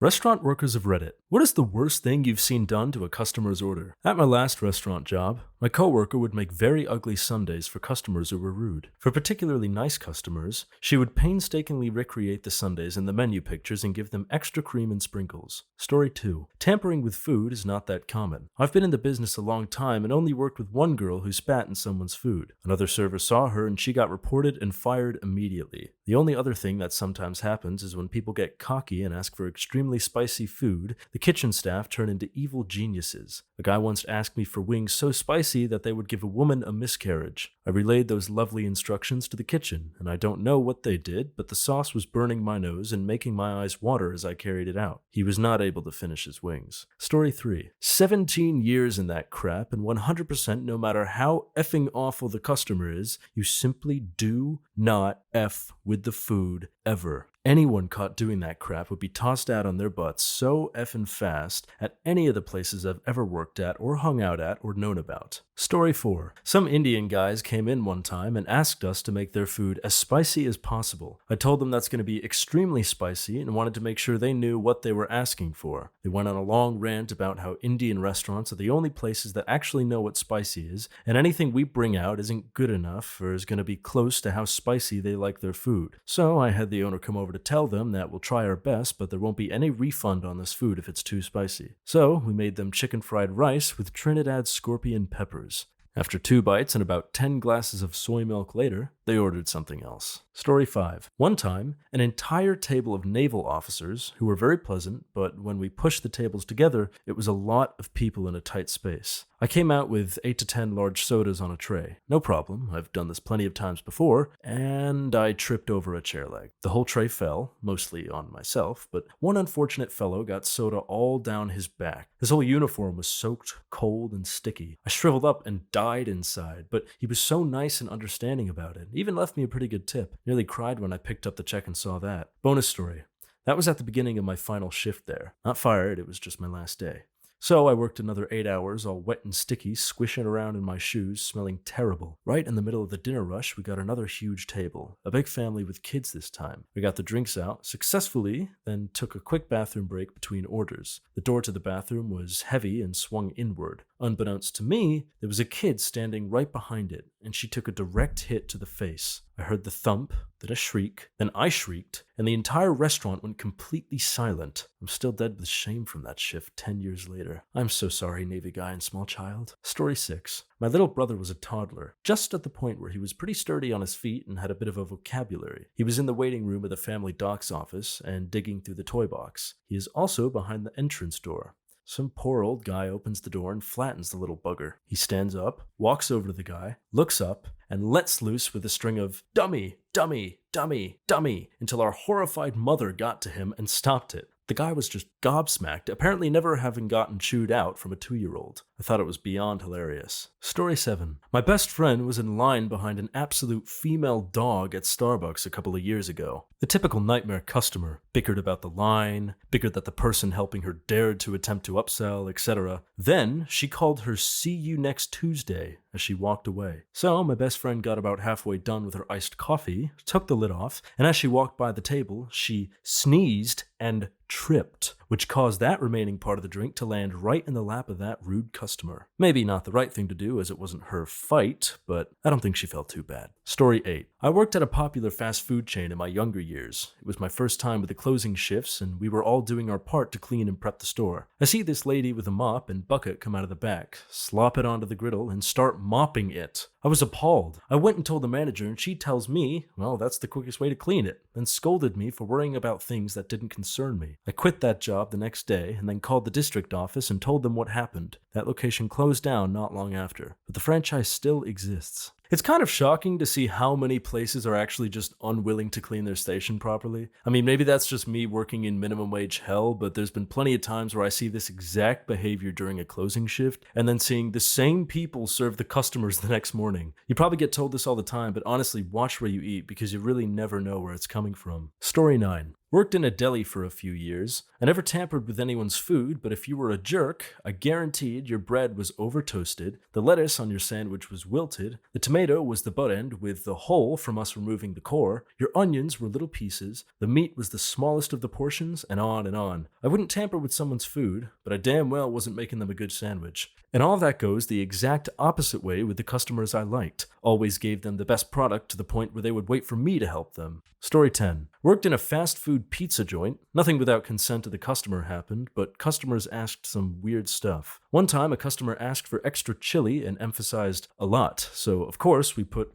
Restaurant workers of Reddit. What is the worst thing you've seen done to a customer's order? At my last restaurant job, my coworker would make very ugly sundaes for customers who were rude. For particularly nice customers, she would painstakingly recreate the sundaes in the menu pictures and give them extra cream and sprinkles. Story 2. Tampering with food is not that common. I've been in the business a long time and only worked with one girl who spat in someone's food. Another server saw her and she got reported and fired immediately. The only other thing that sometimes happens is when people get cocky and ask for extremely spicy food, the kitchen staff turn into evil geniuses. A guy once asked me for wings so spicy that they would give a woman a miscarriage. I relayed those lovely instructions to the kitchen, and I don't know what they did, but the sauce was burning my nose and making my eyes water as I carried it out. He was not able to finish his wings. Story 3. 17 years in that crap, and 100% no matter how effing awful the customer is, you simply do not F with the food ever. Anyone caught doing that crap would be tossed out on their butts so effing fast at any of the places I've ever worked at or hung out at or known about. Story 4. Some Indian guys came in one time and asked us to make their food as spicy as possible. I told them that's going to be extremely spicy and wanted to make sure they knew what they were asking for. They went on a long rant about how Indian restaurants are the only places that actually know what spicy is, and anything we bring out isn't good enough or is going to be close to how spicy they like their food. So I had the owner come over to tell them that we'll try our best, but there won't be any refund on this food if it's too spicy. So we made them chicken fried rice with Trinidad scorpion peppers. After 2 bites and about 10 glasses of soy milk later, they ordered something else. Story 5. One time, an entire table of naval officers, who were very pleasant, but when we pushed the tables together, it was a lot of people in a tight space. I came out with 8 to 10 large sodas on a tray. No problem, I've done this plenty of times before, and I tripped over a chair leg. The whole tray fell, mostly on myself, but one unfortunate fellow got soda all down his back. His whole uniform was soaked, cold, and sticky. I shriveled up and died inside, but he was so nice and understanding about it. He even left me a pretty good tip. Nearly cried when I picked up the check and saw that. Bonus story. That was at the beginning of my final shift there. Not fired, it was just my last day. So I worked another 8 hours, all wet and sticky, squishing around in my shoes, smelling terrible. Right in the middle of the dinner rush, we got another huge table. A big family with kids this time. We got the drinks out successfully, then took a quick bathroom break between orders. The door to the bathroom was heavy and swung inward. Unbeknownst to me, there was a kid standing right behind it, and she took a direct hit to the face. I heard the thump, then a shriek, then I shrieked, and the entire restaurant went completely silent. I'm still dead with shame from that shift 10 years later. I'm so sorry, Navy guy and small child. Story 6. My little brother was a toddler, just at the point where he was pretty sturdy on his feet and had a bit of a vocabulary. He was in the waiting room of the family doc's office and digging through the toy box. He is also behind the entrance door. Some poor old guy opens the door and flattens the little bugger. He stands up, walks over to the guy, looks up, and lets loose with a string of dummy, dummy, dummy, dummy, until our horrified mother got to him and stopped it. The guy was just gobsmacked, apparently never having gotten chewed out from a 2-year-old. I thought it was beyond hilarious. Story 7. My best friend was in line behind an absolute female dog at Starbucks a couple of years ago. The typical nightmare customer bickered about the line, bickered that the person helping her dared to attempt to upsell, etc. Then she called her "see you next Tuesday" as she walked away. So my best friend got about halfway done with her iced coffee, took the lid off, and as she walked by the table, she sneezed and tripped, which caused that remaining part of the drink to land right in the lap of that rude customer. Maybe not the right thing to do as it wasn't her fight, but I don't think she felt too bad. Story 8. I worked at a popular fast food chain in my younger years. It was my first time with the closing shifts, and we were all doing our part to clean and prep the store. I see this lady with a mop and bucket come out of the back, slop it onto the griddle, and start mopping it. I was appalled. I went and told the manager, and she tells me, well, that's the quickest way to clean it, then scolded me for worrying about things that didn't concern me. I quit that job the next day and then called the district office and told them what happened. That location closed down not long after, but the franchise still exists. It's kind of shocking to see how many places are actually just unwilling to clean their station properly. I mean, maybe that's just me working in minimum wage hell, but there's been plenty of times where I see this exact behavior during a closing shift, and then seeing the same people serve the customers the next morning. You probably get told this all the time, but honestly, watch where you eat because you really never know where it's coming from. Story 9. Worked in a deli for a few years. I never tampered with anyone's food, but if you were a jerk, I guaranteed made, your bread was over-toasted, the lettuce on your sandwich was wilted, the tomato was the butt end with the hole from us removing the core, your onions were little pieces, the meat was the smallest of the portions, and on and on. I wouldn't tamper with someone's food, but I damn well wasn't making them a good sandwich. And all that goes the exact opposite way with the customers I liked. Always gave them the best product to the point where they would wait for me to help them. Story 10. Worked in a fast food pizza joint. Nothing without consent of the customer happened, but customers asked some weird stuff. One time, a customer asked for extra chili and emphasized a lot, so of course we put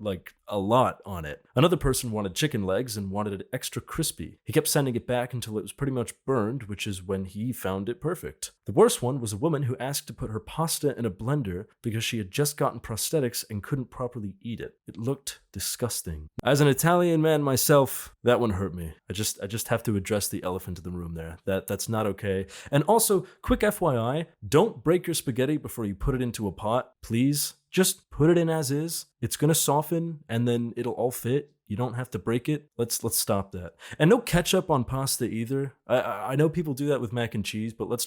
a lot on it. Another person wanted chicken legs and wanted it extra crispy. He kept sending it back until it was pretty much burned, which is when he found it perfect. The worst one was a woman who asked to put her pasta in a blender because she had just gotten prosthetics and couldn't properly eat it. It looked disgusting. As an Italian man myself, that one hurt me. I just have to address the elephant in the room there. That's not okay. And also, quick FYI, don't break your spaghetti before you put it into a pot, please. Just put it in as is. It's gonna soften and then it'll all fit. You don't have to break it. Let's stop that. And no ketchup on pasta either. I know people do that with mac and cheese, but let's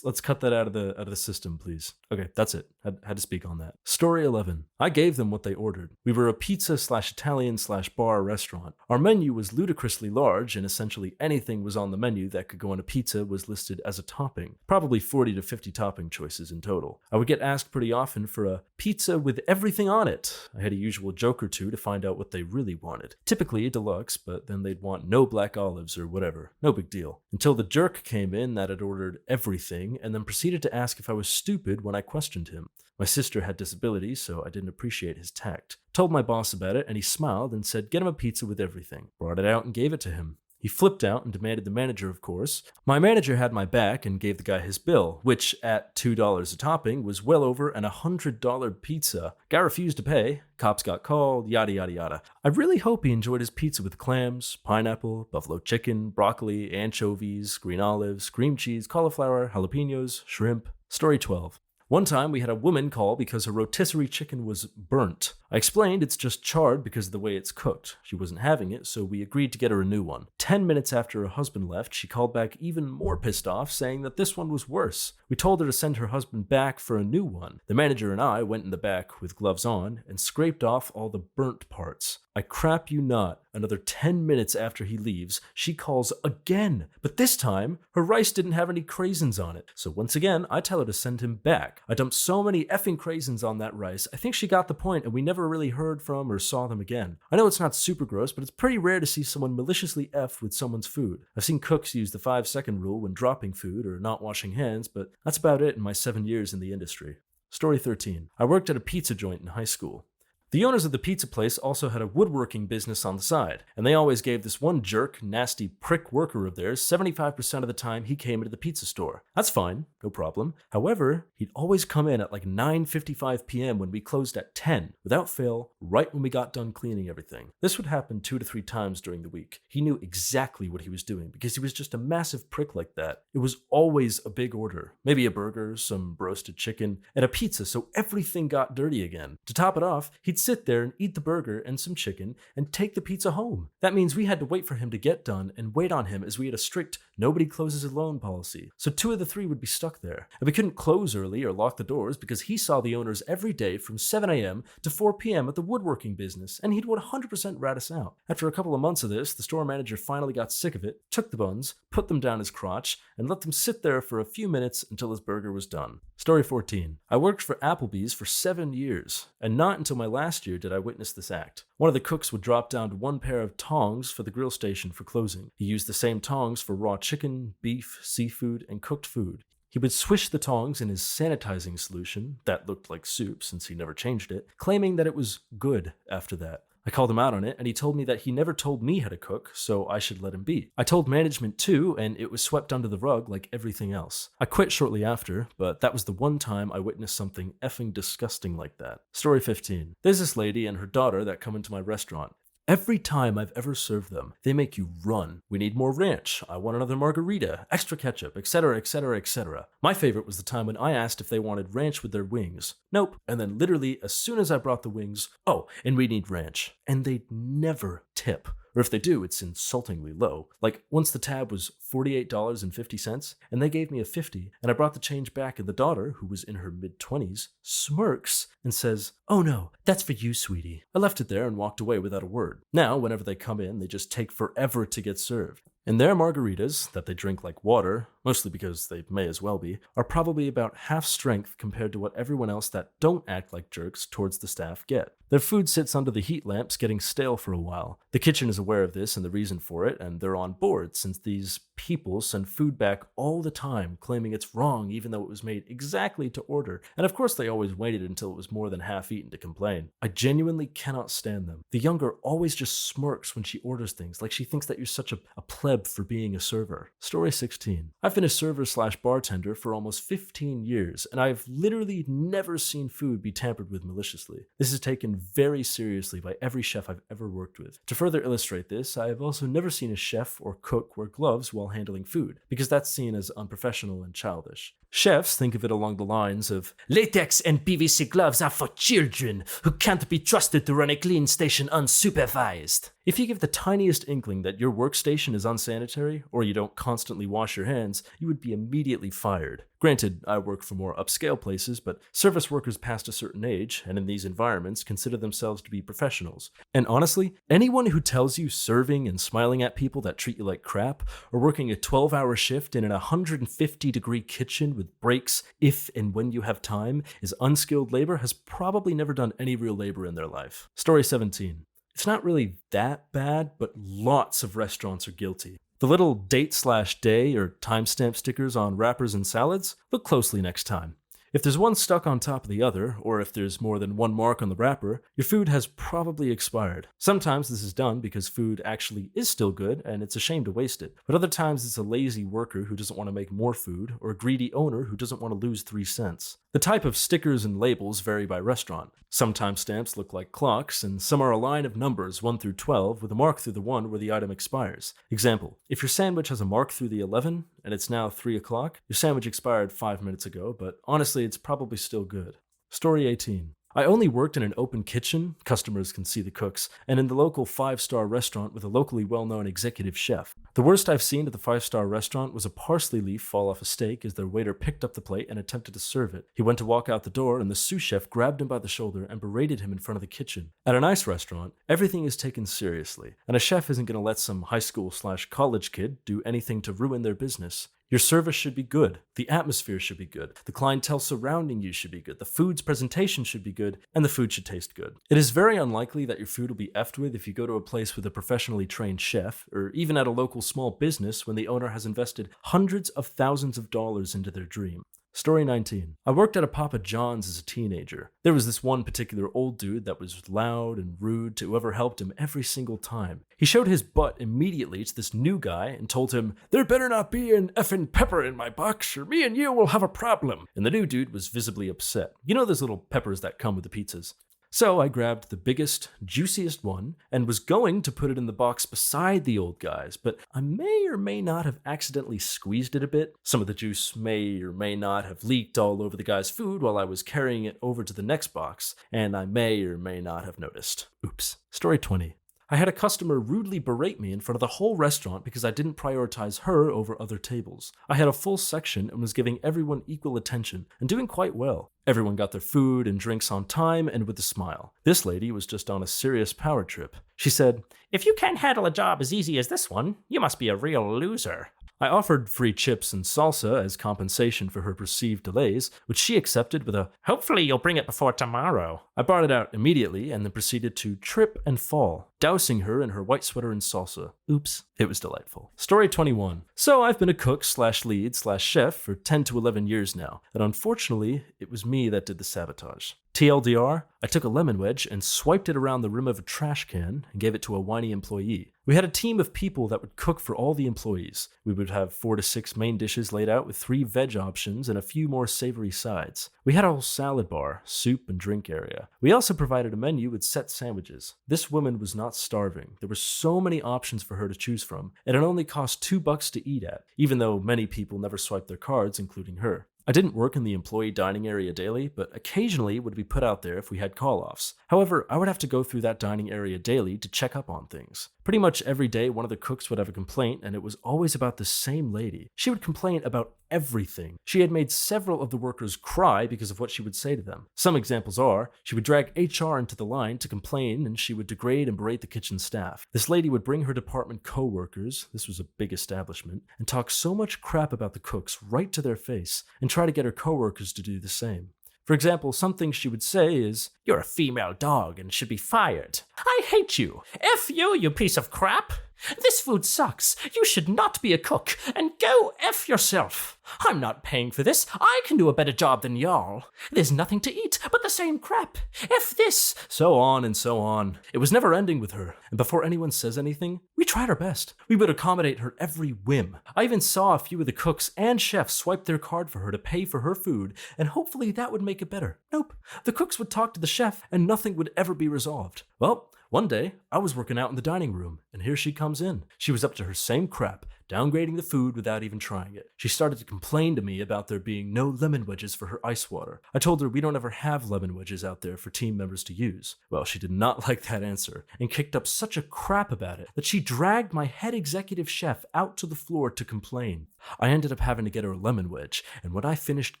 cut that out of the system, please. Okay, that's it. Had to speak on that. Story 11. I gave them what they ordered. We were a pizza/Italian/bar restaurant. Our menu was ludicrously large, and essentially anything was on the menu that could go on a pizza was listed as a topping. Probably 40 to 50 topping choices in total. I would get asked pretty often for a pizza with everything on it. I had a usual joke or two to find out what they really wanted. Typically a deluxe, but then they'd want no black olives or whatever. No big deal. Until the jerk came in that had ordered everything and then proceeded to ask if I was stupid when I questioned him. My sister had disabilities, so I didn't appreciate his tact. Told my boss about it, and he smiled and said, "Get him a pizza with everything." Brought it out and gave it to him. He flipped out and demanded the manager, of course. My manager had my back and gave the guy his bill, which at $2 a topping was well over an $100 pizza. Guy refused to pay. Cops got called, yada yada yada. I really hope he enjoyed his pizza with clams, pineapple, buffalo chicken, broccoli, anchovies, green olives, cream cheese, cauliflower, jalapenos, shrimp. Story 12. One time we had a woman call because her rotisserie chicken was burnt. I explained it's just charred because of the way it's cooked. She wasn't having it, so we agreed to get her a new one. 10 minutes after her husband left, she called back even more pissed off, saying that this one was worse. We told her to send her husband back for a new one. The manager and I went in the back with gloves on and scraped off all the burnt parts. I crap you not, another 10 minutes after he leaves, she calls again, but this time, her rice didn't have any craisins on it. So once again, I tell her to send him back. I dumped so many effing craisins on that rice, I think she got the point and we never really heard from or saw them again. I know it's not super gross, but it's pretty rare to see someone maliciously F with someone's food. I've seen cooks use the 5-second rule when dropping food or not washing hands, but that's about it in my 7 years in the industry. Story 13. I worked at a pizza joint in high school. The owners of the pizza place also had a woodworking business on the side, and they always gave this one jerk, nasty prick worker of theirs 75% of the time he came into the pizza store. That's fine, no problem. However, he'd always come in at like 9:55 p.m. when we closed at 10, without fail, right when we got done cleaning everything. This would happen 2 to 3 times during the week. He knew exactly what he was doing because he was just a massive prick like that. It was always a big order, maybe a burger, some roasted chicken, and a pizza, so everything got dirty again. To top it off, he'd sit there and eat the burger and some chicken and take the pizza home. That means we had to wait for him to get done and wait on him as we had a strict nobody closes alone policy. So 2 of the 3 would be stuck there. And we couldn't close early or lock the doors because he saw the owners every day from 7 a.m. to 4 p.m. at the woodworking business, and he'd 100% rat us out. After a couple of months of this, the store manager finally got sick of it, took the buns, put them down his crotch, and let them sit there for a few minutes until his burger was done. Story 14. I worked for Applebee's for 7 years, and not until my last year did I witness this act. One of the cooks would drop down 1 pair of tongs for the grill station for closing. He used the same tongs for raw chicken, beef, seafood, and cooked food. He would swish the tongs in his sanitizing solution, that looked like soup since he never changed it, claiming that it was good after that. I called him out on it, and he told me that he never told me how to cook, so I should let him be. I told management too, and it was swept under the rug like everything else. I quit shortly after, but that was the one time I witnessed something effing disgusting like that. Story 15. There's this lady and her daughter that come into my restaurant. Every time I've ever served them, they make you run. We need more ranch. I want another margarita, extra ketchup, etc., etc., etc. My favorite was the time when I asked if they wanted ranch with their wings. Nope. And then literally, as soon as I brought the wings, oh, and we need ranch. And they'd never tip. Or if they do, it's insultingly low. Like, once the tab was $48.50, and they gave me a 50, and I brought the change back, and the daughter, who was in her mid-20s, smirks and says, "Oh no, that's for you, sweetie." I left it there and walked away without a word. Now, whenever they come in, they just take forever to get served. And their margaritas, that they drink like water, mostly because they may as well be, are probably about half strength compared to what everyone else that don't act like jerks towards the staff get. Their food sits under the heat lamps getting stale for a while. The kitchen is aware of this and the reason for it, and they're on board since these people send food back all the time, claiming it's wrong even though it was made exactly to order. And of course they always waited until it was more than half eaten to complain. I genuinely cannot stand them. The younger always just smirks when she orders things, like she thinks that you're such a pleb for being a server. Story 16. I've been a server/bartender for almost 15 years, and I've literally never seen food be tampered with maliciously. This is taken very seriously by every chef I've ever worked with. To further illustrate this, I have also never seen a chef or cook wear gloves while handling food, because that's seen as unprofessional and childish. Chefs think of it along the lines of, "Latex and PVC gloves are for children who can't be trusted to run a clean station unsupervised." If you give the tiniest inkling that your workstation is unsanitary, or you don't constantly wash your hands, you would be immediately fired. Granted, I work for more upscale places, but service workers past a certain age, and in these environments, consider themselves to be professionals. And honestly, anyone who tells you serving and smiling at people that treat you like crap, or working a 12-hour shift in an 150-degree kitchen with breaks if and when you have time is unskilled labor has probably never done any real labor in their life. Story 17. It's not really that bad, but lots of restaurants are guilty. The little date/day or timestamp stickers on wrappers and salads? Look closely next time. If there's one stuck on top of the other, or if there's more than one mark on the wrapper, your food has probably expired. Sometimes this is done because food actually is still good and it's a shame to waste it, but other times it's a lazy worker who doesn't want to make more food, or a greedy owner who doesn't want to lose 3 cents. The type of stickers and labels vary by restaurant. Some timestamps look like clocks, and some are a line of numbers 1 through 12 with a mark through the 1 where the item expires. Example, if your sandwich has a mark through the 11 and it's now 3 o'clock, your sandwich expired 5 minutes ago, but honestly it's probably still good. Story 18. I only worked in an open kitchen, customers can see the cooks, and in the local 5-star restaurant with a locally well-known executive chef. The worst I've seen at the 5-star restaurant was a parsley leaf fall off a steak as their waiter picked up the plate and attempted to serve it. He went to walk out the door and the sous chef grabbed him by the shoulder and berated him in front of the kitchen. At a nice restaurant, everything is taken seriously, and a chef isn't going to let some high school/college kid do anything to ruin their business. Your service should be good, the atmosphere should be good, the clientele surrounding you should be good, the food's presentation should be good, and the food should taste good. It is very unlikely that your food will be effed with if you go to a place with a professionally trained chef, or even at a local small business when the owner has invested hundreds of thousands of dollars into their dream. Story 19. I worked at a Papa John's as a teenager. There was this one particular old dude that was loud and rude to whoever helped him every single time. He showed his butt immediately to this new guy and told him, "There better not be an effing pepper in my box or me and you will have a problem." And the new dude was visibly upset. You know those little peppers that come with the pizzas? So I grabbed the biggest, juiciest one and was going to put it in the box beside the old guy's, but I may or may not have accidentally squeezed it a bit. Some of the juice may or may not have leaked all over the guy's food while I was carrying it over to the next box, and I may or may not have noticed. Oops. Story 20. I had a customer rudely berate me in front of the whole restaurant because I didn't prioritize her over other tables. I had a full section and was giving everyone equal attention, and doing quite well. Everyone got their food and drinks on time and with a smile. This lady was just on a serious power trip. She said, "If you can't handle a job as easy as this one, you must be a real loser." I offered free chips and salsa as compensation for her perceived delays, which she accepted with a, "Hopefully you'll bring it before tomorrow." I brought it out immediately and then proceeded to trip and fall, dousing her in her white sweater and salsa. Oops, it was delightful. Story 21. So I've been a cook/lead/chef for 10 to 11 years now, and unfortunately, it was me that did the sabotage. TLDR, I took a lemon wedge and swiped it around the rim of a trash can and gave it to a whiny employee. We had a team of people that would cook for all the employees. We would have 4 to 6 main dishes laid out with 3 veg options and a few more savory sides. We had a whole salad bar, soup and drink area. We also provided a menu with set sandwiches. This woman was not starving. There were so many options for her to choose from, and it only cost $2 to eat at, even though many people never swiped their cards, including her. I didn't work in the employee dining area daily, but occasionally would be put out there if we had call-offs. However, I would have to go through that dining area daily to check up on things. Pretty much every day, one of the cooks would have a complaint, and it was always about the same lady. She would complain about everything. She had made several of the workers cry because of what she would say to them. Some examples are, she would drag HR into the line to complain, and she would degrade and berate the kitchen staff. This lady would bring her department co-workers, this was a big establishment, and talk so much crap about the cooks right to their face, and try to get her co-workers to do the same. For example, something she would say is, "You're a female dog and should be fired. I hate you. F you, you piece of crap. This food sucks. You should not be a cook, and go F yourself. I'm not paying for this. I can do a better job than y'all. There's nothing to eat but the same crap. F this." So on and so on. It was never ending with her, and before anyone says anything, we tried our best. We would accommodate her every whim. I even saw a few of the cooks and chefs swipe their card for her to pay for her food, and hopefully that would make it better. Nope. The cooks would talk to the chef, and nothing would ever be resolved. Well, one day, I was working out in the dining room, and here she comes in. She was up to her same crap, downgrading the food without even trying it. She started to complain to me about there being no lemon wedges for her ice water. I told her we don't ever have lemon wedges out there for team members to use. Well, she did not like that answer, and kicked up such a crap about it that she dragged my head executive chef out to the floor to complain. I ended up having to get her a lemon wedge, and when I finished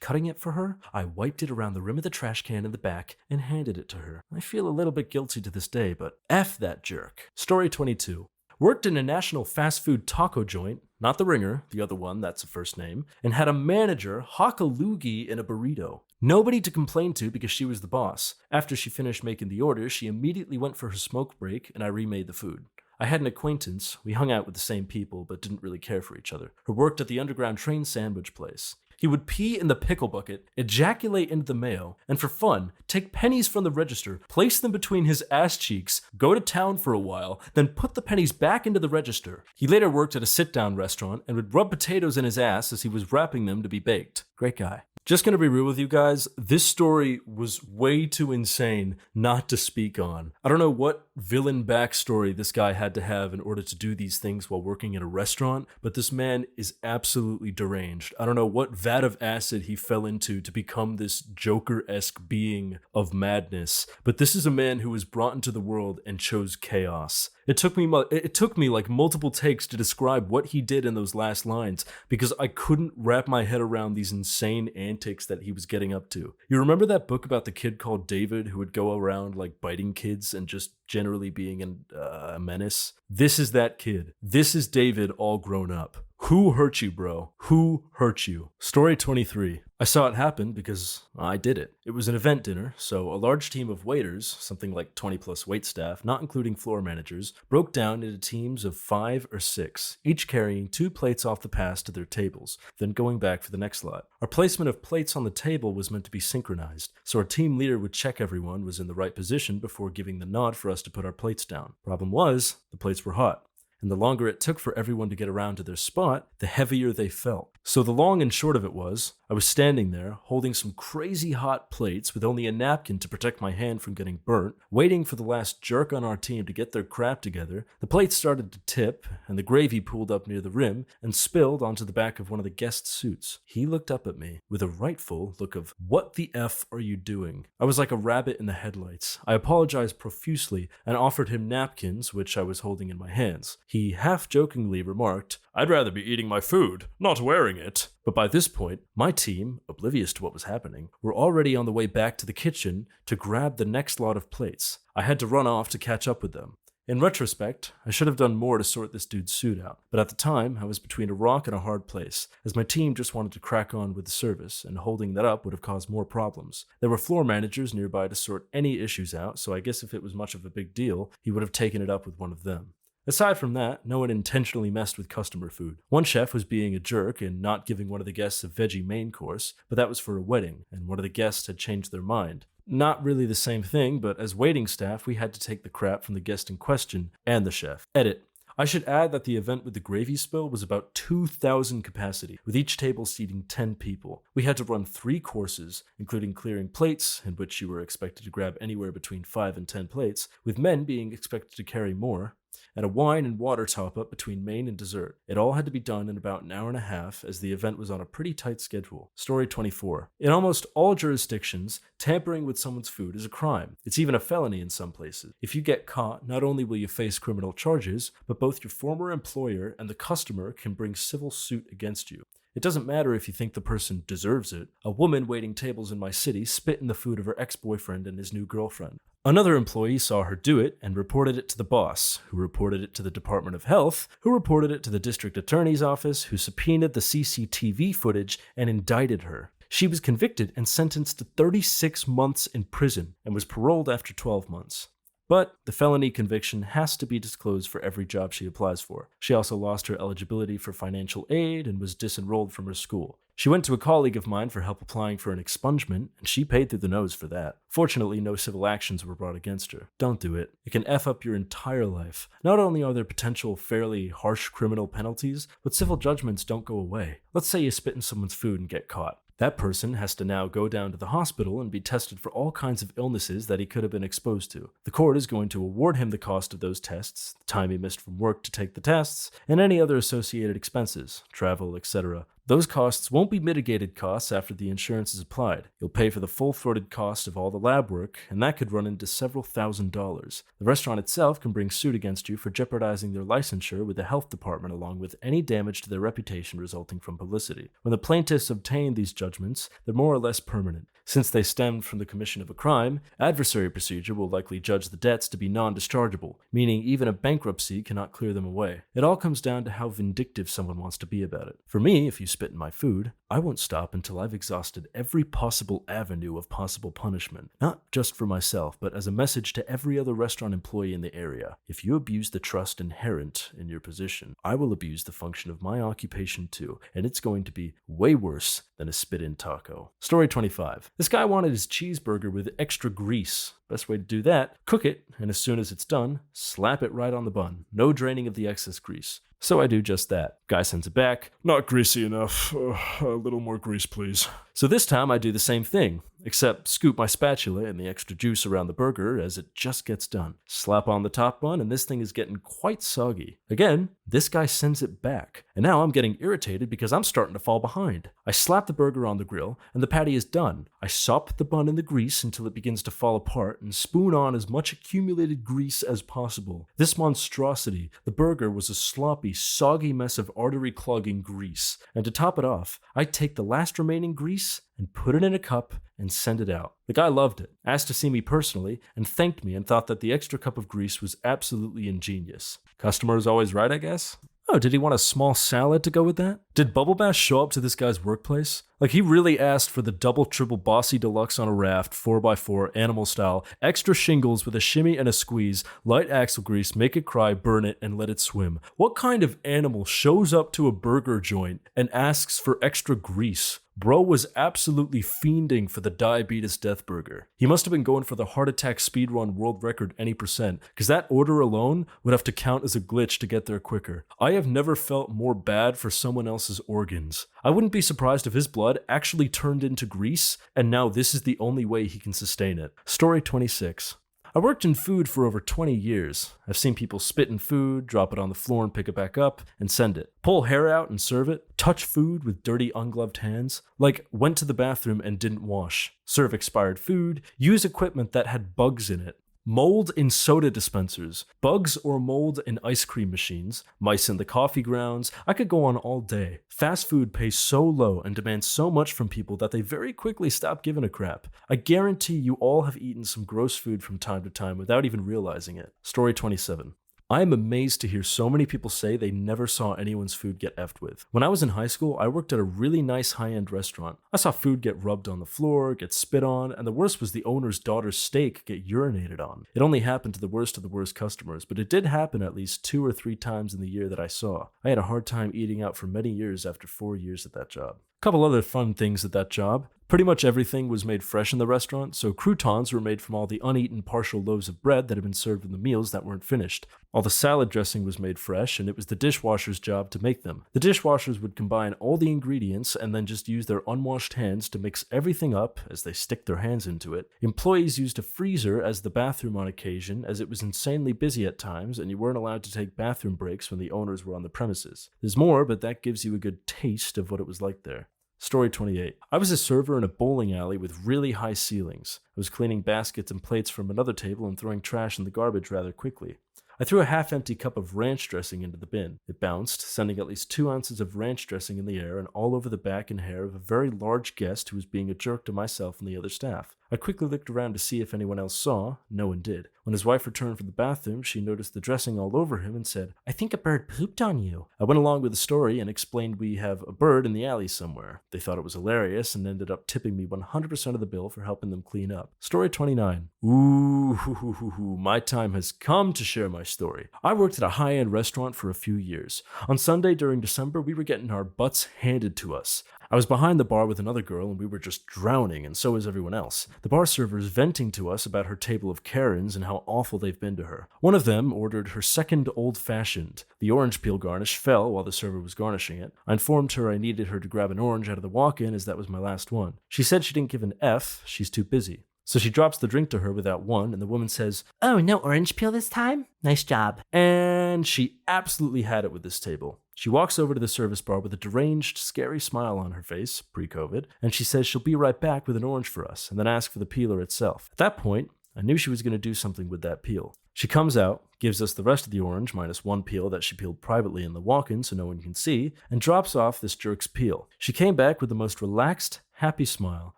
cutting it for her, I wiped it around the rim of the trash can in the back and handed it to her. I feel a little bit guilty to this day, but F that jerk. Story 22. Worked in a national fast food taco joint, not the Ringer, the other one, that's a first name, and had a manager hawk a loogie in a burrito. Nobody to complain to because she was the boss. After she finished making the order, she immediately went for her smoke break, and I remade the food. I had an acquaintance, we hung out with the same people but didn't really care for each other, who worked at the underground train sandwich place. He would pee in the pickle bucket, ejaculate into the mayo, and for fun, take pennies from the register, place them between his ass cheeks, go to town for a while, then put the pennies back into the register. He later worked at a sit-down restaurant and would rub potatoes in his ass as he was wrapping them to be baked. Great guy. Just gonna be real with you guys, this story was way too insane not to speak on. I don't know what villain backstory this guy had to have in order to do these things while working in a restaurant, but this man is absolutely deranged. I don't know what vat of acid he fell into to become this Joker-esque being of madness, but this is a man who was brought into the world and chose chaos. It took me like multiple takes to describe what he did in those last lines because I couldn't wrap my head around these insane antics that he was getting up to. You remember that book about the kid called David who would go around like biting kids and just generally being a menace? This is that kid. This is David all grown up. Who hurt you, bro? Who hurt you? Story 23. I saw it happen because I did it. It was an event dinner, so a large team of waiters, something like 20 plus waitstaff, not including floor managers, broke down into teams of 5 or 6, each carrying 2 plates off the pass to their tables, then going back for the next lot. Our placement of plates on the table was meant to be synchronized, so our team leader would check everyone was in the right position before giving the nod for us to put our plates down. Problem was, the plates were hot. And the longer it took for everyone to get around to their spot, the heavier they felt. So the long and short of it was, I was standing there, holding some crazy hot plates with only a napkin to protect my hand from getting burnt, waiting for the last jerk on our team to get their crap together. The plates started to tip, and the gravy pooled up near the rim and spilled onto the back of one of the guests' suits. He looked up at me with a rightful look of, "What the F are you doing?" I was like a rabbit in the headlights. I apologized profusely and offered him napkins, which I was holding in my hands. He half-jokingly remarked, "I'd rather be eating my food, not wearing it." But by this point, my team, oblivious to what was happening, were already on the way back to the kitchen to grab the next lot of plates. I had to run off to catch up with them. In retrospect, I should have done more to sort this dude's suit out, but at the time, I was between a rock and a hard place, as my team just wanted to crack on with the service, and holding that up would have caused more problems. There were floor managers nearby to sort any issues out, so I guess if it was much of a big deal, he would have taken it up with one of them. Aside from that, no one intentionally messed with customer food. One chef was being a jerk and not giving one of the guests a veggie main course, but that was for a wedding, and one of the guests had changed their mind. Not really the same thing, but as waiting staff, we had to take the crap from the guest in question and the chef. Edit. I should add that the event with the gravy spill was about 2,000 capacity, with each table seating 10 people. We had to run 3 courses, including clearing plates, in which you were expected to grab anywhere between 5 and 10 plates, with men being expected to carry more, and a wine and water top-up between main and dessert. It all had to be done in about an hour and a half, as the event was on a pretty tight schedule. Story 24. In almost all jurisdictions, tampering with someone's food is a crime. It's even a felony in some places. If you get caught, not only will you face criminal charges, but both your former employer and the customer can bring civil suit against you. It doesn't matter if you think the person deserves it. A woman waiting tables in my city spit in the food of her ex-boyfriend and his new girlfriend. Another employee saw her do it and reported it to the boss, who reported it to the Department of Health, who reported it to the district attorney's office, who subpoenaed the CCTV footage and indicted her. She was convicted and sentenced to 36 months in prison and was paroled after 12 months. But the felony conviction has to be disclosed for every job she applies for. She also lost her eligibility for financial aid and was disenrolled from her school. She went to a colleague of mine for help applying for an expungement, and she paid through the nose for that. Fortunately, no civil actions were brought against her. Don't do it. It can F up your entire life. Not only are there potential fairly harsh criminal penalties, but civil judgments don't go away. Let's say you spit in someone's food and get caught. That person has to now go down to the hospital and be tested for all kinds of illnesses that he could have been exposed to. The court is going to award him the cost of those tests, the time he missed from work to take the tests, and any other associated expenses, travel, etc. Those costs won't be mitigated costs after the insurance is applied. You'll pay for the full-throated cost of all the lab work, and that could run into several $1,000s. The restaurant itself can bring suit against you for jeopardizing their licensure with the health department, along with any damage to their reputation resulting from publicity. When the plaintiffs obtain these judgments, they're more or less permanent. Since they stemmed from the commission of a crime, adversary procedure will likely judge the debts to be non-dischargeable, meaning even a bankruptcy cannot clear them away. It all comes down to how vindictive someone wants to be about it. For me, if you spit in my food, I won't stop until I've exhausted every possible avenue of possible punishment, not just for myself, but as a message to every other restaurant employee in the area. If you abuse the trust inherent in your position, I will abuse the function of my occupation too, and it's going to be way worse than a spit-in taco. Story 25. This guy wanted his cheeseburger with extra grease. Best way to do that, cook it, and as soon as it's done, slap it right on the bun. No draining of the excess grease. So I do just that. Guy sends it back. Not greasy enough. A little more grease, please. So this time I do the same thing, except scoop my spatula and the extra juice around the burger as it just gets done. Slap on the top bun, and this thing is getting quite soggy. Again, this guy sends it back, and now I'm getting irritated because I'm starting to fall behind. I slap the burger on the grill, and the patty is done. I sop the bun in the grease until it begins to fall apart and spoon on as much accumulated grease as possible. This monstrosity, the burger, was a sloppy, soggy mess of artery-clogging grease. And to top it off, I take the last remaining grease and put it in a cup and send it out. The guy loved it, asked to see me personally, and thanked me and thought that the extra cup of grease was absolutely ingenious. Customer is always right, I guess? Oh, did he want a small salad to go with that? Did Bubble Bass show up to this guy's workplace? Like, he really asked for the double triple bossy deluxe on a raft, 4x4, animal style, extra shingles with a shimmy and a squeeze, light axle grease, make it cry, burn it, and let it swim. What kind of animal shows up to a burger joint and asks for extra grease? Bro was absolutely fiending for the diabetes death burger. He must have been going for the heart attack speedrun world record any percent, because that order alone would have to count as a glitch to get there quicker. I have never felt more bad for someone else's organs. I wouldn't be surprised if his blood actually turned into grease, and now this is the only way he can sustain it. Story 26. I worked in food for over 20 years. I've seen people spit in food, drop it on the floor and pick it back up, and send it. Pull hair out and serve it. Touch food with dirty, ungloved hands. Like, went to the bathroom and didn't wash. Serve expired food. Use equipment that had bugs in it. Mold in soda dispensers, bugs or mold in ice cream machines, mice in the coffee grounds. I could go on all day. Fast food pays so low and demands so much from people that they very quickly stop giving a crap. I guarantee you all have eaten some gross food from time to time without even realizing it. Story 27. I am amazed to hear so many people say they never saw anyone's food get effed with. When I was in high school, I worked at a really nice high-end restaurant. I saw food get rubbed on the floor, get spit on, and the worst was the owner's daughter's steak get urinated on. It only happened to the worst of the worst customers, but it did happen at least 2 or 3 times in the year that I saw. I had a hard time eating out for many years after 4 years at that job. Couple other fun things at that job. Pretty much everything was made fresh in the restaurant, so croutons were made from all the uneaten partial loaves of bread that had been served in the meals that weren't finished. All the salad dressing was made fresh, and it was the dishwasher's job to make them. The dishwashers would combine all the ingredients and then just use their unwashed hands to mix everything up as they stick their hands into it. Employees used a freezer as the bathroom on occasion, as it was insanely busy at times, and you weren't allowed to take bathroom breaks when the owners were on the premises. There's more, but that gives you a good taste of what it was like there. Story 28. I was a server in a bowling alley with really high ceilings. I was cleaning baskets and plates from another table and throwing trash in the garbage rather quickly. I threw a half-empty cup of ranch dressing into the bin. It bounced, sending at least 2 ounces of ranch dressing in the air and all over the back and hair of a very large guest who was being a jerk to myself and the other staff. I quickly looked around to see if anyone else saw. No one did. When his wife returned from the bathroom, she noticed the dressing all over him and said, "I think a bird pooped on you." I went along with the story and explained we have a bird in the alley somewhere. They thought it was hilarious and ended up tipping me 100% of the bill for helping them clean up. Story 29. My time has come to share my story. I worked at a high-end restaurant for a few years. On Sunday during December, we were getting our butts handed to us. I was behind the bar with another girl and we were just drowning, and so was everyone else. The bar server is venting to us about her table of Karens and how awful they've been to her. One of them ordered her second old-fashioned. The orange peel garnish fell while the server was garnishing it. I informed her I needed her to grab an orange out of the walk-in as that was my last one. She said she didn't give an F, she's too busy. So she drops the drink to her without one, and the woman says, "Oh, no orange peel this time? Nice job." And she absolutely had it with this table. She walks over to the service bar with a deranged, scary smile on her face, pre-COVID, and she says she'll be right back with an orange for us, and then ask for the peeler itself. At that point, I knew she was going to do something with that peel. She comes out, gives us the rest of the orange, minus one peel that she peeled privately in the walk-in so no one can see, and drops off this jerk's peel. She came back with the most relaxed, happy smile.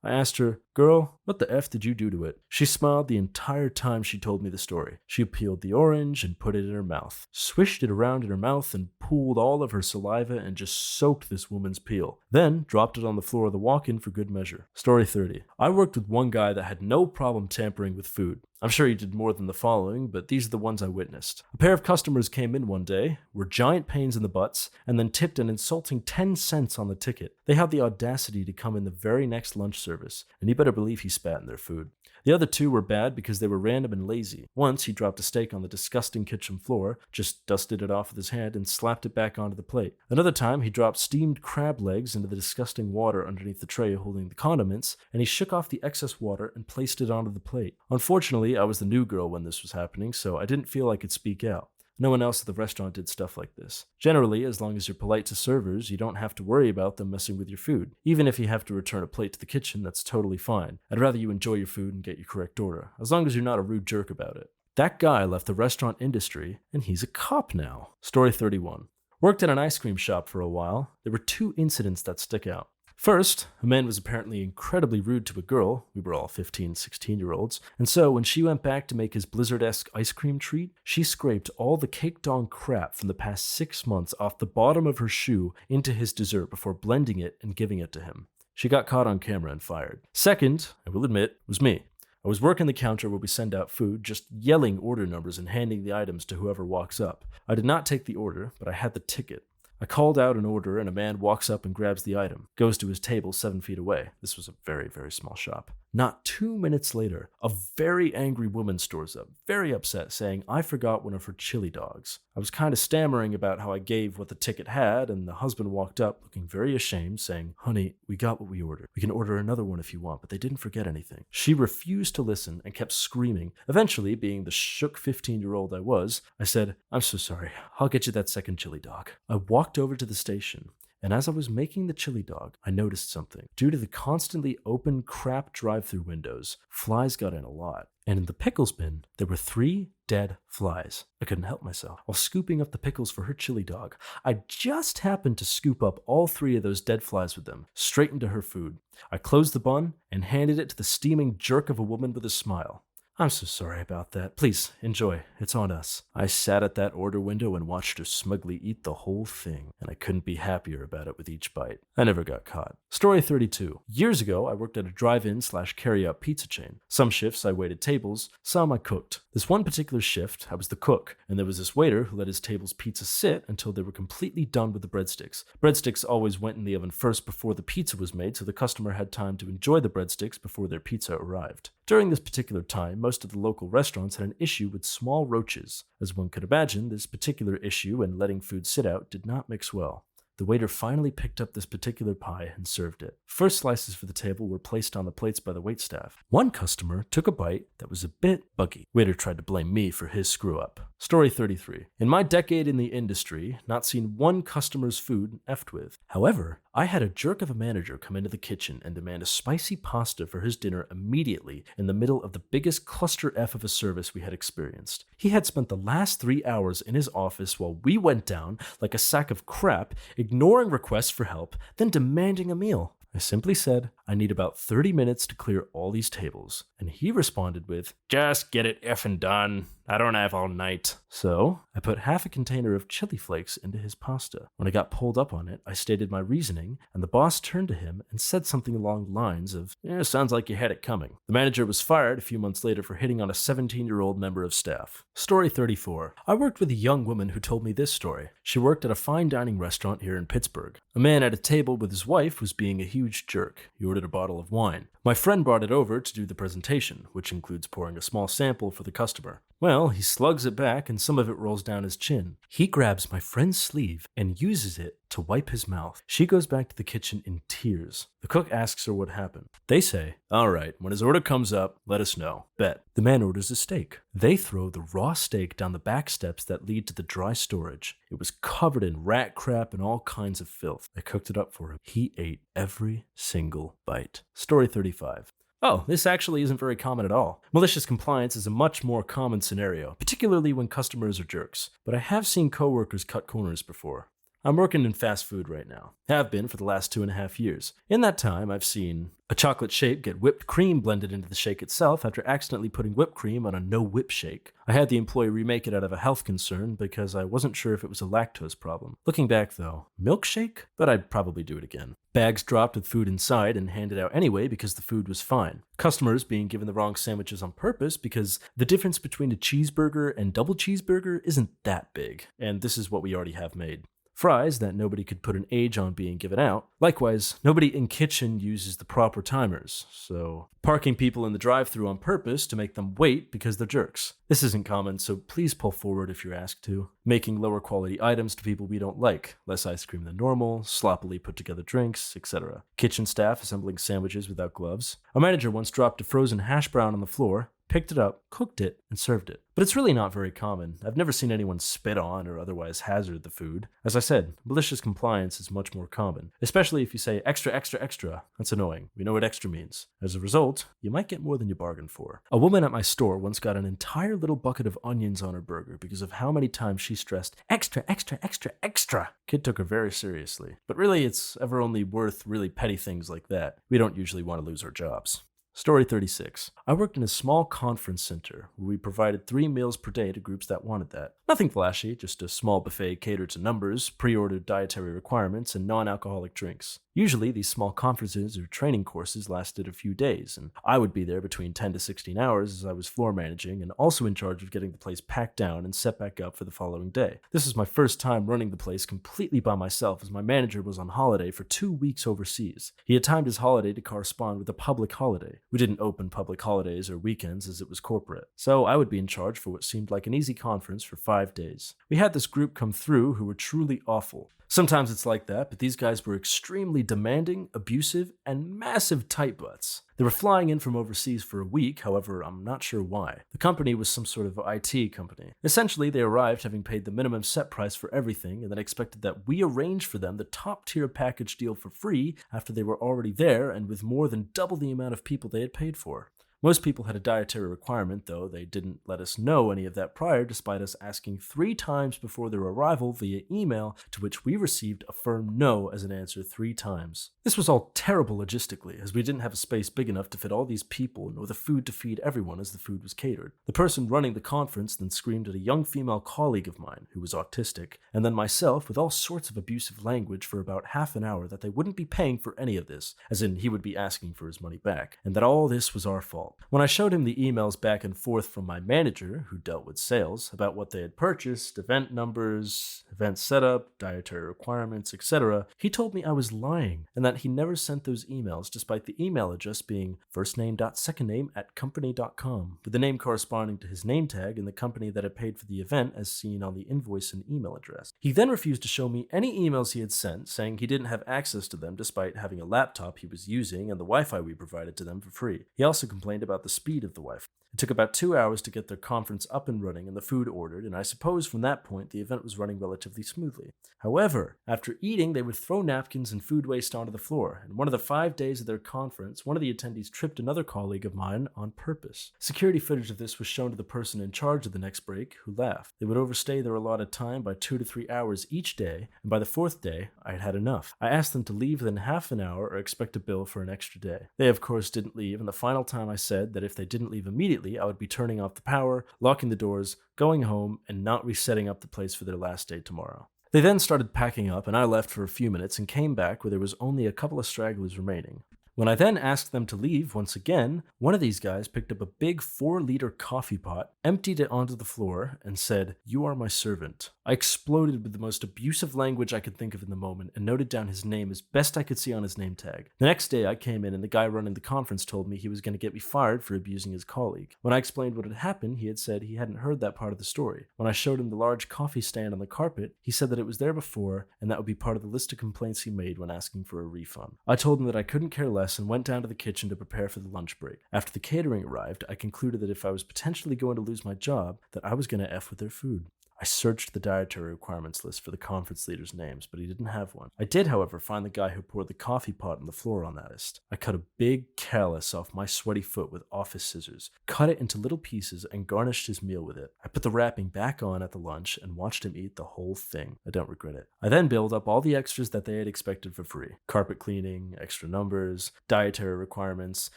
I asked her, "Girl, what the F did you do to it?" She smiled the entire time she told me the story. She peeled the orange and put it in her mouth, swished it around in her mouth and pooled all of her saliva and just soaked this woman's peel. Then dropped it on the floor of the walk-in for good measure. Story 30. I worked with one guy that had no problem tampering with food. I'm sure he did more than the following, but these are the ones I witnessed. A pair of customers came in one day, were giant pains in the butts, and then tipped an insulting 10 cents on the ticket. They had the audacity to come in the very next lunch service, and you better believe he spat in their food. The other two were bad because they were random and lazy. Once he dropped a steak on the disgusting kitchen floor, just dusted it off with his hand and slapped it back onto the plate. Another time he dropped steamed crab legs into the disgusting water underneath the tray holding the condiments, and he shook off the excess water and placed it onto the plate. Unfortunately, I was the new girl when this was happening, so I didn't feel I could speak out. No one else at the restaurant did stuff like this. Generally, as long as you're polite to servers, you don't have to worry about them messing with your food. Even if you have to return a plate to the kitchen, that's totally fine. I'd rather you enjoy your food and get your correct order, as long as you're not a rude jerk about it. That guy left the restaurant industry, and he's a cop now. Story 31. Worked at an ice cream shop for a while. There were 2 incidents that stick out. First, a man was apparently incredibly rude to a girl. We were all 15, 16-year-olds. And so when she went back to make his Blizzard-esque ice cream treat, she scraped all the caked-on crap from the past 6 months off the bottom of her shoe into his dessert before blending it and giving it to him. She got caught on camera and fired. Second, I will admit, was me. I was working the counter where we send out food, just yelling order numbers and handing the items to whoever walks up. I did not take the order, but I had the ticket. I called out an order and a man walks up and grabs the item, goes to his table 7 feet away. This was a very, very small shop. Not 2 minutes later, a very angry woman storms up, very upset, saying I forgot one of her chili dogs. I was kind of stammering about how I gave what the ticket had, and the husband walked up looking very ashamed, saying, "Honey, we got what we ordered. We can order another one if you want, but they didn't forget anything." She refused to listen and kept screaming. Eventually, being the shook 15-year-old I was, I said, "I'm so sorry. I'll get you that second chili dog." I walked over to the station, and as I was making the chili dog, I noticed something. Due to the constantly open crap drive-through windows, flies got in a lot. And in the pickles bin, there were 3 dead flies. I couldn't help myself. While scooping up the pickles for her chili dog, I just happened to scoop up all 3 of those dead flies with them, straight into her food. I closed the bun and handed it to the steaming jerk of a woman with a smile. I'm so sorry about that. Please, enjoy. It's on us. I sat at that order window and watched her smugly eat the whole thing, and I couldn't be happier about it with each bite. I never got caught. Story 32. Years ago, I worked at a drive-in/carry-out pizza chain. Some shifts I waited tables, some I cooked. This one particular shift, I was the cook, and there was this waiter who let his table's pizza sit until they were completely done with the breadsticks. Breadsticks always went in the oven first before the pizza was made, so the customer had time to enjoy the breadsticks before their pizza arrived. During this particular time, most of the local restaurants had an issue with small roaches. As one could imagine, this particular issue and letting food sit out did not mix well. The waiter finally picked up this particular pie and served it. First slices for the table were placed on the plates by the waitstaff. One customer took a bite that was a bit buggy. Waiter tried to blame me for his screw-up. Story 33. In my decade in the industry, not seen one customer's food effed with. However, I had a jerk of a manager come into the kitchen and demand a spicy pasta for his dinner immediately in the middle of the biggest cluster F of a service we had experienced. He had spent the last 3 hours in his office while we went down like a sack of crap, ignoring requests for help, then demanding a meal. I simply said, I need about 30 minutes to clear all these tables. And he responded with, just get it effing done. I don't have all night. So I put half a container of chili flakes into his pasta. When I got pulled up on it, I stated my reasoning, and the boss turned to him and said something along the lines of, sounds like you had it coming. The manager was fired a few months later for hitting on a 17-year-old member of staff. Story 34. I worked with a young woman who told me this story. She worked at a fine dining restaurant here in Pittsburgh. A man at a table with his wife was being a huge jerk. He ordered a bottle of wine. My friend brought it over to do the presentation, which includes pouring a small sample for the customer. Well, he slugs it back and some of it rolls down his chin. He grabs my friend's sleeve and uses it to wipe his mouth. She goes back to the kitchen in tears. The cook asks her what happened. They say, all right, when his order comes up, let us know. Bet. The man orders a steak. They throw the raw steak down the back steps that lead to the dry storage. It was covered in rat crap and all kinds of filth. I cooked it up for him. He ate every single bite. Story 35. Oh, this actually isn't very common at all. Malicious compliance is a much more common scenario, particularly when customers are jerks. But I have seen coworkers cut corners before. I'm working in fast food right now. Have been for the last 2.5 years. In that time, I've seen a chocolate shake get whipped cream blended into the shake itself after accidentally putting whipped cream on a no-whip shake. I had the employee remake it out of a health concern because I wasn't sure if it was a lactose problem. Looking back though, milkshake? But I'd probably do it again. Bags dropped with food inside and handed out anyway because the food was fine. Customers being given the wrong sandwiches on purpose because the difference between a cheeseburger and double cheeseburger isn't that big. And this is what we already have made. Fries that nobody could put an age on being given out. Likewise, nobody in kitchen uses the proper timers, so parking people in the drive-thru on purpose to make them wait because they're jerks. This isn't common, so please pull forward if you're asked to. Making lower quality items to people we don't like, less ice cream than normal, sloppily put together drinks, etc. Kitchen staff assembling sandwiches without gloves. A manager once dropped a frozen hash brown on the floor, picked it up, cooked it, and served it. But it's really not very common. I've never seen anyone spit on or otherwise hazard the food. As I said, malicious compliance is much more common, especially if you say extra, extra, extra. That's annoying. We know what extra means. As a result, you might get more than you bargained for. A woman at my store once got an entire little bucket of onions on her burger because of how many times she stressed, extra, extra, extra, extra. Kid took her very seriously. But really, it's ever only worth really petty things like that. We don't usually want to lose our jobs. Story 36. I worked in a small conference center where we provided 3 meals per day to groups that wanted that. Nothing flashy, just a small buffet catered to numbers, pre-ordered dietary requirements, and non-alcoholic drinks. Usually, these small conferences or training courses lasted a few days, and I would be there between 10 to 16 hours as I was floor managing and also in charge of getting the place packed down and set back up for the following day. This was my first time running the place completely by myself as my manager was on holiday for 2 weeks overseas. He had timed his holiday to correspond with a public holiday. We didn't open public holidays or weekends as it was corporate, so I would be in charge for what seemed like an easy conference for 5 days. We had this group come through who were truly awful. Sometimes it's like that, but these guys were extremely demanding, abusive, and massive tight butts. They were flying in from overseas for a week, however, I'm not sure why. The company was some sort of IT company. Essentially, they arrived having paid the minimum set price for everything and then expected that we arrange for them the top-tier package deal for free after they were already there and with more than double the amount of people they had paid for. Most people had a dietary requirement, though they didn't let us know any of that prior, despite us asking 3 times before their arrival via email, to which we received a firm no as an answer 3 times. This was all terrible logistically, as we didn't have a space big enough to fit all these people, nor the food to feed everyone as the food was catered. The person running the conference then screamed at a young female colleague of mine, who was autistic, and then myself with all sorts of abusive language for about half an hour that they wouldn't be paying for any of this, as in he would be asking for his money back, and that all this was our fault. When I showed him the emails back and forth from my manager, who dealt with sales, about what they had purchased, event numbers, event setup, dietary requirements, etc., he told me I was lying, and that he never sent those emails despite the email address being firstname.secondname@company.com, with the name corresponding to his name tag and the company that had paid for the event as seen on the invoice and email address. He then refused to show me any emails he had sent, saying he didn't have access to them despite having a laptop he was using and the Wi-Fi we provided to them for free. He also complained about the speed of the Wi-Fi. It took about 2 hours to get their conference up and running and the food ordered, and I suppose from that point the event was running relatively smoothly. However, after eating, they would throw napkins and food waste onto the floor, and one of the 5 days of their conference, one of the attendees tripped another colleague of mine on purpose. Security footage of this was shown to the person in charge of the next break, who laughed. They would overstay their allotted time by 2 to 3 hours each day, and by the 4th day, I had had enough. I asked them to leave within half an hour or expect a bill for an extra day. They, of course, didn't leave, and the final time I said that if they didn't leave immediately, I would be turning off the power, locking the doors, going home, and not resetting up the place for their last day tomorrow. They then started packing up, and I left for a few minutes and came back where there was only a couple of stragglers remaining. When I then asked them to leave once again, one of these guys picked up a big 4-liter coffee pot, emptied it onto the floor, and said, "You are my servant." I exploded with the most abusive language I could think of in the moment and noted down his name as best I could see on his name tag. The next day I came in and the guy running the conference told me he was going to get me fired for abusing his colleague. When I explained what had happened, he had said he hadn't heard that part of the story. When I showed him the large coffee stand on the carpet, he said that it was there before and that would be part of the list of complaints he made when asking for a refund. I told him that I couldn't care less and went down to the kitchen to prepare for the lunch break. After the catering arrived, I concluded that if I was potentially going to lose my job, that I was going to F with their food. I searched the dietary requirements list for the conference leaders' names, but he didn't have one. I did, however, find the guy who poured the coffee pot on the floor on that list. I cut a big callus off my sweaty foot with office scissors, cut it into little pieces, and garnished his meal with it. I put the wrapping back on at the lunch and watched him eat the whole thing. I don't regret it. I then billed up all the extras that they had expected for free. Carpet cleaning, extra numbers, dietary requirements,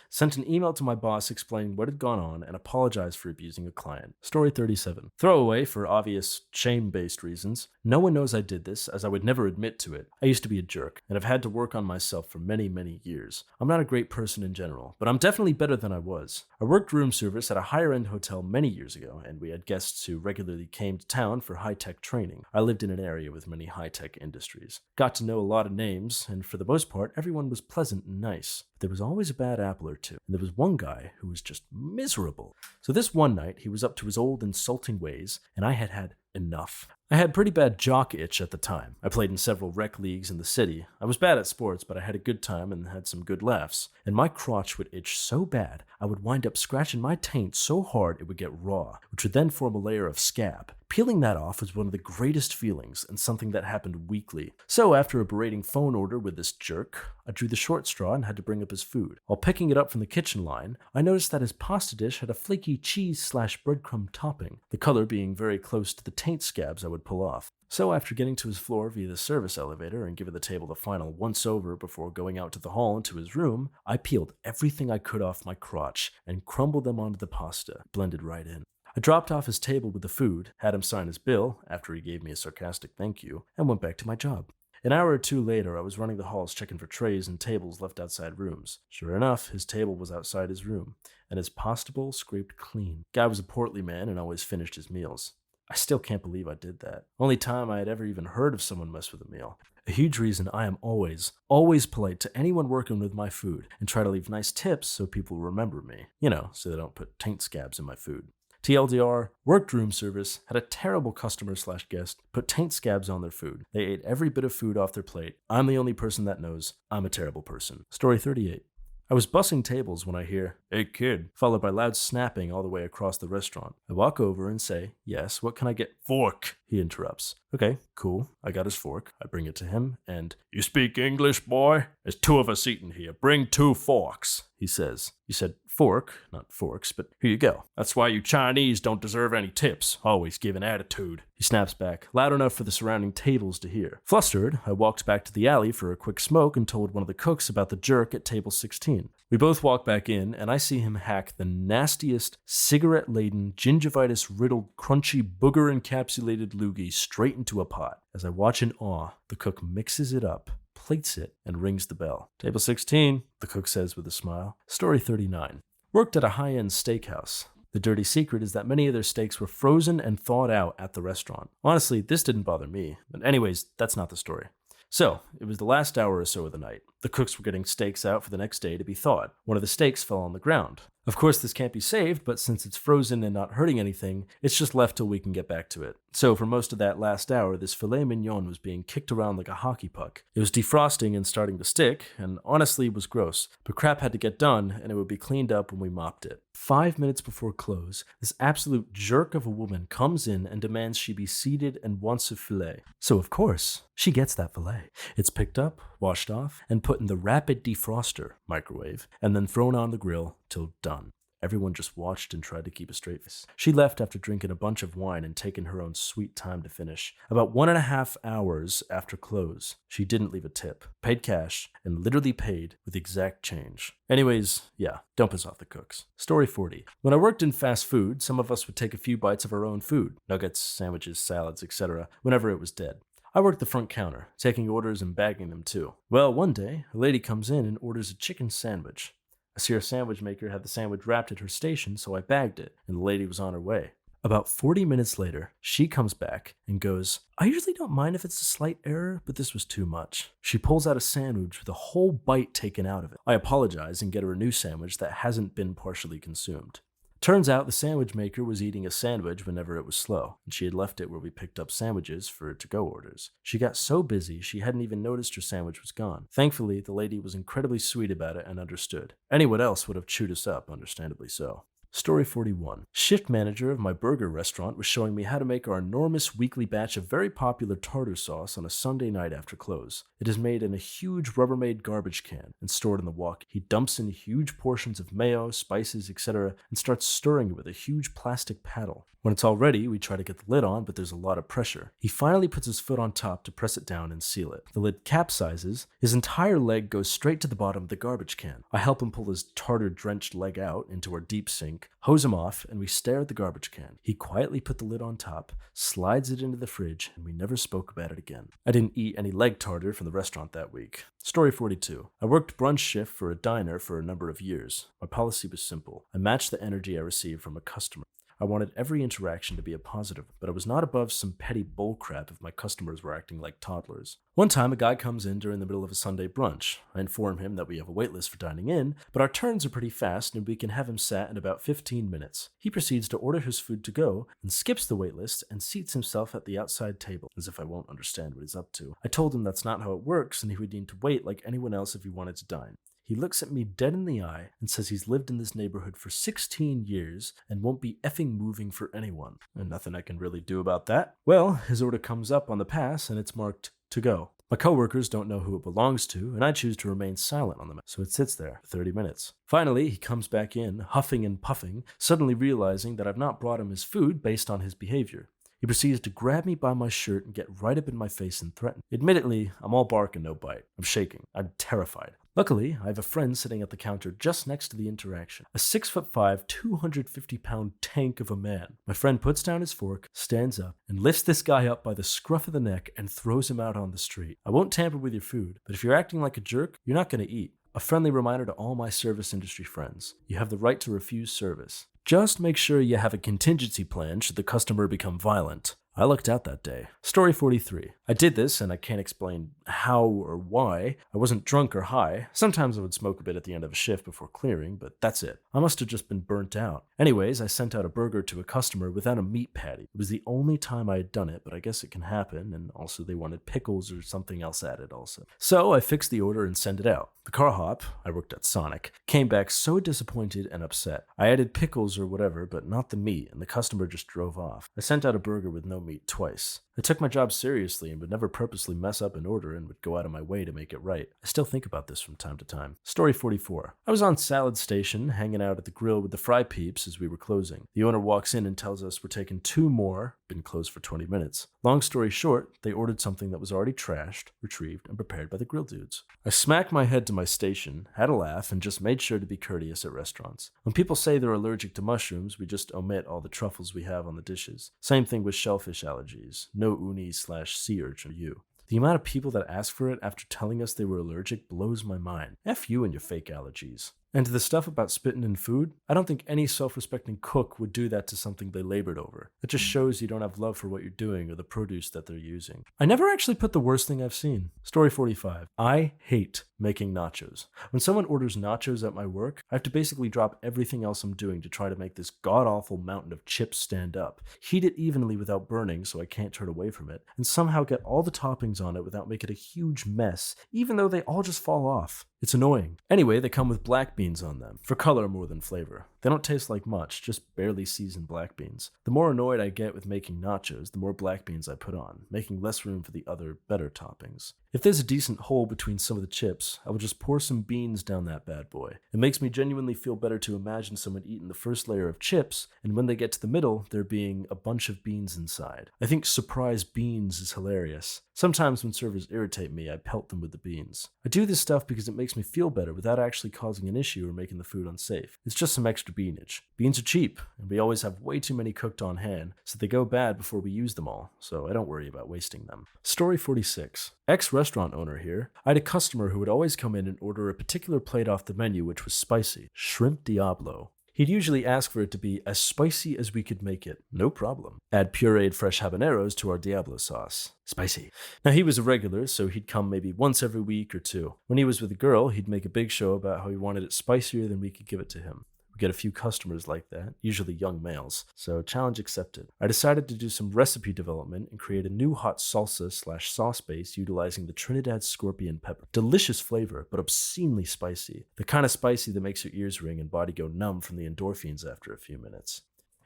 sent an email to my boss explaining what had gone on, and apologized for abusing a client. Story 37. Throwaway for obvious shame-based reasons. No one knows I did this, as I would never admit to it. I used to be a jerk, and have had to work on myself for many, many years. I'm not a great person in general, but I'm definitely better than I was. I worked room service at a higher-end hotel many years ago, and we had guests who regularly came to town for high-tech training. I lived in an area with many high-tech industries. Got to know a lot of names, and for the most part, everyone was pleasant and nice. But there was always a bad apple or two, and there was one guy who was just miserable. So this one night, he was up to his old insulting ways, and I had had enough. I had pretty bad jock itch at the time. I played in several rec leagues in the city. I was bad at sports, but I had a good time and had some good laughs. And my crotch would itch so bad, I would wind up scratching my taint so hard it would get raw, which would then form a layer of scab. Peeling that off was one of the greatest feelings and something that happened weekly. So after a berating phone order with this jerk, I drew the short straw and had to bring up his food. While picking it up from the kitchen line, I noticed that his pasta dish had a flaky cheese/breadcrumb topping, the color being very close to the taint scabs I would pull off. So after getting to his floor via the service elevator and giving the table the final once-over before going out to the hall and to his room, I peeled everything I could off my crotch and crumbled them onto the pasta, blended right in. I dropped off his table with the food, had him sign his bill after he gave me a sarcastic thank you, and went back to my job. An hour or two later, I was running the halls checking for trays and tables left outside rooms. Sure enough, his table was outside his room, and his pasta bowl scraped clean. Guy was a portly man and always finished his meals. I still can't believe I did that. Only time I had ever even heard of someone mess with a meal. A huge reason I am always polite to anyone working with my food and try to leave nice tips so people remember me. So they don't put taint scabs in my food. TLDR, worked room service, had a terrible customer/guest put taint scabs on their food. They ate every bit of food off their plate. I'm the only person that knows I'm a terrible person. Story 38. I was bussing tables when I hear, "Hey kid," followed by loud snapping all the way across the restaurant. I walk over and say, "Yes, what can I get?" "Fork," he interrupts. Okay, cool. I got his fork. I bring it to him and, "You speak English, boy? There's 2 of us eating here. Bring 2 forks," he says. "You said fork, not forks, but here you go. That's why you Chinese don't deserve any tips, always give an attitude. He snaps back, loud enough for the surrounding tables to hear. Flustered, I walked back to the alley for a quick smoke and told one of the cooks about the jerk at table 16. We both walk back in, and I see him hack the nastiest, cigarette-laden, gingivitis-riddled, crunchy, booger-encapsulated loogie straight into a pot. As I watch in awe, the cook mixes it up, plates it, and rings the bell. Table 16, the cook says with a smile. Story 39. Worked at a high-end steakhouse. The dirty secret is that many of their steaks were frozen and thawed out at the restaurant. Honestly, this didn't bother me. But anyways, that's not the story. So, it was the last hour or so of the night. The cooks were getting steaks out for the next day to be thawed. One of the steaks fell on the ground. Of course, this can't be saved, but since it's frozen and not hurting anything, it's just left till we can get back to it. So for most of that last hour, this filet mignon was being kicked around like a hockey puck. It was defrosting and starting to stick, and honestly was gross. But crap had to get done, and it would be cleaned up when we mopped it. 5 minutes before close, this absolute jerk of a woman comes in and demands she be seated and wants a filet. So of course, she gets that filet. It's picked up, washed off, and put in the rapid defroster, microwave, and then thrown on the grill till done. Everyone just watched and tried to keep a straight face. She left after drinking a bunch of wine and taking her own sweet time to finish. About 1.5 hours after close, she didn't leave a tip, paid cash, and literally paid with exact change. Anyways, yeah, don't piss off the cooks. Story 40. When I worked in fast food, some of us would take a few bites of our own food, nuggets, sandwiches, salads, etc., whenever it was dead. I worked the front counter, taking orders and bagging them too. Well, one day, a lady comes in and orders a chicken sandwich. I see our sandwich maker had the sandwich wrapped at her station, so I bagged it, and the lady was on her way. About 40 minutes later, she comes back and goes, I usually don't mind if it's a slight error, but this was too much. She pulls out a sandwich with a whole bite taken out of it. I apologize and get her a new sandwich that hasn't been partially consumed. Turns out the sandwich maker was eating a sandwich whenever it was slow, and she had left it where we picked up sandwiches for to-go orders. She got so busy she hadn't even noticed her sandwich was gone. Thankfully, the lady was incredibly sweet about it and understood. Anyone else would have chewed us up, understandably so. Story 41. Shift manager of my burger restaurant was showing me how to make our enormous weekly batch of very popular tartar sauce on a Sunday night after close. It is made in a huge Rubbermaid garbage can and stored in the walk. He dumps in huge portions of mayo, spices, etc. and starts stirring it with a huge plastic paddle. When it's all ready, we try to get the lid on, but there's a lot of pressure. He finally puts his foot on top to press it down and seal it. The lid capsizes. His entire leg goes straight to the bottom of the garbage can. I help him pull his tartar-drenched leg out into our deep sink, hose him off, and we stare at the garbage can. He quietly put the lid on top, slides it into the fridge, and we never spoke about it again. I didn't eat any leg tartar from the restaurant that week. Story 42. I worked brunch shift for a diner for a number of years. My policy was simple. I matched the energy I received from a customer. I wanted every interaction to be a positive, but I was not above some petty bullcrap if my customers were acting like toddlers. One time, a guy comes in during the middle of a Sunday brunch. I inform him that we have a wait list for dining in, but our turns are pretty fast and we can have him sat in about 15 minutes. He proceeds to order his food to go and skips the wait list and seats himself at the outside table, as if I won't understand what he's up to. I told him that's not how it works and he would need to wait like anyone else if he wanted to dine. He looks at me dead in the eye and says he's lived in this neighborhood for 16 years and won't be effing moving for anyone. And nothing I can really do about that. Well, his order comes up on the pass and it's marked to go. My coworkers don't know who it belongs to, and I choose to remain silent on them, so it sits there for 30 minutes. Finally, he comes back in, huffing and puffing, suddenly realizing that I've not brought him his food based on his behavior. He proceeds to grab me by my shirt and get right up in my face and threaten. Admittedly, I'm all bark and no bite. I'm shaking. I'm terrified. Luckily, I have a friend sitting at the counter just next to the interaction. A 6'5", 250-pound tank of a man. My friend puts down his fork, stands up, and lifts this guy up by the scruff of the neck and throws him out on the street. I won't tamper with your food, but if you're acting like a jerk, you're not going to eat. A friendly reminder to all my service industry friends. You have the right to refuse service. Just make sure you have a contingency plan should the customer become violent. I lucked out that day. Story 43. I did this, and I can't explain how or why. I wasn't drunk or high. Sometimes I would smoke a bit at the end of a shift before clearing, but that's it. I must have just been burnt out. Anyways, I sent out a burger to a customer without a meat patty. It was the only time I had done it, but I guess it can happen, and also they wanted pickles or something else added also. So I fixed the order and sent it out. The car hop, I worked at Sonic, came back so disappointed and upset. I added pickles or whatever, but not the meat, and the customer just drove off. I sent out a burger with no meat. meat twice. I took my job seriously and would never purposely mess up an order and would go out of my way to make it right. I still think about this from time to time. Story 44. I was on Salad Station, hanging out at the grill with the fry peeps as we were closing. The owner walks in and tells us we're taking 2 more, been closed for 20 minutes. Long story short, they ordered something that was already trashed, retrieved, and prepared by the grill dudes. I smacked my head to my station, had a laugh, and just made sure to be courteous at restaurants. When people say they're allergic to mushrooms, we just omit all the truffles we have on the dishes. Same thing with shellfish allergies. No uni/sea urchin for you. The amount of people that ask for it after telling us they were allergic blows my mind. F you and your fake allergies. And to the stuff about spitting in food, I don't think any self-respecting cook would do that to something they labored over. It just shows you don't have love for what you're doing or the produce that they're using. I never actually put the worst thing I've seen. Story 45. I hate making nachos. When someone orders nachos at my work, I have to basically drop everything else I'm doing to try to make this god-awful mountain of chips stand up, heat it evenly without burning so I can't turn away from it, and somehow get all the toppings on it without making a huge mess, even though they all just fall off. It's annoying. Anyway, they come with black beans on them, for color more than flavor. They don't taste like much, just barely seasoned black beans. The more annoyed I get with making nachos, the more black beans I put on, making less room for the other, better toppings. If there's a decent hole between some of the chips, I will just pour some beans down that bad boy. It makes me genuinely feel better to imagine someone eating the first layer of chips, and when they get to the middle, there being a bunch of beans inside. I think surprise beans is hilarious. Sometimes when servers irritate me, I pelt them with the beans. I do this stuff because it makes me feel better without actually causing an issue or making the food unsafe. It's just some extra beanage. Beans are cheap, and we always have way too many cooked on hand, so they go bad before we use them all, so I don't worry about wasting them. Story 46. Ex-restaurant owner here. I had a customer who would always come in and order a particular plate off the menu which was spicy. Shrimp Diablo. He'd usually ask for it to be as spicy as we could make it. No problem. Add pureed fresh habaneros to our Diablo sauce. Spicy. Now, he was a regular, so he'd come maybe once every week or two. When he was with a girl, he'd make a big show about how he wanted it spicier than we could give it to him. We get a few customers like that, usually young males, so challenge accepted. I decided to do some recipe development and create a new hot salsa/sauce base utilizing the Trinidad scorpion pepper. Delicious flavor, but obscenely spicy. The kind of spicy that makes your ears ring and body go numb from the endorphins after a few minutes.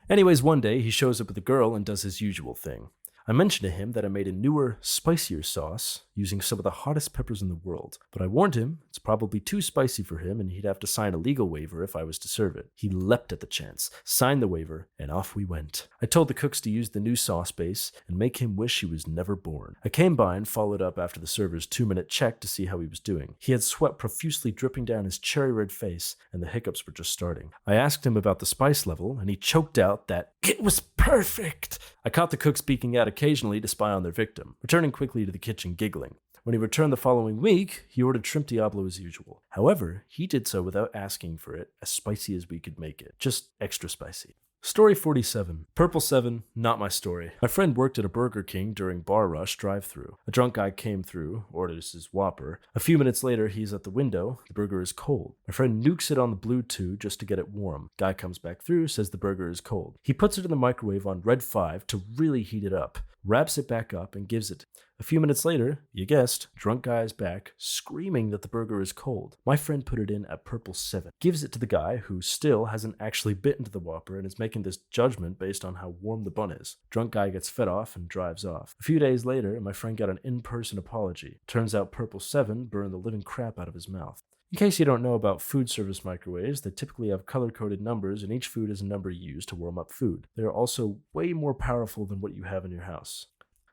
Anyways, one day he shows up with a girl and does his usual thing. I mentioned to him that I made a newer, spicier sauce using some of the hottest peppers in the world, but I warned him it's probably too spicy for him and he'd have to sign a legal waiver if I was to serve it. He leapt at the chance, signed the waiver, and off we went. I told the cooks to use the new sauce base and make him wish he was never born. I came by and followed up after the server's 2-minute check to see how he was doing. He had sweat profusely dripping down his cherry red face and the hiccups were just starting. I asked him about the spice level and he choked out that it was perfect. I caught the cook speaking out occasionally to spy on their victim, returning quickly to the kitchen giggling. When he returned the following week, he ordered shrimp Diablo as usual. However, he did so without asking for it as spicy as we could make it, just extra spicy. Story 47. Purple 7, not my story. My friend worked at a Burger King during bar rush drive-thru. A drunk guy came through, orders his Whopper. A few minutes later, he's at the window. The burger is cold. My friend nukes it on the Bluetooth just to get it warm. Guy comes back through, says the burger is cold. He puts it in the microwave on red 5 to really heat it up, wraps it back up, and gives it. A few minutes later, you guessed, drunk guy is back, screaming that the burger is cold. My friend put it in at purple 7, gives it to the guy who still hasn't actually bitten to the Whopper and is making this judgment based on how warm the bun is. Drunk guy gets fed off and drives off. A few days later, my friend got an in-person apology. Turns out purple 7 burned the living crap out of his mouth. In case you don't know about food service microwaves, they typically have color-coded numbers and each food is a number used to warm up food. They are also way more powerful than what you have in your house.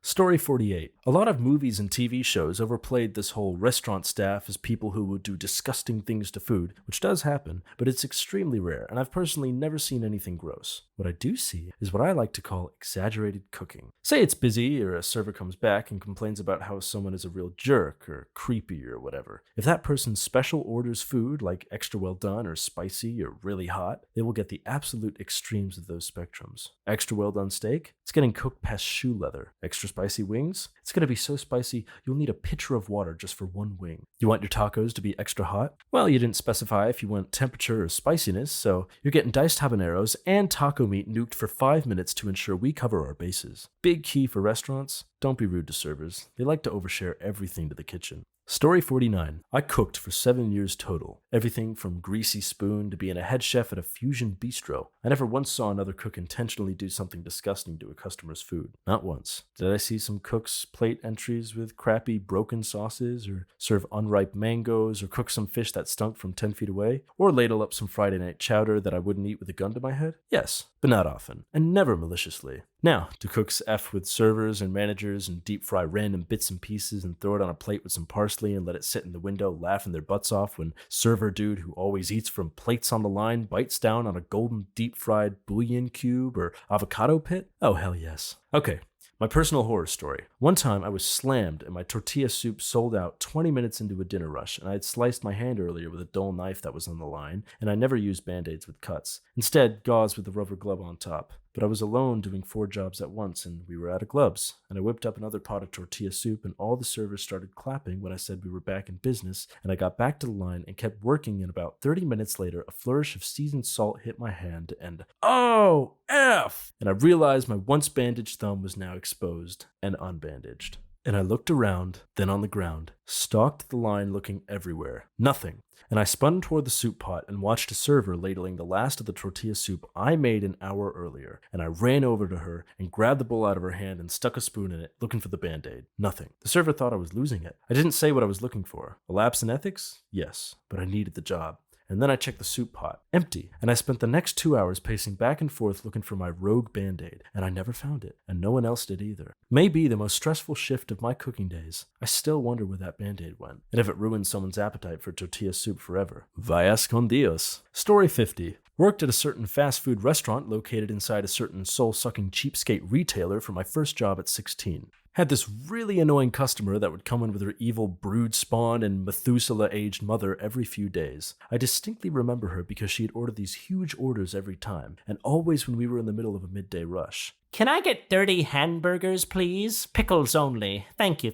Story 48. A lot of movies and TV shows overplayed this whole restaurant staff as people who would do disgusting things to food, which does happen, but it's extremely rare, and I've personally never seen anything gross. What I do see is what I like to call exaggerated cooking. Say it's busy, or a server comes back and complains about how someone is a real jerk, or creepy, or whatever. If that person special orders food, like extra well done, or spicy, or really hot, they will get the absolute extremes of those spectrums. Extra well done steak? It's getting cooked past shoe leather. Extra spicy wings? It's going to be so spicy, you'll need a pitcher of water just for one wing. You want your tacos to be extra hot? Well, you didn't specify if you want temperature or spiciness, so you're getting diced habaneros and taco meat nuked for 5 minutes to ensure we cover our bases. Big key for restaurants, don't be rude to servers. They like to overshare everything to the kitchen. Story 49. I cooked for 7 years total. Everything from greasy spoon to being a head chef at a fusion bistro. I never once saw another cook intentionally do something disgusting to a customer's food. Not once. Did I see some cooks plate entries with crappy broken sauces, or serve unripe mangoes, or cook some fish that stunk from 10 feet away, or ladle up some Friday night chowder that I wouldn't eat with a gun to my head? Yes, but not often, and never maliciously. Now, do cooks F with servers and managers and deep fry random bits and pieces and throw it on a plate with some parsley and let it sit in the window laughing their butts off when server dude who always eats from plates on the line bites down on a golden deep fried bouillon cube or avocado pit? Oh, hell yes. Okay. My personal horror story. One time I was slammed and my tortilla soup sold out 20 minutes into a dinner rush, and I had sliced my hand earlier with a dull knife that was on the line, and I never used band-aids with cuts. Instead, gauze with a rubber glove on top. But I was alone doing 4 jobs at once, and we were out of gloves. And I whipped up another pot of tortilla soup, and all the servers started clapping when I said we were back in business, and I got back to the line and kept working, and about 30 minutes later, a flourish of seasoned salt hit my hand, and oh, F! And I realized my once bandaged thumb was now exposed and unbandaged. And I looked around, then on the ground, stalked the line looking everywhere. Nothing. And I spun toward the soup pot and watched a server ladling the last of the tortilla soup I made an hour earlier. And I ran over to her and grabbed the bowl out of her hand and stuck a spoon in it, looking for the Band-Aid. Nothing. The server thought I was losing it. I didn't say what I was looking for. A lapse in ethics? Yes, but I needed the job. And then I checked the soup pot. Empty. And I spent the next 2 hours pacing back and forth looking for my rogue Band-Aid, and I never found it, and no one else did either. Maybe the most stressful shift of my cooking days. I still wonder where that Band-Aid went, and if it ruined someone's appetite for tortilla soup forever. Vayas con Dios. Story 50. Worked at a certain fast food restaurant located inside a certain soul-sucking cheapskate retailer for my first job at 16. Had this really annoying customer that would come in with her evil brood spawn and Methuselah-aged mother every few days. I distinctly remember her because she had ordered these huge orders every time, and always when we were in the middle of a midday rush. "Can I get 30 hamburgers, please? Pickles only. Thank you,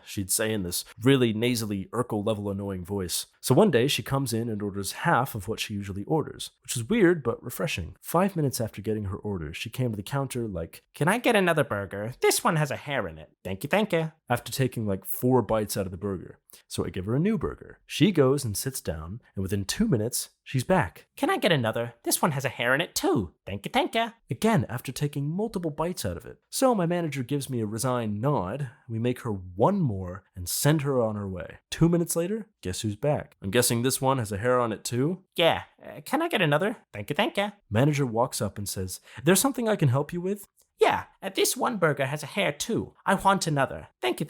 she'd say in this really nasally Urkel-level annoying voice. So one day she comes in and orders half of what she usually orders, which is weird but refreshing. 5 minutes after getting her order, she came to the counter like, "Can I get another burger? This one has a hair in it. Thank you. After taking like 4 bites out of the burger. So I give her a new burger. She goes and sits down, and within 2 minutes, she's back. "Can I get another? This one has a hair in it too. Thank you. Again, after taking multiple bites out of it. So my manager gives me a resigned nod. We make her one more and send her on her way. 2 minutes later, guess who's back? I'm guessing this one has a hair on it too? Yeah. Can I get another? Thank you. Manager walks up and says, "There's something I can help you with?" Yeah, this one burger has a hair too. I want another. Thank you.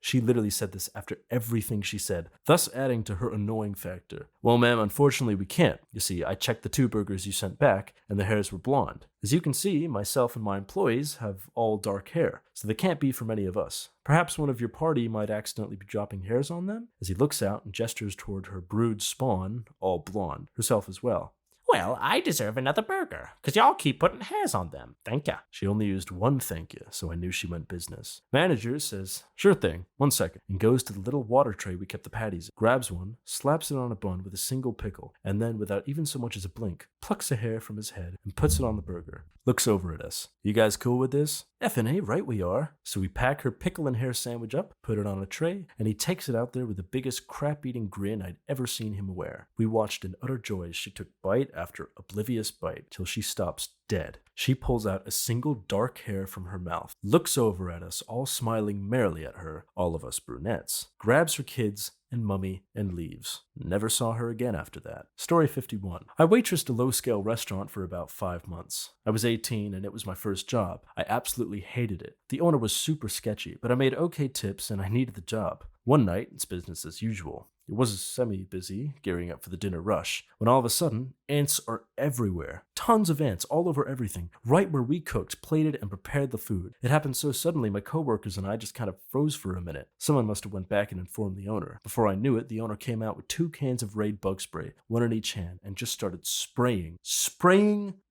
She literally said this after everything she said, thus adding to her annoying factor. "Well, ma'am, unfortunately we can't. You see, I checked the 2 burgers you sent back, and the hairs were blonde. As you can see, myself and my employees have all dark hair, so they can't be from any of us. Perhaps one of your party might accidentally be dropping hairs on them?" As he looks out and gestures toward her brood spawn, all blonde, herself as well. "Well, I deserve another burger, because y'all keep putting hairs on them. Thank ya." She only used one thank you, so I knew she meant business. Manager says, "Sure thing, 1 second," and goes to the little water tray we kept the patties in, grabs one, slaps it on a bun with a single pickle, and then, without even so much as a blink, plucks a hair from his head and puts it on the burger. Looks over at us. "You guys cool with this?" "Effin' right we are." So we pack her pickle and hair sandwich up, put it on a tray, and he takes it out there with the biggest crap-eating grin I'd ever seen him wear. We watched in utter joy as she took bite after oblivious bite till she stops dead. She pulls out a single dark hair from her mouth, looks over at us, all smiling merrily at her, all of us brunettes, grabs her kids and mummy and leaves. Never saw her again after that. Story 51. I waitressed a low-scale restaurant for about 5 months. I was 18 and it was my first job. I absolutely hated it. The owner was super sketchy, but I made okay tips and I needed the job. One night, it's business as usual. It was semi-busy, gearing up for the dinner rush, when all of a sudden, ants are everywhere. Tons of ants all over everything, right where we cooked, plated, and prepared the food. It happened so suddenly, my coworkers and I just kind of froze for a minute. Someone must have went back and informed the owner. Before I knew it, the owner came out with 2 cans of Raid bug spray, one in each hand, and just started spraying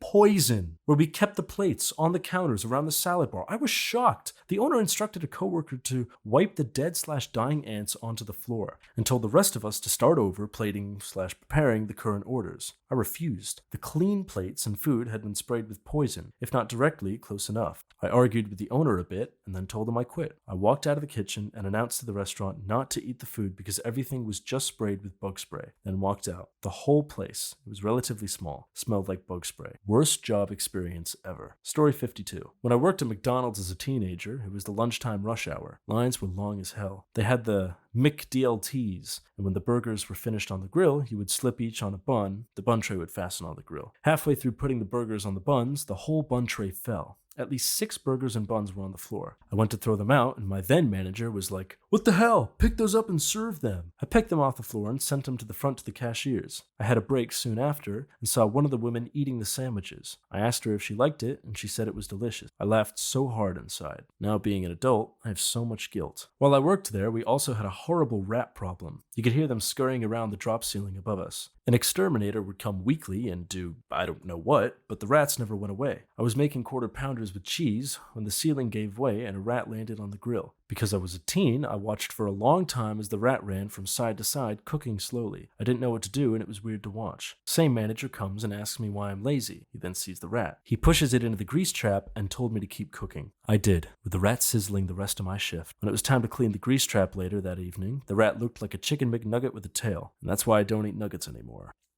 poison, where we kept the plates on the counters around the salad bar. I was shocked. The owner instructed a coworker to wipe the dead/dying ants onto the floor and told the rest of us to start over plating/preparing the current orders. I refused refused. The clean plates and food had been sprayed with poison, if not directly, close enough. I argued with the owner a bit and then told him I quit. I walked out of the kitchen and announced to the restaurant not to eat the food because everything was just sprayed with bug spray, then walked out. The whole place, it was relatively small, smelled like bug spray. Worst job experience ever. Story 52. When I worked at McDonald's as a teenager, it was the lunchtime rush hour. Lines were long as hell. They had the McDLTs, and when the burgers were finished on the grill, you would slip each on a bun. The bun tray would fasten on the grill. Halfway through putting the burgers on the buns, the whole bun tray fell. At least 6 burgers and buns were on the floor. I went to throw them out, and my then manager was like, "What the hell? Pick those up and serve them." I picked them off the floor and sent them to the front to the cashiers. I had a break soon after and saw one of the women eating the sandwiches. I asked her if she liked it, and she said it was delicious. I laughed so hard inside. Now being an adult, I have so much guilt. While I worked there, we also had a horrible rat problem. You could hear them scurrying around the drop ceiling above us. An exterminator would come weekly and do I don't know what, but the rats never went away. I was making quarter pounders with cheese when the ceiling gave way and a rat landed on the grill. Because I was a teen, I watched for a long time as the rat ran from side to side, cooking slowly. I didn't know what to do and it was weird to watch. Same manager comes and asks me why I'm lazy. He then sees the rat. He pushes it into the grease trap and told me to keep cooking. I did, with the rat sizzling the rest of my shift. When it was time to clean the grease trap later that evening, the rat looked like a chicken McNugget with a tail, and that's why I don't eat nuggets anymore.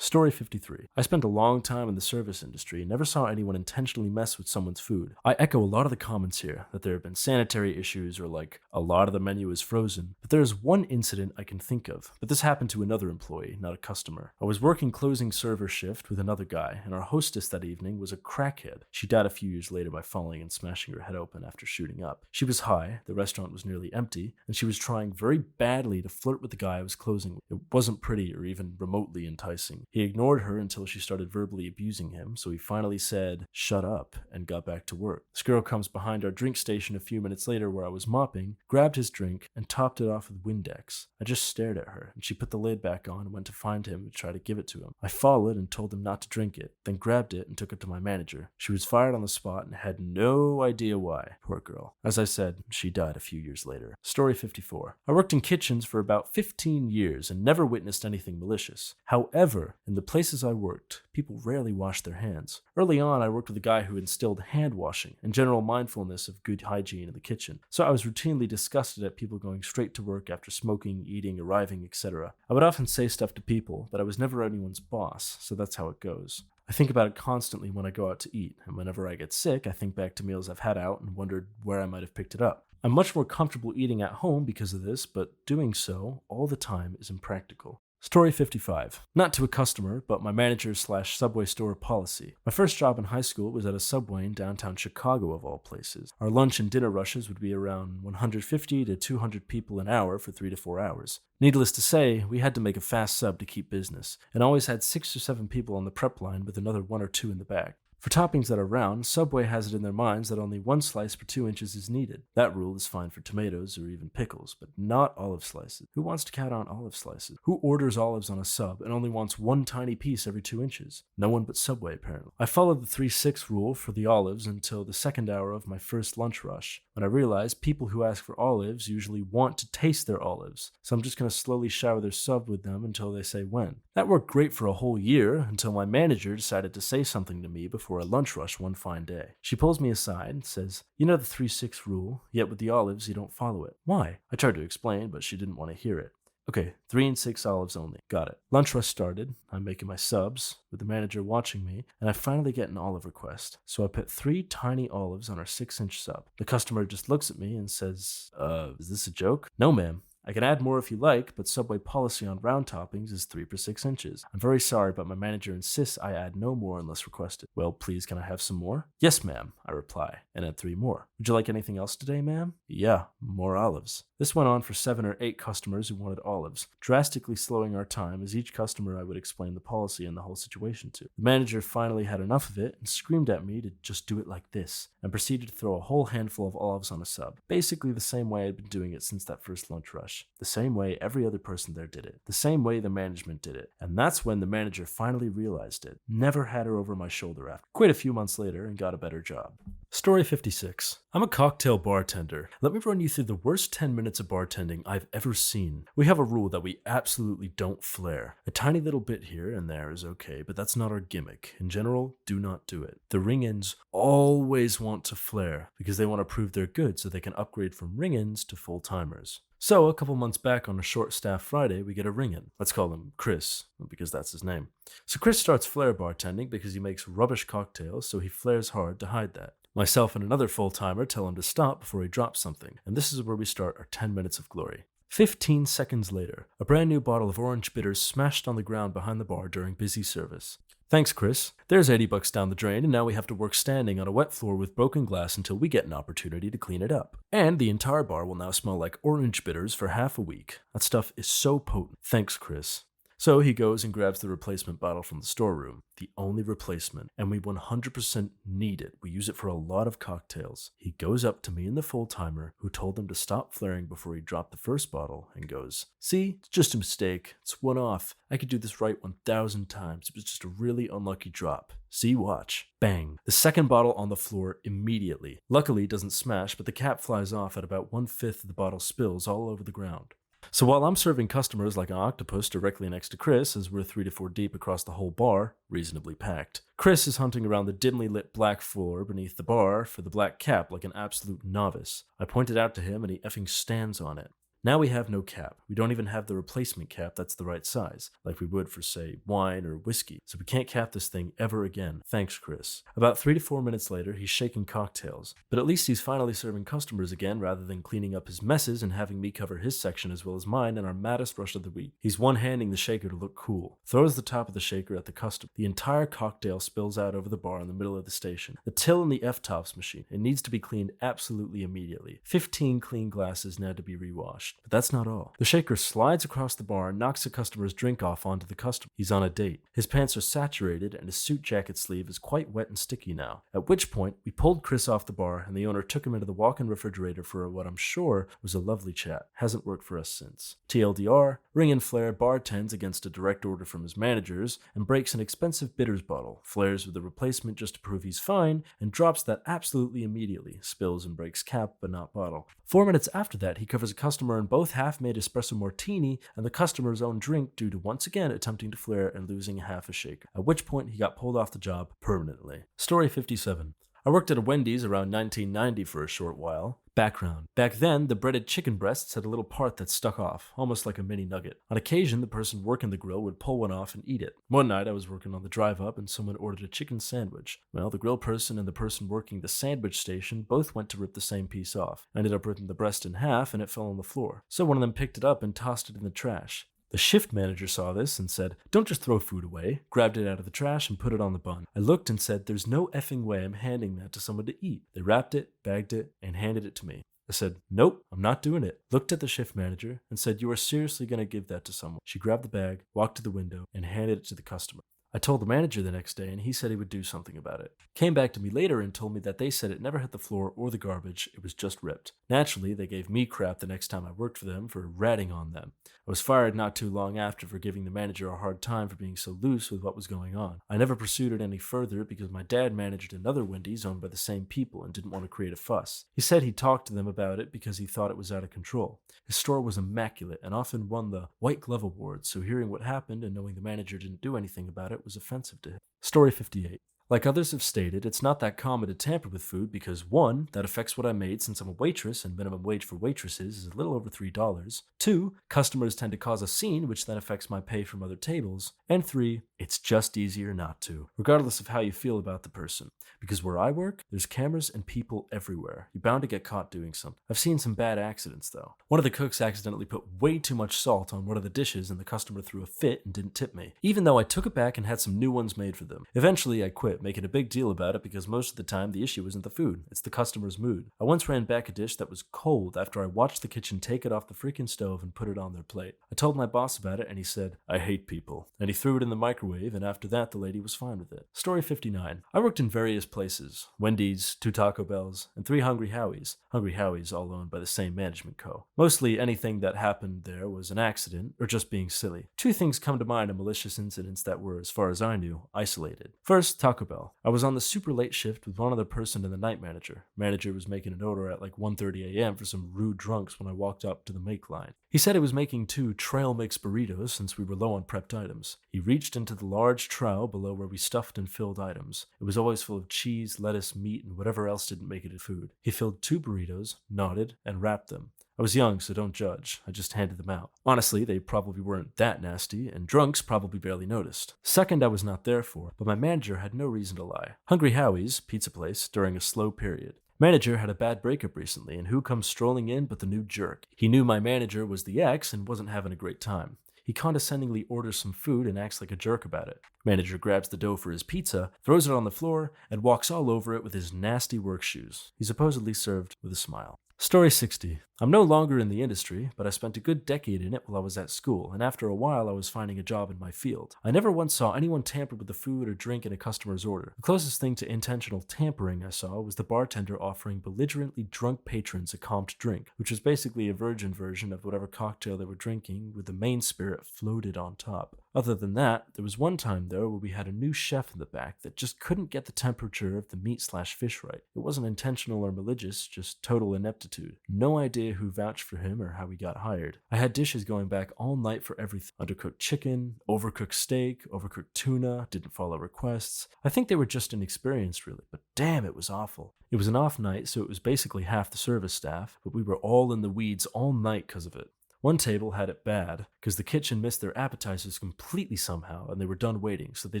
Story 53. I spent a long time in the service industry and never saw anyone intentionally mess with someone's food. I echo a lot of the comments here, that there have been sanitary issues or like, a lot of the menu is frozen. But there is one incident I can think of, but this happened to another employee, not a customer. I was working closing server shift with another guy, and our hostess that evening was a crackhead. She died a few years later by falling and smashing her head open after shooting up. She was high, the restaurant was nearly empty, and she was trying very badly to flirt with the guy I was closing with. It wasn't pretty or even remotely enticing. He ignored her until she started verbally abusing him, so he finally said, "Shut up," and got back to work. This girl comes behind our drink station a few minutes later where I was mopping, grabbed his drink, and topped it off with Windex. I just stared at her, and she put the lid back on and went to find him and try to give it to him. I followed and told him not to drink it, then grabbed it and took it to my manager. She was fired on the spot and had no idea why. Poor girl. As I said, she died a few years later. Story 54. I worked in kitchens for about 15 years and never witnessed anything malicious. However, in the places I worked, people rarely washed their hands. Early on, I worked with a guy who instilled hand washing and general mindfulness of good hygiene in the kitchen, so I was routinely disgusted at people going straight to work after smoking, eating, arriving, etc. I would often say stuff to people, but I was never anyone's boss, so that's how it goes. I think about it constantly when I go out to eat, and whenever I get sick, I think back to meals I've had out and wondered where I might have picked it up. I'm much more comfortable eating at home because of this, but doing so all the time is impractical. Story 55. Not to a customer, but my manager/Subway store policy. My first job in high school was at a Subway in downtown Chicago of all places. Our lunch and dinner rushes would be around 150 to 200 people an hour for 3 to 4 hours. Needless to say, we had to make a fast sub to keep business, and always had 6 or 7 people on the prep line with another 1 or 2 in the back. For toppings that are round, Subway has it in their minds that only 1 slice per 2 inches is needed. That rule is fine for tomatoes or even pickles, but not olive slices. Who wants to count on olive slices? Who orders olives on a sub and only wants 1 tiny piece every 2 inches? No one but Subway, apparently. I followed the 3-6 rule for the olives until the second hour of my first lunch rush, when I realized people who ask for olives usually want to taste their olives, so I'm just going to slowly shower their sub with them until they say when. That worked great for a whole year until my manager decided to say something to me before a lunch rush one fine day. She pulls me aside and says, "You know the 3-6 rule, yet with the olives you don't follow it." "Why?" I tried to explain, but she didn't want to hear it. "Okay, 3 and 6 olives only." Got it. Lunch rush started. I'm making my subs, with the manager watching me, and I finally get an olive request. So I put 3 tiny olives on our 6-inch sub. The customer just looks at me and says, is this a joke?" "No, ma'am. I can add more if you like, but Subway policy on round toppings is 3 per 6 inches. I'm very sorry, but my manager insists I add no more unless requested." "Well, please, can I have some more?" "Yes, ma'am," I reply, and add 3 more. "Would you like anything else today, ma'am?" "Yeah, more olives." This went on for 7 or 8 customers who wanted olives, drastically slowing our time as each customer I would explain the policy and the whole situation to. The manager finally had enough of it and screamed at me to just do it like this, and proceeded to throw a whole handful of olives on a sub, basically the same way I'd been doing it since that first lunch rush. dish, the same way every other person there did it, the same way the management did it. And that's when the manager finally realized it. Never had her over my shoulder after. Quit a few months later and got a better job. Story 56. I'm a cocktail bartender. Let me run you through the worst 10 minutes of bartending I've ever seen. We have a rule that we absolutely don't flare. A tiny little bit here and there is okay, but that's not our gimmick. In general, do not do it. The ring-ins always want to flare because they want to prove they're good so they can upgrade from ring-ins to full-timers. So, a couple months back on a short staff Friday, we get a ring-in. Let's call him Chris, because that's his name. So Chris starts flare bartending because he makes rubbish cocktails, so he flares hard to hide that. Myself and another full-timer tell him to stop before he drops something, and this is where we start our 10 minutes of glory. 15 seconds later, a brand new bottle of orange bitters smashed on the ground behind the bar during busy service. Thanks, Chris. There's $80 down the drain, and now we have to work standing on a wet floor with broken glass until we get an opportunity to clean it up. And the entire bar will now smell like orange bitters for half a week. That stuff is so potent. Thanks, Chris. So he goes and grabs the replacement bottle from the storeroom, the only replacement, and we 100% need it. We use it for a lot of cocktails. He goes up to me and the full-timer, who told him to stop flaring before he dropped the first bottle, and goes, "See, it's just a mistake. It's one off. I could do this right 1,000 times. It was just a really unlucky drop. See, watch." Bang. The second bottle on the floor immediately. Luckily, it doesn't smash, but the cap flies off at about 1/5 of the bottle spills all over the ground. So while I'm serving customers like an octopus directly next to Chris, as we're 3 to 4 deep across the whole bar, reasonably packed, Chris is hunting around the dimly lit black floor beneath the bar for the black cap like an absolute novice. I point it out to him and he effing stands on it. Now we have no cap. We don't even have the replacement cap that's the right size, like we would for, say, wine or whiskey. So we can't cap this thing ever again. Thanks, Chris. About 3 to 4 minutes later, he's shaking cocktails. But at least he's finally serving customers again rather than cleaning up his messes and having me cover his section as well as mine in our maddest rush of the week. He's one-handing the shaker to look cool. Throws the top of the shaker at the customer. The entire cocktail spills out over the bar in the middle of the station. The till in the F-tops machine. It needs to be cleaned absolutely immediately. 15 clean glasses now to be rewashed. But that's not all. The shaker slides across the bar and knocks the customer's drink off onto the customer. He's on a date. His pants are saturated and his suit jacket sleeve is quite wet and sticky now. At which point, we pulled Chris off the bar and the owner took him into the walk-in refrigerator for what I'm sure was a lovely chat. Hasn't worked for us since. TLDR, Ring and Flair bartends against a direct order from his managers and breaks an expensive bitters bottle, flares with the replacement just to prove he's fine, and drops that absolutely immediately, spills and breaks cap but not bottle. 4 minutes after that, he covers a customer in both half-made espresso martini and the customer's own drink due to once again attempting to flare and losing half a shaker, at which point he got pulled off the job permanently. Story 57. I worked at a Wendy's around 1990 for a short while. Background. Back then, the breaded chicken breasts had a little part that stuck off, almost like a mini nugget. On occasion, the person working the grill would pull one off and eat it. One night, I was working on the drive-up and someone ordered a chicken sandwich. Well, the grill person and the person working the sandwich station both went to rip the same piece off. I ended up ripping the breast in half and it fell on the floor. So one of them picked it up and tossed it in the trash. The shift manager saw this and said, "Don't just throw food away," grabbed it out of the trash and put it on the bun. I looked and said, "There's no effing way I'm handing that to someone to eat." They wrapped it, bagged it, and handed it to me. I said, "Nope, I'm not doing it." Looked at the shift manager and said, "You are seriously going to give that to someone?" She grabbed the bag, walked to the window, and handed it to the customer. I told the manager the next day and he said he would do something about it. Came back to me later and told me that they said it never hit the floor or the garbage, it was just ripped. Naturally, they gave me crap the next time I worked for them for ratting on them. I was fired not too long after for giving the manager a hard time for being so loose with what was going on. I never pursued it any further because my dad managed another Wendy's owned by the same people and didn't want to create a fuss. He said he talked to them about it because he thought it was out of control. His store was immaculate and often won the White Glove Award, so hearing what happened and knowing the manager didn't do anything about it was offensive to him. Story 58. Like others have stated, it's not that common to tamper with food because 1, that affects what I made since I'm a waitress and minimum wage for waitresses is a little over $3. 2, customers tend to cause a scene which then affects my pay from other tables. And 3, it's just easier not to, regardless of how you feel about the person. Because where I work, there's cameras and people everywhere. You're bound to get caught doing something. I've seen some bad accidents though. One of the cooks accidentally put way too much salt on one of the dishes and the customer threw a fit and didn't tip me, even though I took it back and had some new ones made for them. Eventually I quit making a big deal about it because most of the time the issue isn't the food, it's the customer's mood. I once ran back a dish that was cold after I watched the kitchen take it off the freaking stove and put it on their plate. I told my boss about it and he said, "I hate people." And he threw it in the microwave, and after that the lady was fine with it. Story 59. I worked in various places: Wendy's, 2 Taco Bells, and 3 Hungry Howie's. Hungry Howie's all owned by the same management co. Mostly anything that happened there was an accident or just being silly. 2 things come to mind of malicious incidents that were, as far as I knew, isolated. First, Taco Bell. I was on the super late shift with one other person and the night manager. Manager was making an order at like 1:30 a.m. for some rude drunks when I walked up to the make line. He said he was making 2 trail mix burritos since we were low on prepped items. He reached into the large trough below where we stuffed and filled items. It was always full of cheese, lettuce, meat, and whatever else didn't make it a food. He filled 2 burritos, nodded, and wrapped them. I was young, so don't judge. I just handed them out. Honestly, they probably weren't that nasty, and drunks probably barely noticed. Second, I was not there for, but my manager had no reason to lie. Hungry Howie's, pizza place, during a slow period. Manager had a bad breakup recently, and who comes strolling in but the new jerk? He knew my manager was the ex and wasn't having a great time. He condescendingly orders some food and acts like a jerk about it. Manager grabs the dough for his pizza, throws it on the floor, and walks all over it with his nasty work shoes. He supposedly served with a smile. Story 60. I'm no longer in the industry, but I spent a good decade in it while I was at school, and after a while I was finding a job in my field. I never once saw anyone tamper with the food or drink in a customer's order. The closest thing to intentional tampering I saw was the bartender offering belligerently drunk patrons a comped drink, which was basically a virgin version of whatever cocktail they were drinking, with the main spirit floated on top. Other than that, there was one time though where we had a new chef in the back that just couldn't get the temperature of the meat/fish right. It wasn't intentional or malicious, just total ineptitude. No idea who vouched for him or how he got hired. I had dishes going back all night for everything. Undercooked chicken, overcooked steak, overcooked tuna, didn't follow requests. I think they were just inexperienced really, but damn, it was awful. It was an off night, so it was basically half the service staff, but we were all in the weeds all night because of it. One table had it bad, because the kitchen missed their appetizers completely somehow, and they were done waiting, so they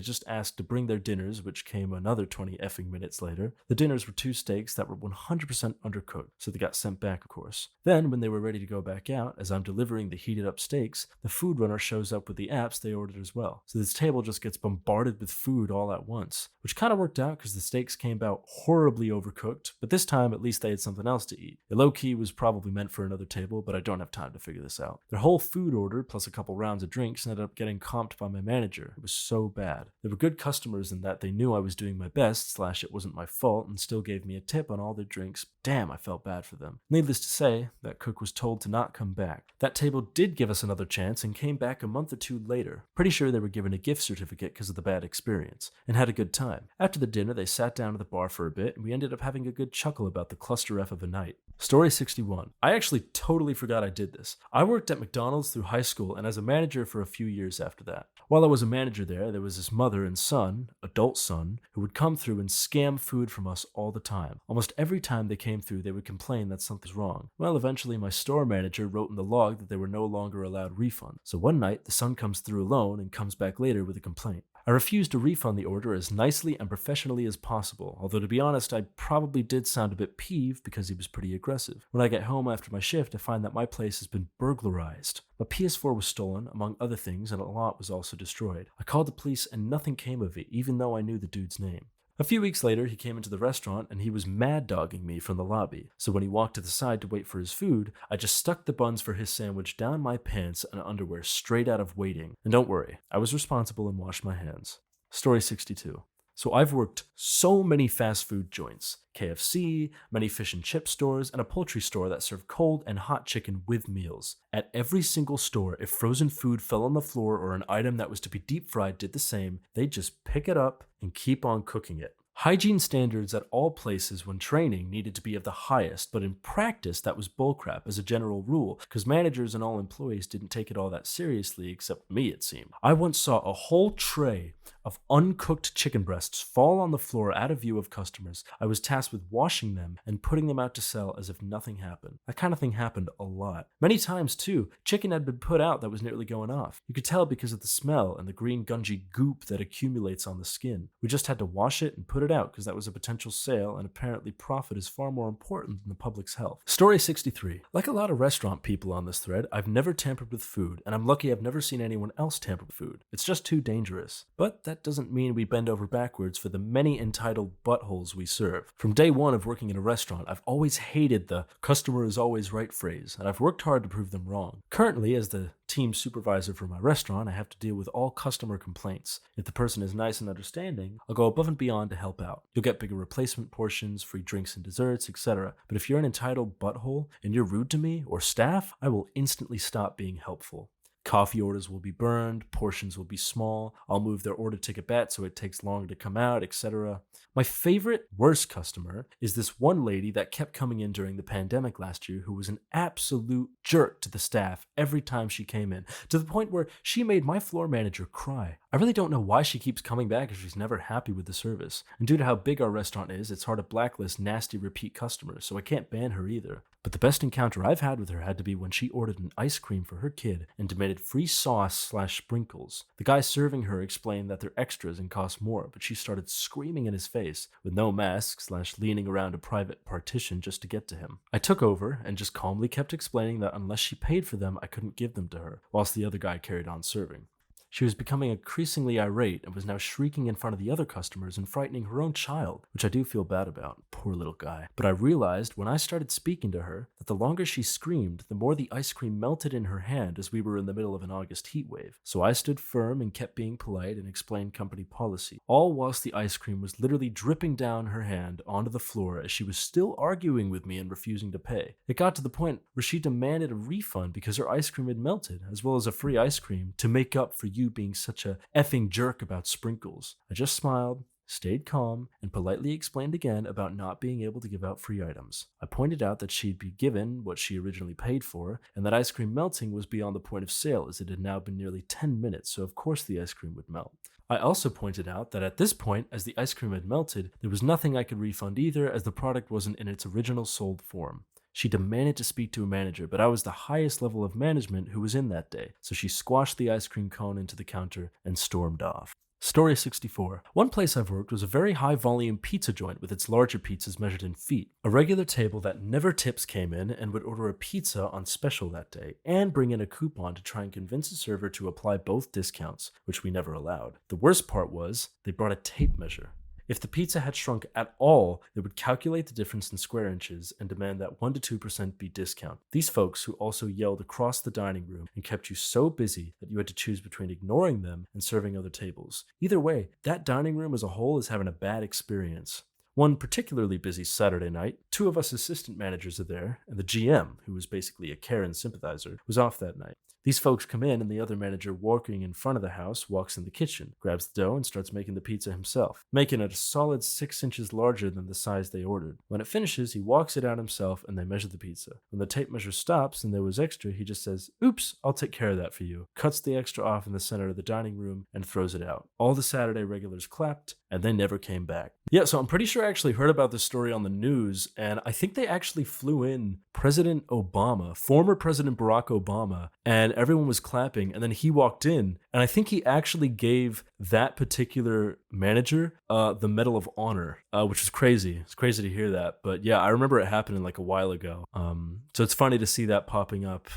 just asked to bring their dinners, which came another 20 effing minutes later. The dinners were 2 steaks that were 100% undercooked, so they got sent back, of course. Then, when they were ready to go back out, as I'm delivering the heated up steaks, the food runner shows up with the apps they ordered as well. So this table just gets bombarded with food all at once, which kind of worked out because the steaks came out horribly overcooked, but this time at least they had something else to eat. It low-key was probably meant for another table, but I don't have time to figure this out. Their whole food order, plus a couple rounds of drinks, ended up getting comped by my manager. It was so bad. They were good customers in that they knew I was doing my best, / it wasn't my fault, and still gave me a tip on all their drinks. Damn, I felt bad for them. Needless to say, that cook was told to not come back. That table did give us another chance and came back a month or 2 later. Pretty sure they were given a gift certificate because of the bad experience, and had a good time. After the dinner, they sat down at the bar for a bit, and we ended up having a good chuckle about the cluster F of a night. Story 61. I actually totally forgot I did this. I worked at McDonald's through high school and as a manager for a few years after that. While I was a manager there was this mother and son, adult son, who would come through and scam food from us all the time. Almost every time they came through, they would complain that something's wrong. Well, eventually my store manager wrote in the log that they were no longer allowed refunds. So one night, the son comes through alone and comes back later with a complaint. I refused to refund the order as nicely and professionally as possible, although to be honest, I probably did sound a bit peeved because he was pretty aggressive. When I get home after my shift, I find that my place has been burglarized. My PS4 was stolen, among other things, and a lot was also destroyed. I called the police and nothing came of it, even though I knew the dude's name. A few weeks later, he came into the restaurant and he was mad-dogging me from the lobby. So when he walked to the side to wait for his food, I just stuck the buns for his sandwich down my pants and underwear straight out of waiting. And don't worry, I was responsible and washed my hands. Story 62. So I've worked so many fast food joints. KFC, many fish and chip stores, and a poultry store that served cold and hot chicken with meals. At every single store, if frozen food fell on the floor or an item that was to be deep fried did the same, they'd just pick it up and keep on cooking it. Hygiene standards at all places when training needed to be of the highest, but in practice that was bullcrap as a general rule, because managers and all employees didn't take it all that seriously, except me it seemed. I once saw a whole tray of uncooked chicken breasts fall on the floor out of view of customers. I was tasked with washing them and putting them out to sell as if nothing happened. That kind of thing happened a lot. Many times too, chicken had been put out that was nearly going off. You could tell because of the smell and the green gungy goop that accumulates on the skin. We just had to wash it and put it out because that was a potential sale, and apparently profit is far more important than the public's health. Story 63. Like a lot of restaurant people on this thread, I've never tampered with food, and I'm lucky I've never seen anyone else tamper with food. It's just too dangerous. But that doesn't mean we bend over backwards for the many entitled buttholes we serve. From day one of working in a restaurant, I've always hated the customer is always right phrase, and I've worked hard to prove them wrong. Currently, as the team supervisor for my restaurant, I have to deal with all customer complaints. If the person is nice and understanding, I'll go above and beyond to help out. You'll get bigger replacement portions, free drinks and desserts, etc. But if you're an entitled butthole and you're rude to me or staff, I will instantly stop being helpful. Coffee orders will be burned, portions will be small, I'll move their order ticket back so it takes longer to come out, etc. My favorite, worst customer is this one lady that kept coming in during the pandemic last year who was an absolute jerk to the staff every time she came in, to the point where she made my floor manager cry. I really don't know why she keeps coming back if she's never happy with the service. And due to how big our restaurant is, it's hard to blacklist nasty repeat customers, so I can't ban her either. But the best encounter I've had with her had to be when she ordered an ice cream for her kid and demanded free sauce/sprinkles. The guy serving her explained that they're extras and cost more, but she started screaming in his face with no mask/leaning around a private partition just to get to him. I took over and just calmly kept explaining that unless she paid for them, I couldn't give them to her, whilst the other guy carried on serving. She was becoming increasingly irate and was now shrieking in front of the other customers and frightening her own child, which I do feel bad about. Poor little guy. But I realized when I started speaking to her that the longer she screamed, the more the ice cream melted in her hand as we were in the middle of an August heat wave. So I stood firm and kept being polite and explained company policy, all whilst the ice cream was literally dripping down her hand onto the floor as she was still arguing with me and refusing to pay. It got to the point where she demanded a refund because her ice cream had melted, as well as a free ice cream to make up for you being such a effing jerk about sprinkles. I just smiled, stayed calm, and politely explained again about not being able to give out free items. I pointed out that she'd be given what she originally paid for, and that ice cream melting was beyond the point of sale as it had now been nearly 10 minutes, so of course the ice cream would melt. I also pointed out that at this point, as the ice cream had melted, there was nothing I could refund either, as the product wasn't in its original sold form. She demanded to speak to a manager, but I was the highest level of management who was in that day, so she squashed the ice cream cone into the counter and stormed off. Story 64. One place I've worked was a very high volume pizza joint with its larger pizzas measured in feet. A regular table that never tips came in and would order a pizza on special that day and bring in a coupon to try and convince a server to apply both discounts, which we never allowed. The worst part was they brought a tape measure. If the pizza had shrunk at all, they would calculate the difference in square inches and demand that 1 to 2% be discount. These folks who also yelled across the dining room and kept you so busy that you had to choose between ignoring them and serving other tables. Either way, that dining room as a whole is having a bad experience. One particularly busy Saturday night, 2 of us assistant managers are there, and the GM, who was basically a Karen sympathizer, was off that night. These folks come in and the other manager walking in front of the house walks in the kitchen, grabs the dough and starts making the pizza himself, making it a solid 6 inches larger than the size they ordered. When it finishes, he walks it out himself and they measure the pizza. When the tape measure stops and there was extra, he just says, "Oops, I'll take care of that for you," cuts the extra off in the center of the dining room and throws it out. All the Saturday regulars clapped and they never came back. Yeah, so I'm pretty sure I actually heard about this story on the news, and I think they actually flew in President Obama, former President Barack Obama, and everyone was clapping, and then he walked in, and I think he actually gave that particular manager the Medal of Honor, which is crazy. It's crazy to hear that, but yeah, I remember it happening like a while ago. So it's funny to see that popping up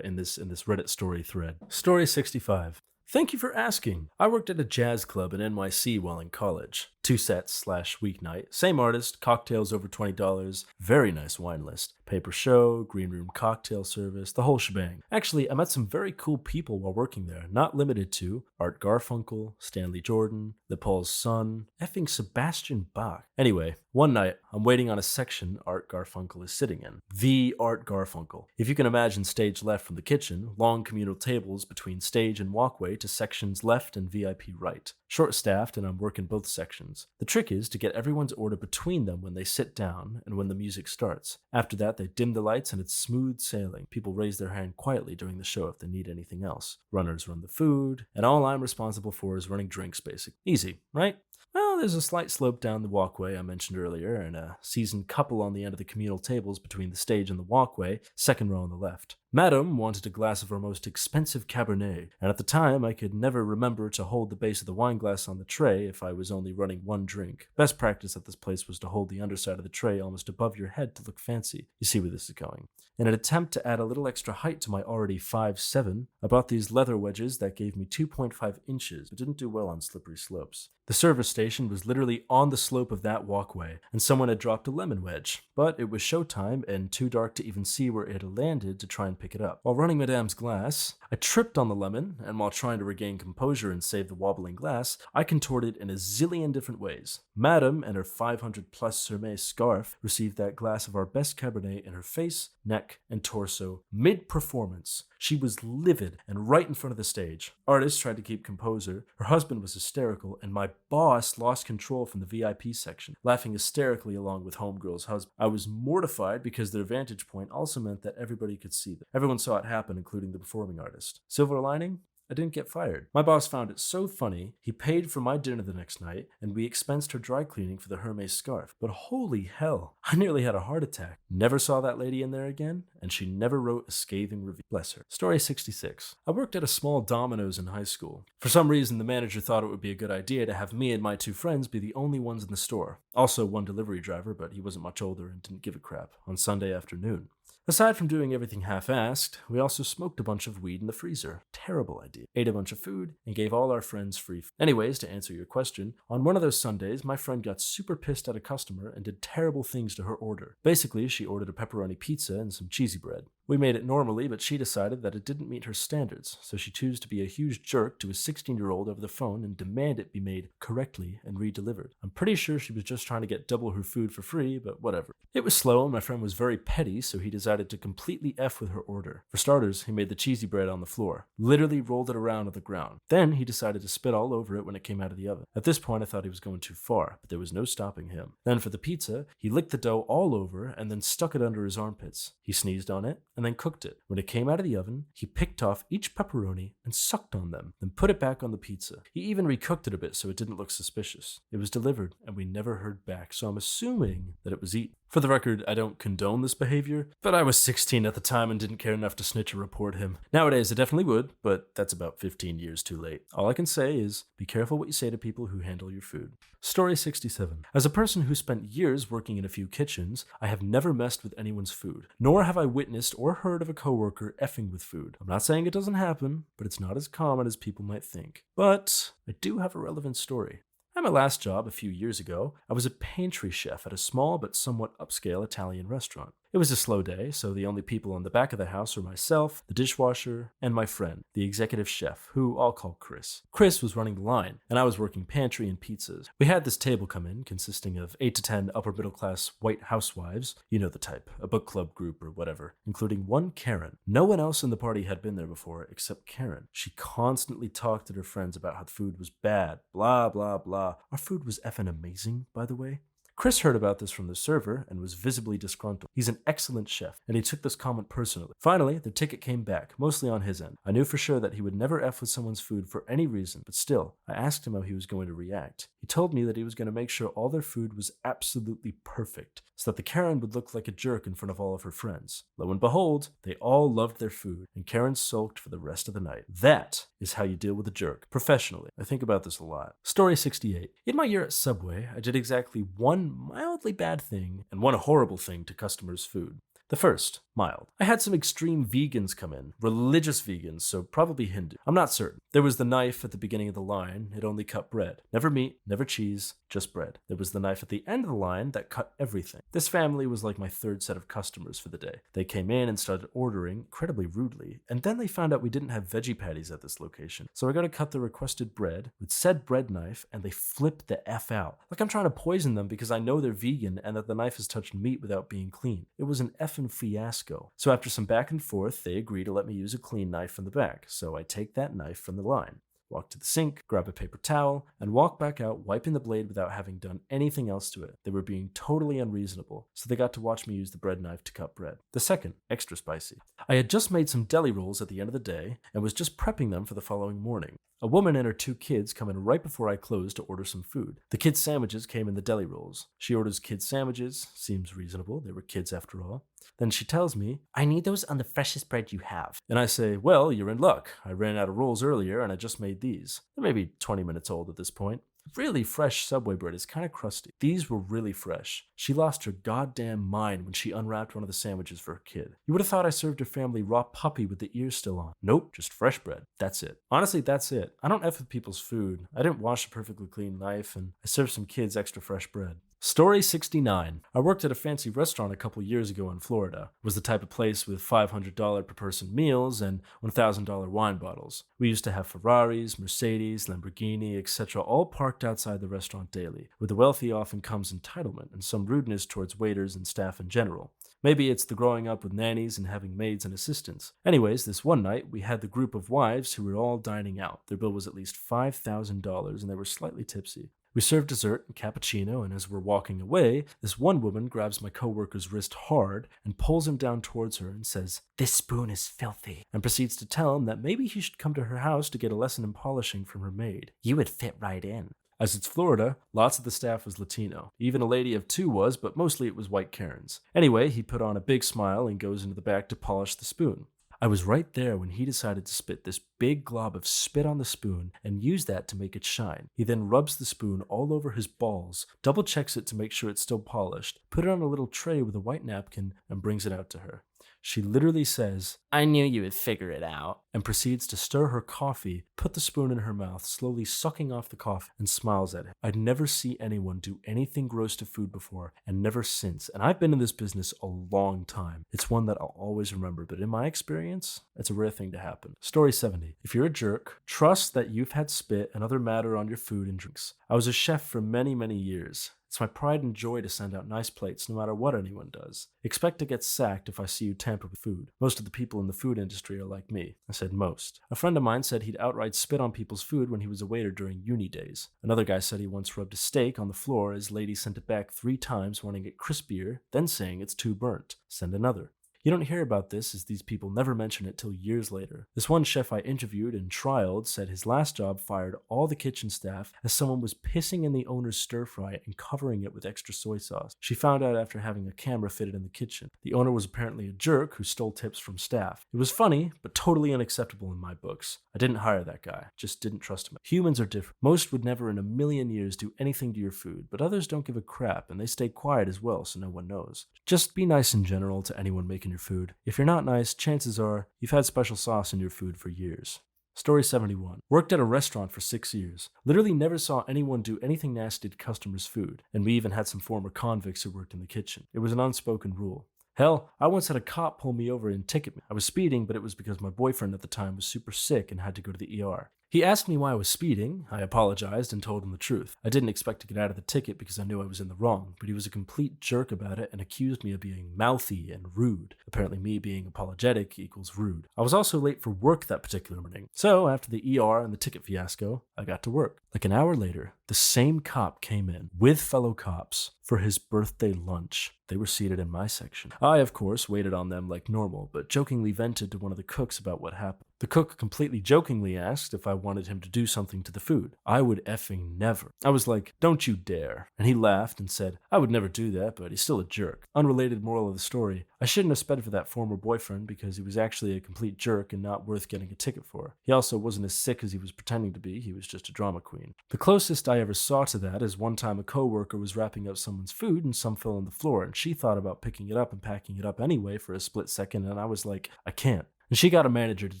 in this Reddit story thread. Story 65. Thank you for asking. I worked at a jazz club in NYC while in college. 2 sets/weeknight. Same artist, cocktails over $20, very nice wine list. Paper show, green room cocktail service, the whole shebang. Actually, I met some very cool people while working there, not limited to Art Garfunkel, Stanley Jordan, Paul's son, effing Sebastian Bach. Anyway, one night, I'm waiting on a section Art Garfunkel is sitting in. The Art Garfunkel. If you can imagine stage left from the kitchen, long communal tables between stage and walkway to sections left and VIP right. Short-staffed, and I'm working both sections. The trick is to get everyone's order between them when they sit down and when the music starts. After that, they dim the lights and it's smooth sailing. People raise their hand quietly during the show if they need anything else. Runners run the food, and all I'm responsible for is running drinks, basically. Easy, right? Well, there's a slight slope down the walkway I mentioned earlier, and a seasoned couple on the end of the communal tables between the stage and the walkway, second row on the left. Madam wanted a glass of our most expensive Cabernet, and at the time I could never remember to hold the base of the wine glass on the tray if I was only running one drink. Best practice at this place was to hold the underside of the tray almost above your head to look fancy. You see where this is going. In an attempt to add a little extra height to my already 5'7", I bought these leather wedges that gave me 2.5 inches, but didn't do well on slippery slopes. The service station was literally on the slope of that walkway, and someone had dropped a lemon wedge, but it was showtime and too dark to even see where it had landed to try and pick it up. While running Madame's glass, I tripped on the lemon, and while trying to regain composure and save the wobbling glass, I contorted in a zillion different ways. Madame and her 500-plus Sermet scarf received that glass of our best Cabernet in her face, neck, and torso mid-performance. She was livid and right in front of the stage. Artists tried to keep composure, her husband was hysterical, and my boss lost control from the VIP section, laughing hysterically along with Homegirl's husband. I was mortified because their vantage point also meant that everybody could see them. Everyone saw it happen, including the performing artist. Silver lining? I didn't get fired. My boss found it so funny, he paid for my dinner the next night, and we expensed her dry cleaning for the Hermes scarf. But holy hell, I nearly had a heart attack. Never saw that lady in there again, and she never wrote a scathing review. Bless her. Story 66. I worked at a small Domino's in high school. For some reason, the manager thought it would be a good idea to have me and my two friends be the only ones in the store. Also, one delivery driver, but he wasn't much older and didn't give a crap, on Sunday afternoon. Aside from doing everything half-assed, we also smoked a bunch of weed in the freezer. Terrible idea. Ate a bunch of food, and gave all our friends free food. Anyways, to answer your question, on one of those Sundays, my friend got super pissed at a customer and did terrible things to her order. Basically, she ordered a pepperoni pizza and some cheesy bread. We made it normally, but she decided that it didn't meet her standards, so she chose to be a huge jerk to a 16-year-old over the phone and demand it be made correctly and re-delivered. I'm pretty sure she was just trying to get double her food for free, but whatever. It was slow and my friend was very petty, so he decided to completely F with her order. For starters, he made the cheesy bread on the floor, literally rolled it around on the ground. Then he decided to spit all over it when it came out of the oven. At this point, I thought he was going too far, but there was no stopping him. Then for the pizza, he licked the dough all over and then stuck it under his armpits. He sneezed on it and then cooked it. When it came out of the oven, he picked off each pepperoni and sucked on them, then put it back on the pizza. He even recooked it a bit so it didn't look suspicious. It was delivered, and we never heard back, so I'm assuming that it was eaten. For the record, I don't condone this behavior, but I was 16 at the time and didn't care enough to snitch or report him. Nowadays, I definitely would, but that's about 15 years too late. All I can say is, be careful what you say to people who handle your food. Story 67. As a person who spent years working in a few kitchens, I have never messed with anyone's food, nor have I witnessed or heard of a coworker effing with food. I'm not saying it doesn't happen, but it's not as common as people might think. But I do have a relevant story. At my last job a few years ago, I was a pantry chef at a small but somewhat upscale Italian restaurant. It was a slow day, so the only people on the back of the house were myself, the dishwasher, and my friend, the executive chef, who I'll call Chris. Chris was running the line, and I was working pantry and pizzas. We had this table come in, consisting of 8 to 10 upper-middle-class white housewives, you know the type, a book club group or whatever, including one Karen. No one else in the party had been there before except Karen. She constantly talked to her friends about how the food was bad, blah, blah, blah. Our food was effing amazing, by the way. Chris heard about this from the server and was visibly disgruntled. He's an excellent chef, and he took this comment personally. Finally, the ticket came back, mostly on his end. I knew for sure that he would never F with someone's food for any reason, but still, I asked him how he was going to react. He told me that he was going to make sure all their food was absolutely perfect, so that the Karen would look like a jerk in front of all of her friends. Lo and behold, they all loved their food, and Karen sulked for the rest of the night. That is how you deal with a jerk, professionally. I think about this a lot. Story 68. In my year at Subway, I did exactly one mildly bad thing and one horrible thing to customers' food. The first, mild. I had some extreme vegans come in, religious vegans, so probably Hindu. I'm not certain. There was the knife at the beginning of the line. It only cut bread. Never meat, never cheese, just bread. There was the knife at the end of the line that cut everything. This family was like my third set of customers for the day. They came in and started ordering incredibly rudely, and then they found out we didn't have veggie patties at this location. So I got to cut the requested bread with said bread knife, and they flipped the F out. Like I'm trying to poison them because I know they're vegan and that the knife has touched meat without being clean. It was an effing fiasco. So after some back and forth, they agree to let me use a clean knife from the back. So I take that knife from the line, walk to the sink, grab a paper towel, and walk back out, wiping the blade without having done anything else to it. They were being totally unreasonable, so they got to watch me use the bread knife to cut bread. The second, extra spicy. I had just made some deli rolls at the end of the day and was just prepping them for the following morning. A woman and her 2 kids come in right before I closed to order some food. The kids' sandwiches came in the deli rolls. She orders kids' sandwiches. Seems reasonable. They were kids after all. Then she tells me, I need those on the freshest bread you have. and I say, well, you're in luck. I ran out of rolls earlier and I just made these. They're maybe 20 minutes old at this point. Really fresh Subway bread is kind of crusty. These were really fresh. She lost her goddamn mind when she unwrapped one of the sandwiches for her kid. You would have thought I served her family raw puppy with the ears still on. Nope, just fresh bread. That's it. Honestly, that's it. I don't F with people's food. I didn't wash a perfectly clean knife, and I served some kids extra fresh bread. Story 69. I worked at a fancy restaurant a couple years ago in Florida. It was the type of place with $500 per person meals and $1,000 wine bottles. We used to have Ferraris, Mercedes, Lamborghini, etc. all parked outside the restaurant daily. With the wealthy often comes entitlement and some rudeness towards waiters and staff in general. Maybe it's the growing up with nannies and having maids and assistants. Anyways, this one night, we had the group of wives who were all dining out. Their bill was at least $5,000 and they were slightly tipsy. We served dessert and cappuccino, and as we're walking away, this one woman grabs my coworker's wrist hard and pulls him down towards her and says, "This spoon is filthy," and proceeds to tell him that maybe he should come to her house to get a lesson in polishing from her maid. You would fit right in. As it's Florida, lots of the staff was Latino. Even a lady of two was, but mostly it was white Karens. Anyway, he put on a big smile and goes into the back to polish the spoon. I was right there when he decided to spit this big glob of spit on the spoon and use that to make it shine. He then rubs the spoon all over his balls, double checks it to make sure it's still polished, put it on a little tray with a white napkin, and brings it out to her. She literally says, I knew you would figure it out. And proceeds to stir her coffee, put the spoon in her mouth, slowly sucking off the coffee, and smiles at him. I'd never see anyone do anything gross to food before, and never since. And I've been in this business a long time. It's one that I'll always remember, but in my experience, it's a rare thing to happen. Story 70. If you're a jerk, trust that you've had spit and other matter on your food and drinks. I was a chef for many, many years. It's my pride and joy to send out nice plates no matter what anyone does. Expect to get sacked if I see you tamper with food. Most of the people in the food industry are like me. I said most. A friend of mine said he'd outright spit on people's food when he was a waiter during uni days. Another guy said he once rubbed a steak on the floor. His lady sent it back 3 times wanting it crispier, then saying it's too burnt. Send another. You don't hear about this as these people never mention it till years later. This one chef I interviewed and trialed said his last job fired all the kitchen staff as someone was pissing in the owner's stir fry and covering it with extra soy sauce. She found out after having a camera fitted in the kitchen. The owner was apparently a jerk who stole tips from staff. It was funny, but totally unacceptable in my books. I didn't hire that guy, just didn't trust him. Humans are different. Most would never in a million years do anything to your food, but others don't give a crap and they stay quiet as well so no one knows. Just be nice in general to anyone making your food. If you're not nice, chances are you've had special sauce in your food for years. Story 71. Worked at a restaurant for 6 years. Literally never saw anyone do anything nasty to customers' food, and we even had some former convicts who worked in the kitchen. It was an unspoken rule. Hell, I once had a cop pull me over and ticket me. I was speeding, but it was because my boyfriend at the time was super sick and had to go to the ER. He asked me why I was speeding. I apologized and told him the truth. I didn't expect to get out of the ticket because I knew I was in the wrong, but he was a complete jerk about it and accused me of being mouthy and rude. Apparently me being apologetic equals rude. I was also late for work that particular morning. So after the ER and the ticket fiasco, I got to work. Like an hour later, the same cop came in with fellow cops for his birthday lunch. They were seated in my section. I, of course, waited on them like normal, but jokingly vented to one of the cooks about what happened. The cook completely jokingly asked if I wanted him to do something to the food. I would effing never. I was like, don't you dare. And he laughed and said, I would never do that, but he's still a jerk. Unrelated moral of the story, I shouldn't have sped for that former boyfriend because he was actually a complete jerk and not worth getting a ticket for. He also wasn't as sick as he was pretending to be, he was just a drama queen. The closest I ever saw to that is one time a coworker was wrapping up someone's food and some fell on the floor, and she thought about picking it up and packing it up anyway for a split second, and I was like, I can't. And she got a manager to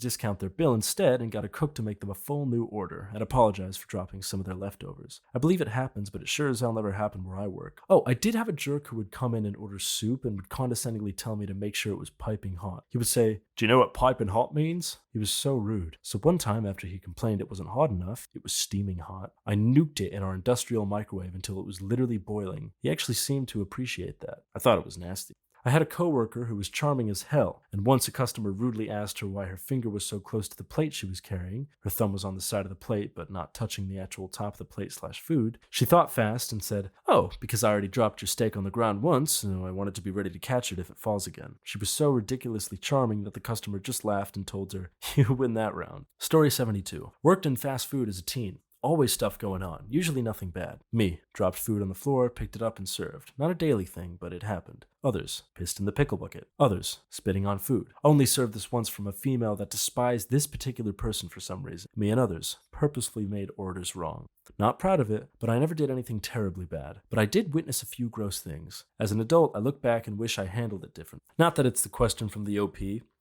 discount their bill instead and got a cook to make them a full new order and apologize for dropping some of their leftovers. I believe it happens, but it sure as hell never happened where I work. Oh, I did have a jerk who would come in and order soup and would condescendingly tell me to make sure it was piping hot. He would say, do you know what piping hot means? He was so rude. So one time after he complained it wasn't hot enough, it was steaming hot, I nuked it in our industrial microwave until it was literally boiling. He actually seemed to appreciate that. I thought it was nasty. I had a coworker who was charming as hell, and once a customer rudely asked her why her finger was so close to the plate she was carrying, her thumb was on the side of the plate but not touching the actual top of the plate/food, she thought fast and said, oh, because I already dropped your steak on the ground once, so I wanted to be ready to catch it if it falls again. She was so ridiculously charming that the customer just laughed and told her, you win that round. Story 72. Worked in fast food as a teen. Always stuff going on, usually nothing bad. Me, dropped food on the floor, picked it up and served. Not a daily thing, but it happened. Others, pissed in the pickle bucket. Others, spitting on food. Only served this once from a female that despised this particular person for some reason. Me and others, purposefully made orders wrong. Not proud of it, but I never did anything terribly bad. But I did witness a few gross things. As an adult, I look back and wish I handled it different. Not that it's the question from the OP,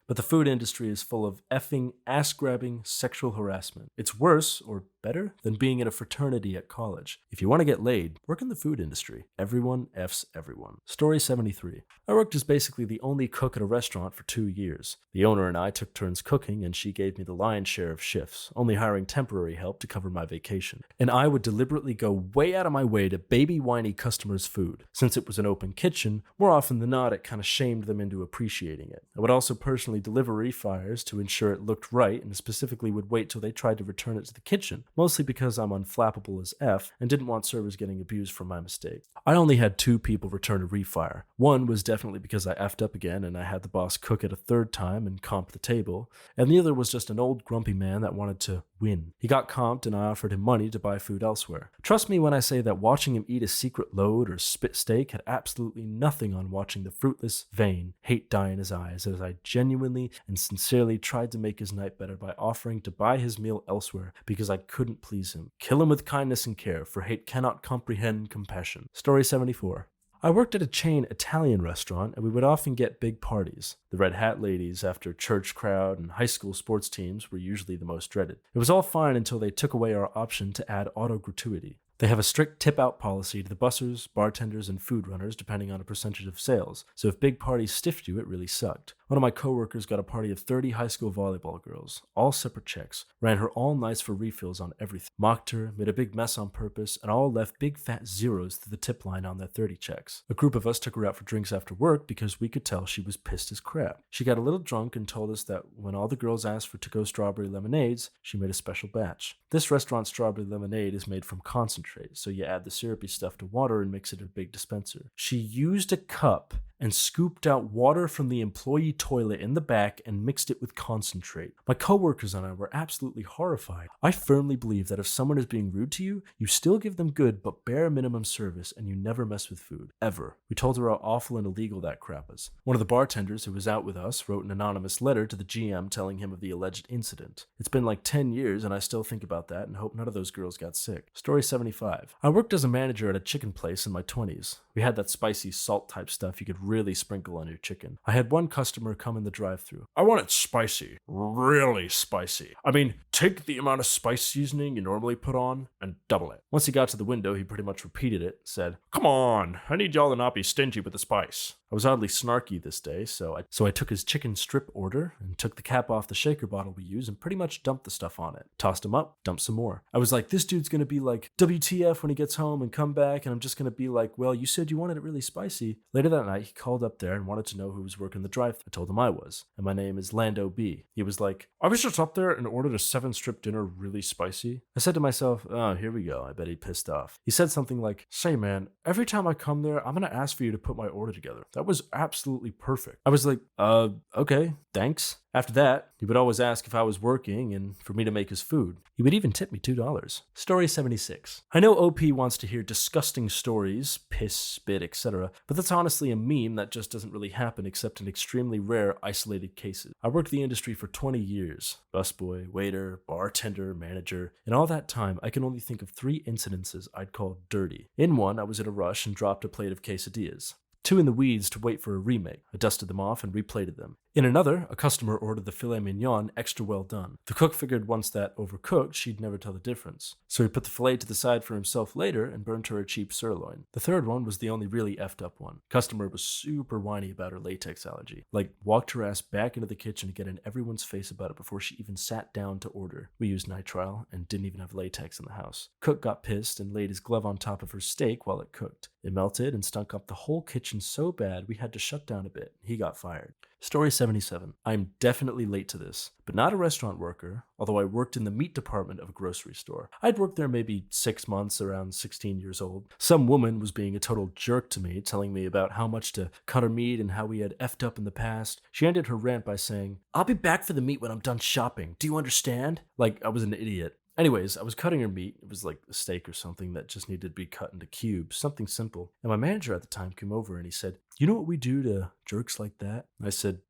but the food industry is full of effing, ass-grabbing sexual harassment. It's worse, or better, than being in a fraternity at college. If you want to get laid, work in the food industry. Everyone F's everyone. Story 73. I worked as basically the only cook at a restaurant for 2 years. The owner and I took turns cooking, and she gave me the lion's share of shifts, only hiring temporary help to cover my vacation. And I would deliberately go way out of my way to baby whiny customers' food. Since it was an open kitchen, more often than not, it kind of shamed them into appreciating it. I would also personally deliver refires to ensure it looked right, and specifically would wait till they tried to return it to the kitchen, mostly because I'm unflappable as F and didn't want servers getting abused for my mistake. I only had 2 people return a refire. One was definitely because I effed up again and I had the boss cook it a 3rd time and comp the table, and the other was just an old grumpy man that wanted to win. He got comped and I offered him money to buy food elsewhere. Trust me when I say that watching him eat a secret load or spit steak had absolutely nothing on watching the fruitless, vain hate die in his eyes as I genuinely and sincerely tried to make his night better by offering to buy his meal elsewhere because I couldn't please him. Kill him with kindness and care, for hate cannot comprehend compassion. Story 74. I worked at a chain Italian restaurant, and we would often get big parties. The red hat ladies after church crowd and high school sports teams were usually the most dreaded. It was all fine until they took away our option to add auto gratuity. They have a strict tip-out policy to the bussers, bartenders, and food runners depending on a percentage of sales, so if big parties stiffed you, it really sucked. One of my coworkers got a party of 30 high school volleyball girls, all separate checks, ran her all nights for refills on everything, mocked her, made a big mess on purpose, and all left big fat zeros to the tip line on their 30 checks. A group of us took her out for drinks after work because we could tell she was pissed as crap. She got a little drunk and told us that when all the girls asked for to-go strawberry lemonades, she made a special batch. This restaurant's strawberry lemonade is made from concentrate, so you add the syrupy stuff to water and mix it in a big dispenser. She used a cup and scooped out water from the employee toilet in the back and mixed it with concentrate. My coworkers and I were absolutely horrified. I firmly believe that if someone is being rude to you, you still give them good but bare minimum service and you never mess with food. Ever. We told her how awful and illegal that crap is. One of the bartenders who was out with us wrote an anonymous letter to the GM telling him of the alleged incident. It's been like 10 years and I still think about that and hope none of those girls got sick. Story 75. I worked as a manager at a chicken place in my 20s. We had that spicy salt type stuff you could really sprinkle on your chicken. I had one customer come in the drive-thru. I want it spicy. Really spicy. I mean, take the amount of spice seasoning you normally put on and double it. Once he got to the window, he pretty much repeated it, said, "Come on, I need y'all to not be stingy with the spice." I was oddly snarky this day, so I took his chicken strip order and took the cap off the shaker bottle we use and pretty much dumped the stuff on it. Tossed him up, dumped some more. I was like, this dude's gonna be like, WTF when he gets home and come back, and I'm just gonna be like, well, you said you wanted it really spicy. Later that night, he called up there and wanted to know who was working the drive-thru. I told him I was, and my name is Lando B. He was like, I was just up there and ordered a 7-strip dinner really spicy. I said to myself, oh, here we go. I bet he pissed off. He said something like, say man, every time I come there, I'm gonna ask for you to put my order together. That was absolutely perfect. I was like, okay, thanks. After that, he would always ask if I was working and for me to make his food. He would even tip me $2. Story 76. I know OP wants to hear disgusting stories, piss, spit, etc., but that's honestly a meme that just doesn't really happen except in extremely rare, isolated cases. I worked the industry for 20 years. Busboy, waiter, bartender, manager. In all that time, I can only think of 3 incidences I'd call dirty. In one, I was in a rush and dropped a plate of quesadillas. 2 in the weeds to wait for a remake. I dusted them off and replated them. In another, a customer ordered the filet mignon extra well done. The cook figured once that overcooked, she'd never tell the difference. So he put the filet to the side for himself later and burnt her a cheap sirloin. The third one was the only really effed up one. Customer was super whiny about her latex allergy. Walked her ass back into the kitchen to get in everyone's face about it before she even sat down to order. We used nitrile and didn't even have latex in the house. Cook got pissed and laid his glove on top of her steak while it cooked. It melted and stunk up the whole kitchen so bad we had to shut down a bit. He got fired. Story 77. I'm definitely late to this, but not a restaurant worker, although I worked in the meat department of a grocery store. I'd worked there maybe 6 months, around 16 years old. Some woman was being a total jerk to me, telling me about how much to cut her meat and how we had effed up in the past. She ended her rant by saying, I'll be back for the meat when I'm done shopping. Do you understand? Like I was an idiot. Anyways, I was cutting her meat. It was like a steak or something that just needed to be cut into cubes, something simple. And my manager at the time came over and he said, "You know what we do to jerks like that?" I said,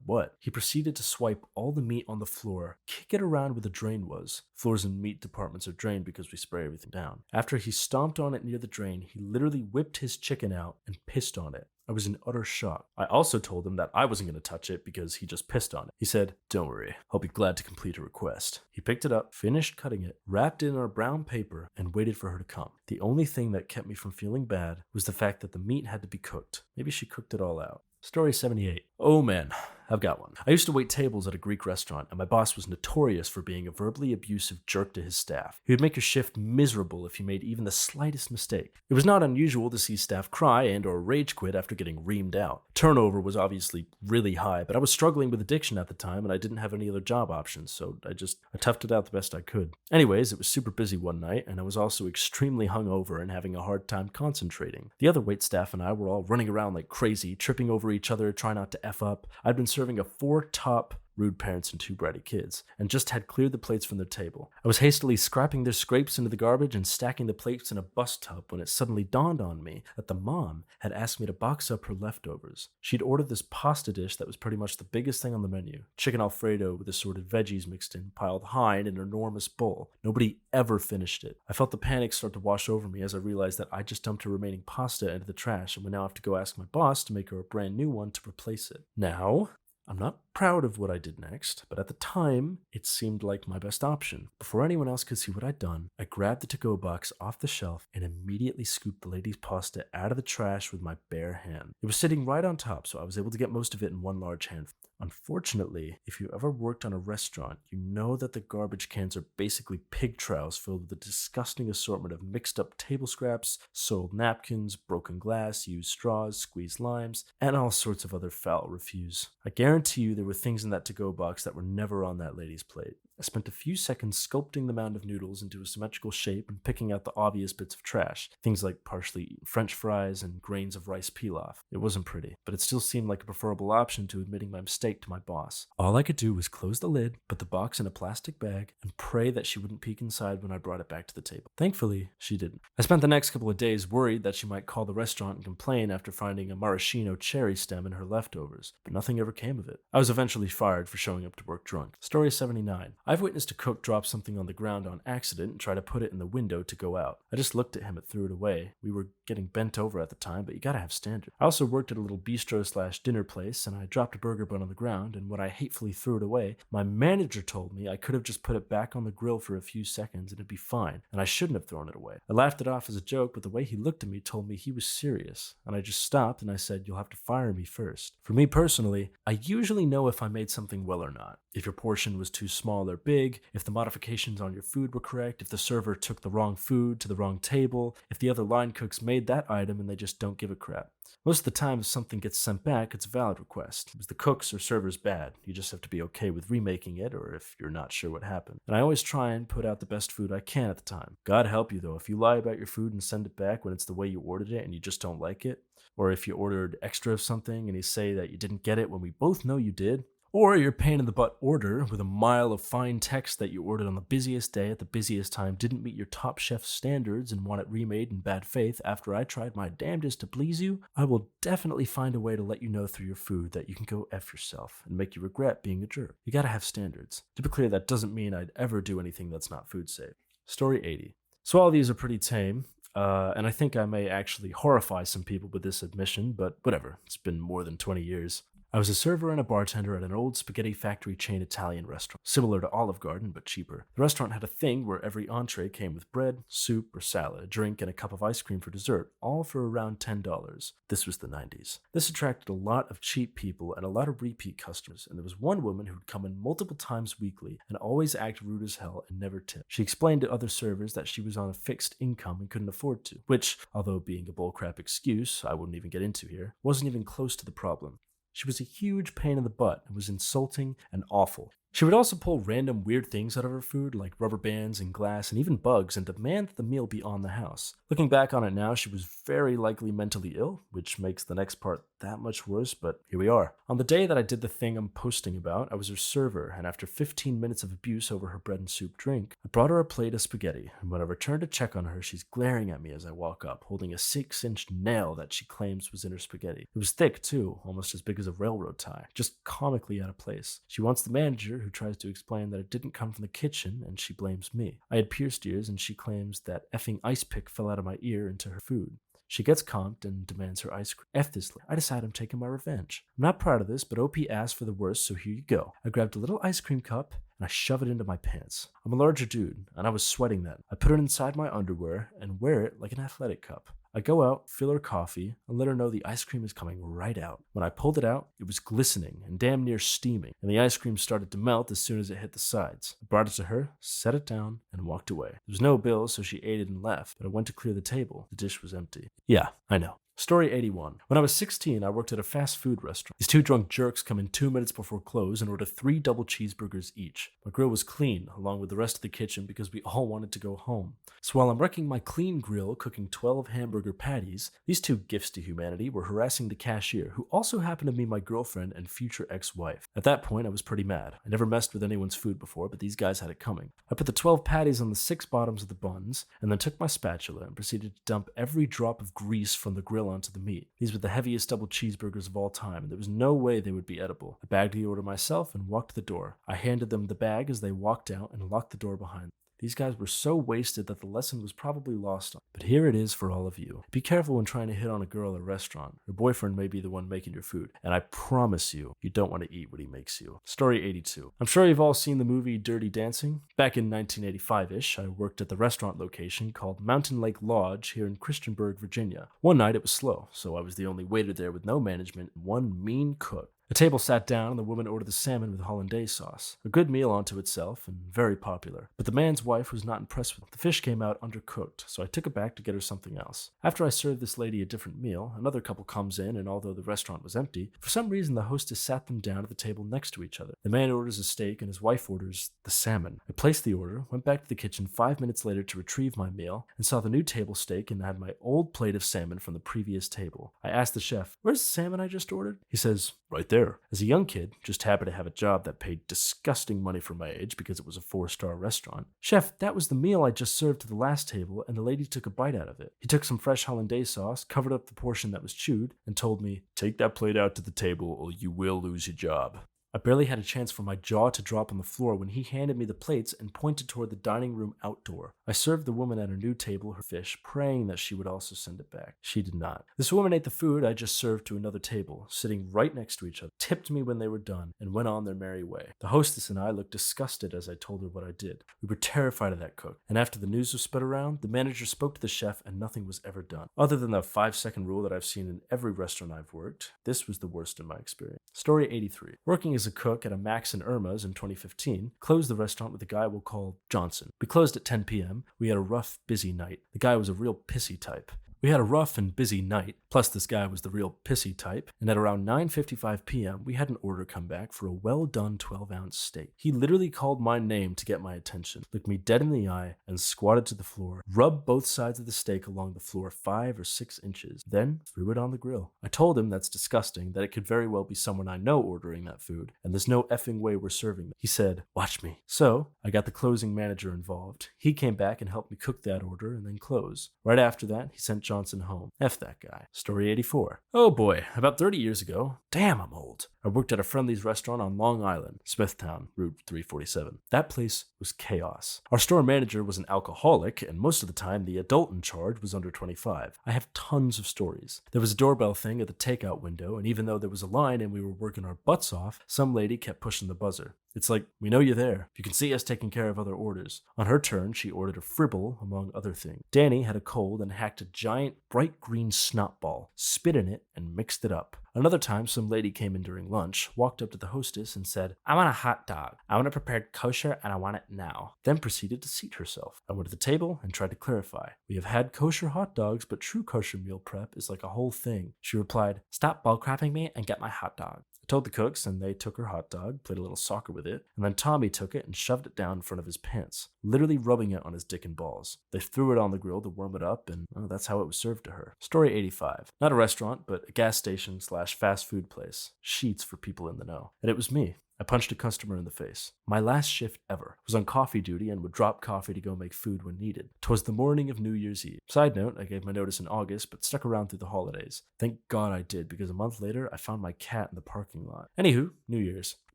what? He proceeded to swipe all the meat on the floor, kick it around where the drain was. Floors in meat departments are drained because we spray everything down. After he stomped on it near the drain, he literally whipped his chicken out and pissed on it. I was in utter shock. I also told him that I wasn't going to touch it because he just pissed on it. He said, "Don't worry, I'll be glad to complete a request." He picked it up, finished cutting it, wrapped it in our brown paper, and waited for her to come. The only thing that kept me from feeling bad was the fact that the meat had to be cooked. Maybe she cooked it all out. Story 78. Oh man, I've got one. I used to wait tables at a Greek restaurant, and my boss was notorious for being a verbally abusive jerk to his staff. He would make your shift miserable if you made even the slightest mistake. It was not unusual to see staff cry and or rage quit after getting reamed out. Turnover was obviously really high, but I was struggling with addiction at the time, and I didn't have any other job options, so I toughed it out the best I could. Anyways, it was super busy one night, and I was also extremely hungover and having a hard time concentrating. The other wait staff and I were all running around like crazy, tripping over each other, trying not to F up. I'd been serving a 4 top rude parents and 2 bratty kids, and just had cleared the plates from their table. I was hastily scrapping their scrapes into the garbage and stacking the plates in a bus tub when it suddenly dawned on me that the mom had asked me to box up her leftovers. She'd ordered this pasta dish that was pretty much the biggest thing on the menu. Chicken Alfredo with assorted veggies mixed in, piled high in an enormous bowl. Nobody ever finished it. I felt the panic start to wash over me as I realized that I just dumped her remaining pasta into the trash and would now have to go ask my boss to make her a brand new one to replace it. Now, I'm not proud of what I did next, but at the time, it seemed like my best option. Before anyone else could see what I'd done, I grabbed the to-go box off the shelf and immediately scooped the lady's pasta out of the trash with my bare hand. It was sitting right on top, so I was able to get most of it in one large handful. Unfortunately, if you ever worked on a restaurant, you know that the garbage cans are basically pig troughs filled with a disgusting assortment of mixed up table scraps, soiled napkins, broken glass, used straws, squeezed limes, and all sorts of other foul refuse. I guarantee you there were things in that to-go box that were never on that lady's plate. I spent a few seconds sculpting the mound of noodles into a symmetrical shape and picking out the obvious bits of trash, things like partially eaten French fries and grains of rice pilaf. It wasn't pretty, but it still seemed like a preferable option to admitting my mistake to my boss. All I could do was close the lid, put the box in a plastic bag, and pray that she wouldn't peek inside when I brought it back to the table. Thankfully, she didn't. I spent the next couple of days worried that she might call the restaurant and complain after finding a maraschino cherry stem in her leftovers, but nothing ever came of it. I was eventually fired for showing up to work drunk. Story 79. I've witnessed a cook drop something on the ground on accident and try to put it in the window to go out. I just looked at him and threw it away. We were getting bent over at the time, but you gotta have standards. I also worked at a little bistro/dinner place, and I dropped a burger bun on the ground, and when I hatefully threw it away, my manager told me I could have just put it back on the grill for a few seconds and it'd be fine, and I shouldn't have thrown it away. I laughed it off as a joke, but the way he looked at me told me he was serious, and I just stopped and I said, "You'll have to fire me first." For me personally, I usually know if I made something well or not. If your portion was too small or big, if the modifications on your food were correct, if the server took the wrong food to the wrong table, if the other line cooks made that item and they just don't give a crap. Most of the time, if something gets sent back, it's a valid request. Is the cook's or server's bad? You just have to be okay with remaking it, or if you're not sure what happened. And I always try and put out the best food I can at the time. God help you, though, if you lie about your food and send it back when it's the way you ordered it and you just don't like it, or if you ordered extra of something and you say that you didn't get it when we both know you did, or your pain-in-the-butt order with a mile of fine text that you ordered on the busiest day at the busiest time didn't meet your top chef standards and want it remade in bad faith after I tried my damnedest to please you, I will definitely find a way to let you know through your food that you can go F yourself and make you regret being a jerk. You gotta have standards. To be clear, that doesn't mean I'd ever do anything that's not food safe. Story 80. So all these are pretty tame. And I think I may actually horrify some people with this admission, but whatever. It's been more than 20 years. I was a server and a bartender at an old spaghetti factory chain Italian restaurant, similar to Olive Garden but cheaper. The restaurant had a thing where every entree came with bread, soup, or salad, a drink, and a cup of ice cream for dessert, all for around $10. This was the 90s. This attracted a lot of cheap people and a lot of repeat customers, and there was one woman who'd come in multiple times weekly and always act rude as hell and never tip. She explained to other servers that she was on a fixed income and couldn't afford to, which, although being a bullcrap excuse I wouldn't even get into here, wasn't even close to the problem. She was a huge pain in the butt and was insulting and awful. She would also pull random weird things out of her food, like rubber bands and glass and even bugs, and demand that the meal be on the house. Looking back on it now, she was very likely mentally ill, which makes the next part that much worse, but here we are. On the day that I did the thing I'm posting about, I was her server, and after 15 minutes of abuse over her bread and soup drink, I brought her a plate of spaghetti, and when I returned to check on her, she's glaring at me as I walk up, holding a 6-inch nail that she claims was in her spaghetti. It was thick, too, almost as big as a railroad tie, just comically out of place. She wants the manager, who tries to explain that it didn't come from the kitchen, and she blames me. I had pierced ears, and she claims that effing ice pick fell out of my ear into her food. She gets comped and demands her ice cream. F this. I decide I'm taking my revenge. I'm not proud of this, but OP asked for the worst, so here you go. I grabbed a little ice cream cup and I shove it into my pants. I'm a larger dude, and I was sweating that. I put it inside my underwear and wear it like an athletic cup. I go out, fill her coffee, and let her know the ice cream is coming right out. When I pulled it out, it was glistening and damn near steaming, and the ice cream started to melt as soon as it hit the sides. I brought it to her, set it down, and walked away. There was no bill, so she ate it and left, but I went to clear the table. The dish was empty. Yeah, I know. Story 81. When I was 16, I worked at a fast food restaurant. These two drunk jerks come in 2 minutes before close and order 3 double cheeseburgers each. My grill was clean, along with the rest of the kitchen, because we all wanted to go home. So while I'm wrecking my clean grill cooking 12 hamburger patties, these two gifts to humanity were harassing the cashier, who also happened to be my girlfriend and future ex-wife. At that point, I was pretty mad. I never messed with anyone's food before, but these guys had it coming. I put the 12 patties on the 6 bottoms of the buns, and then took my spatula and proceeded to dump every drop of grease from the grill onto the meat. These were the heaviest double cheeseburgers of all time, and there was no way they would be edible. I bagged the order myself and walked to the door. I handed them the bag as they walked out and locked the door behind them. These guys were so wasted that the lesson was probably lost on. But here it is for all of you. Be careful when trying to hit on a girl at a restaurant. Your boyfriend may be the one making your food, and I promise you, you don't want to eat what he makes you. Story 82. I'm sure you've all seen the movie Dirty Dancing. Back in 1985-ish, I worked at the restaurant location called Mountain Lake Lodge here in Christiansburg, Virginia. One night it was slow, so I was the only waiter there with no management and one mean cook. The table sat down and the woman ordered the salmon with hollandaise sauce. A good meal unto itself and very popular. But the man's wife was not impressed with it. The fish came out undercooked, so I took it back to get her something else. After I served this lady a different meal, another couple comes in, and although the restaurant was empty, for some reason the hostess sat them down at the table next to each other. The man orders a steak and his wife orders the salmon. I placed the order, went back to the kitchen 5 minutes later to retrieve my meal, and saw the new table steak and had my old plate of salmon from the previous table. I asked the chef, "Where's the salmon I just ordered?" He says, "Right there." As a young kid, just happened to have a job that paid disgusting money for my age because it was a 4-star restaurant. "Chef, that was the meal I just served to the last table, and the lady took a bite out of it." He took some fresh hollandaise sauce, covered up the portion that was chewed, and told me, "Take that plate out to the table or you will lose your job." I barely had a chance for my jaw to drop on the floor when he handed me the plates and pointed toward the dining room outdoor. I served the woman at her new table her fish, praying that she would also send it back. She did not. This woman ate the food I just served to another table, sitting right next to each other, tipped me when they were done, and went on their merry way. The hostess and I looked disgusted as I told her what I did. We were terrified of that cook, and after the news was spread around, the manager spoke to the chef and nothing was ever done. Other than the 5-second rule that I've seen in every restaurant I've worked, this was the worst in my experience. Story 83. Working as a cook at a Max and Irma's in 2015, closed the restaurant with a guy we'll call Johnson. We closed at 10 p.m. We had a rough, busy night. The guy was a real pissy type. We had a rough and busy night, plus this guy was the real pissy type, and at around 9:55 p.m., we had an order come back for a well-done 12-ounce steak. He literally called my name to get my attention, looked me dead in the eye, and squatted to the floor, rubbed both sides of the steak along the floor 5 or 6 inches, then threw it on the grill. I told him that's disgusting, that it could very well be someone I know ordering that food, and there's no effing way we're serving it. He said, "Watch me." So, I got the closing manager involved. He came back and helped me cook that order and then close. Right after that, he sent Johnson home. F that guy. Story 84. Oh boy, about 30 years ago, damn I'm old, I worked at a friendly's restaurant on Long Island, Smithtown, Route 347. That place was chaos. Our store manager was an alcoholic, and most of the time the adult in charge was under 25. I have tons of stories. There was a doorbell thing at the takeout window, and even though there was a line and we were working our butts off, some lady kept pushing the buzzer. It's like, "We know you're there. You can see us taking care of other orders." On her turn, she ordered a fribble, among other things. Danny had a cold and hacked a giant, bright green snot ball, spit in it, and mixed it up. Another time, some lady came in during lunch, walked up to the hostess and said, "I want a hot dog. I want it prepared kosher and I want it now." Then proceeded to seat herself. I went to the table and tried to clarify. "We have had kosher hot dogs, but true kosher meal prep is like a whole thing." She replied, "Stop bullcrapping me and get my hot dog." I told the cooks and they took her hot dog, played a little soccer with it, and then Tommy took it and shoved it down in front of his pants. literally rubbing it on his dick and balls. They threw it on the grill to warm it up, and that's how it was served to her. Story 85. Not a restaurant, but a gas station / fast food place. Sheets for people in the know. And it was me. I punched a customer in the face. My last shift ever. Was on coffee duty and would drop coffee to go make food when needed. 'Twas the morning of New Year's Eve. Side note, I gave my notice in August, but stuck around through the holidays. Thank God I did, because a month later, I found my cat in the parking lot. Anywho, New Year's.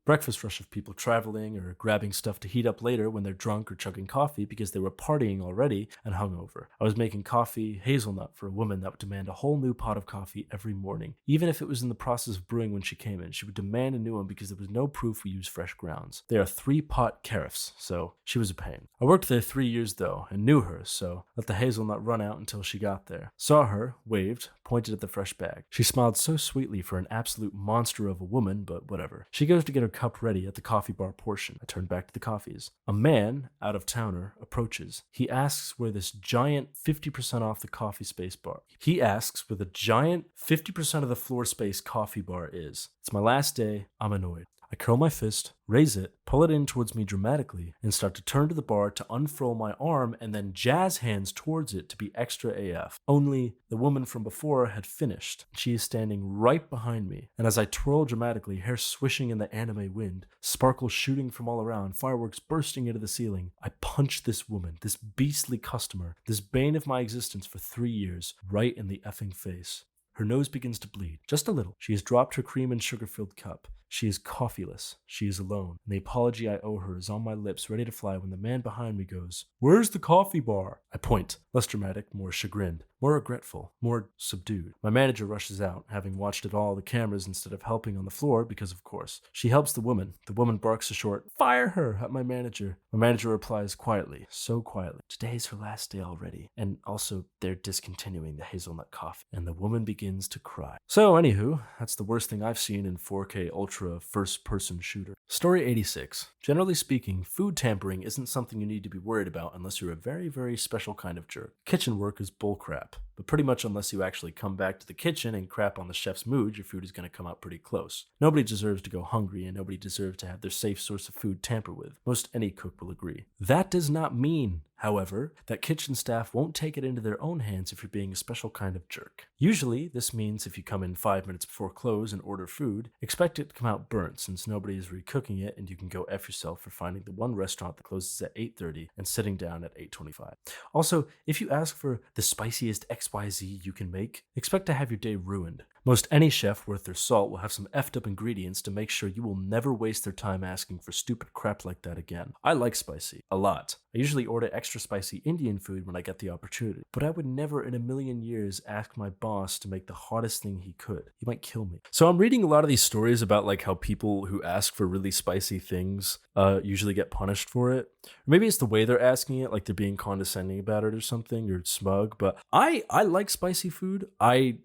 Breakfast rush of people traveling or grabbing stuff to heat up later when they're drunk or chugging coffee because they were partying already and hungover. I was making coffee, hazelnut, for a woman that would demand a whole new pot of coffee every morning. Even if it was in the process of brewing when she came in, she would demand a new one because there was no proof we used fresh grounds. They are 3-pot carafes, so she was a pain. I worked there 3 years though and knew her, so let the hazelnut run out until she got there. Saw her, waved, pointed at the fresh bag. She smiled so sweetly for an absolute monster of a woman, but whatever. She goes to get her cup ready at the coffee bar portion. I turned back to the coffees. A man, out-of-towner, approaches. He asks where this giant 50% off the coffee space bar. He asks where the giant 50% of the floor space coffee bar is. It's my last day. I'm annoyed. I curl my fist, raise it, pull it in towards me dramatically, and start to turn to the bar to unfurl my arm and then jazz hands towards it to be extra AF. Only the woman from before had finished. She is standing right behind me, and as I twirl dramatically, hair swishing in the anime wind, sparkles shooting from all around, fireworks bursting into the ceiling, I punch this woman, this beastly customer, this bane of my existence for 3 years, right in the effing face. Her nose begins to bleed, just a little. She has dropped her cream and sugar-filled cup. She is coffeeless. She is alone. And the apology I owe her is on my lips, ready to fly when the man behind me goes, "Where's the coffee bar?" I point. Less dramatic, more chagrined, more regretful, more subdued. My manager rushes out, having watched it all the cameras instead of helping on the floor, because of course. She helps the woman. The woman barks a short, "Fire her!" at my manager. My manager replies quietly, so quietly, "Today's her last day already." And also, they're discontinuing the hazelnut coffee. And the woman begins to cry. So, anywho, that's the worst thing I've seen in 4K Ultra first-person shooter. Story 86. Generally speaking, food tampering isn't something you need to be worried about unless you're a very, very special kind of jerk. Kitchen work is bullcrap, but pretty much unless you actually come back to the kitchen and crap on the chef's mood, your food is going to come out pretty close. Nobody deserves to go hungry, and nobody deserves to have their safe source of food tampered with. Most any cook will agree. That does not mean, however, that kitchen staff won't take it into their own hands if you're being a special kind of jerk. Usually, this means if you come in 5 minutes before close and order food, expect it to come out burnt since nobody is recooking it and you can go F yourself for finding the one restaurant that closes at 8:30 and sitting down at 8:25. Also, if you ask for the spiciest XYZ you can make, expect to have your day ruined. Most any chef worth their salt will have some effed up ingredients to make sure you will never waste their time asking for stupid crap like that again. I like spicy, a lot. I usually order extra spicy Indian food when I get the opportunity, but I would never in a million years ask my boss to make the hottest thing he could. He might kill me. So I'm reading a lot of these stories about like how people who ask for really spicy things usually get punished for it. Or maybe it's the way they're asking it, like they're being condescending about it or something, or smug. But I like spicy food. I'm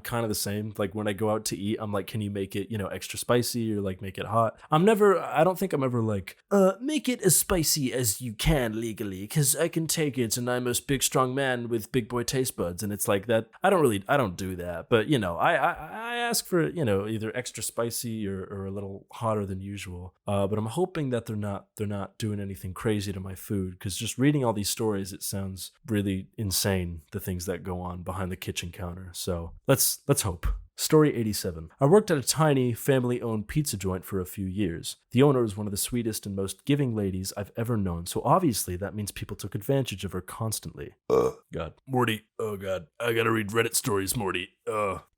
kind of the same. Like when I go out to eat, I'm like, can you make it, extra spicy or like make it hot? I don't think I'm ever like, make it as spicy as you can legally, because I can take it and I'm a big strong man with big boy taste buds. And it's like that. I don't do that. But I ask for, either extra spicy or a little hotter than usual. But I'm hoping that they're not doing anything crazy to my food, because just reading all these stories, it sounds really insane, the things that go on behind the kitchen counter. So let's hope. Story 87. I worked at a tiny, family-owned pizza joint for a few years. The owner was one of the sweetest and most giving ladies I've ever known, so obviously that means people took advantage of her constantly. God. Morty. Oh, God. I gotta read Reddit stories, Morty.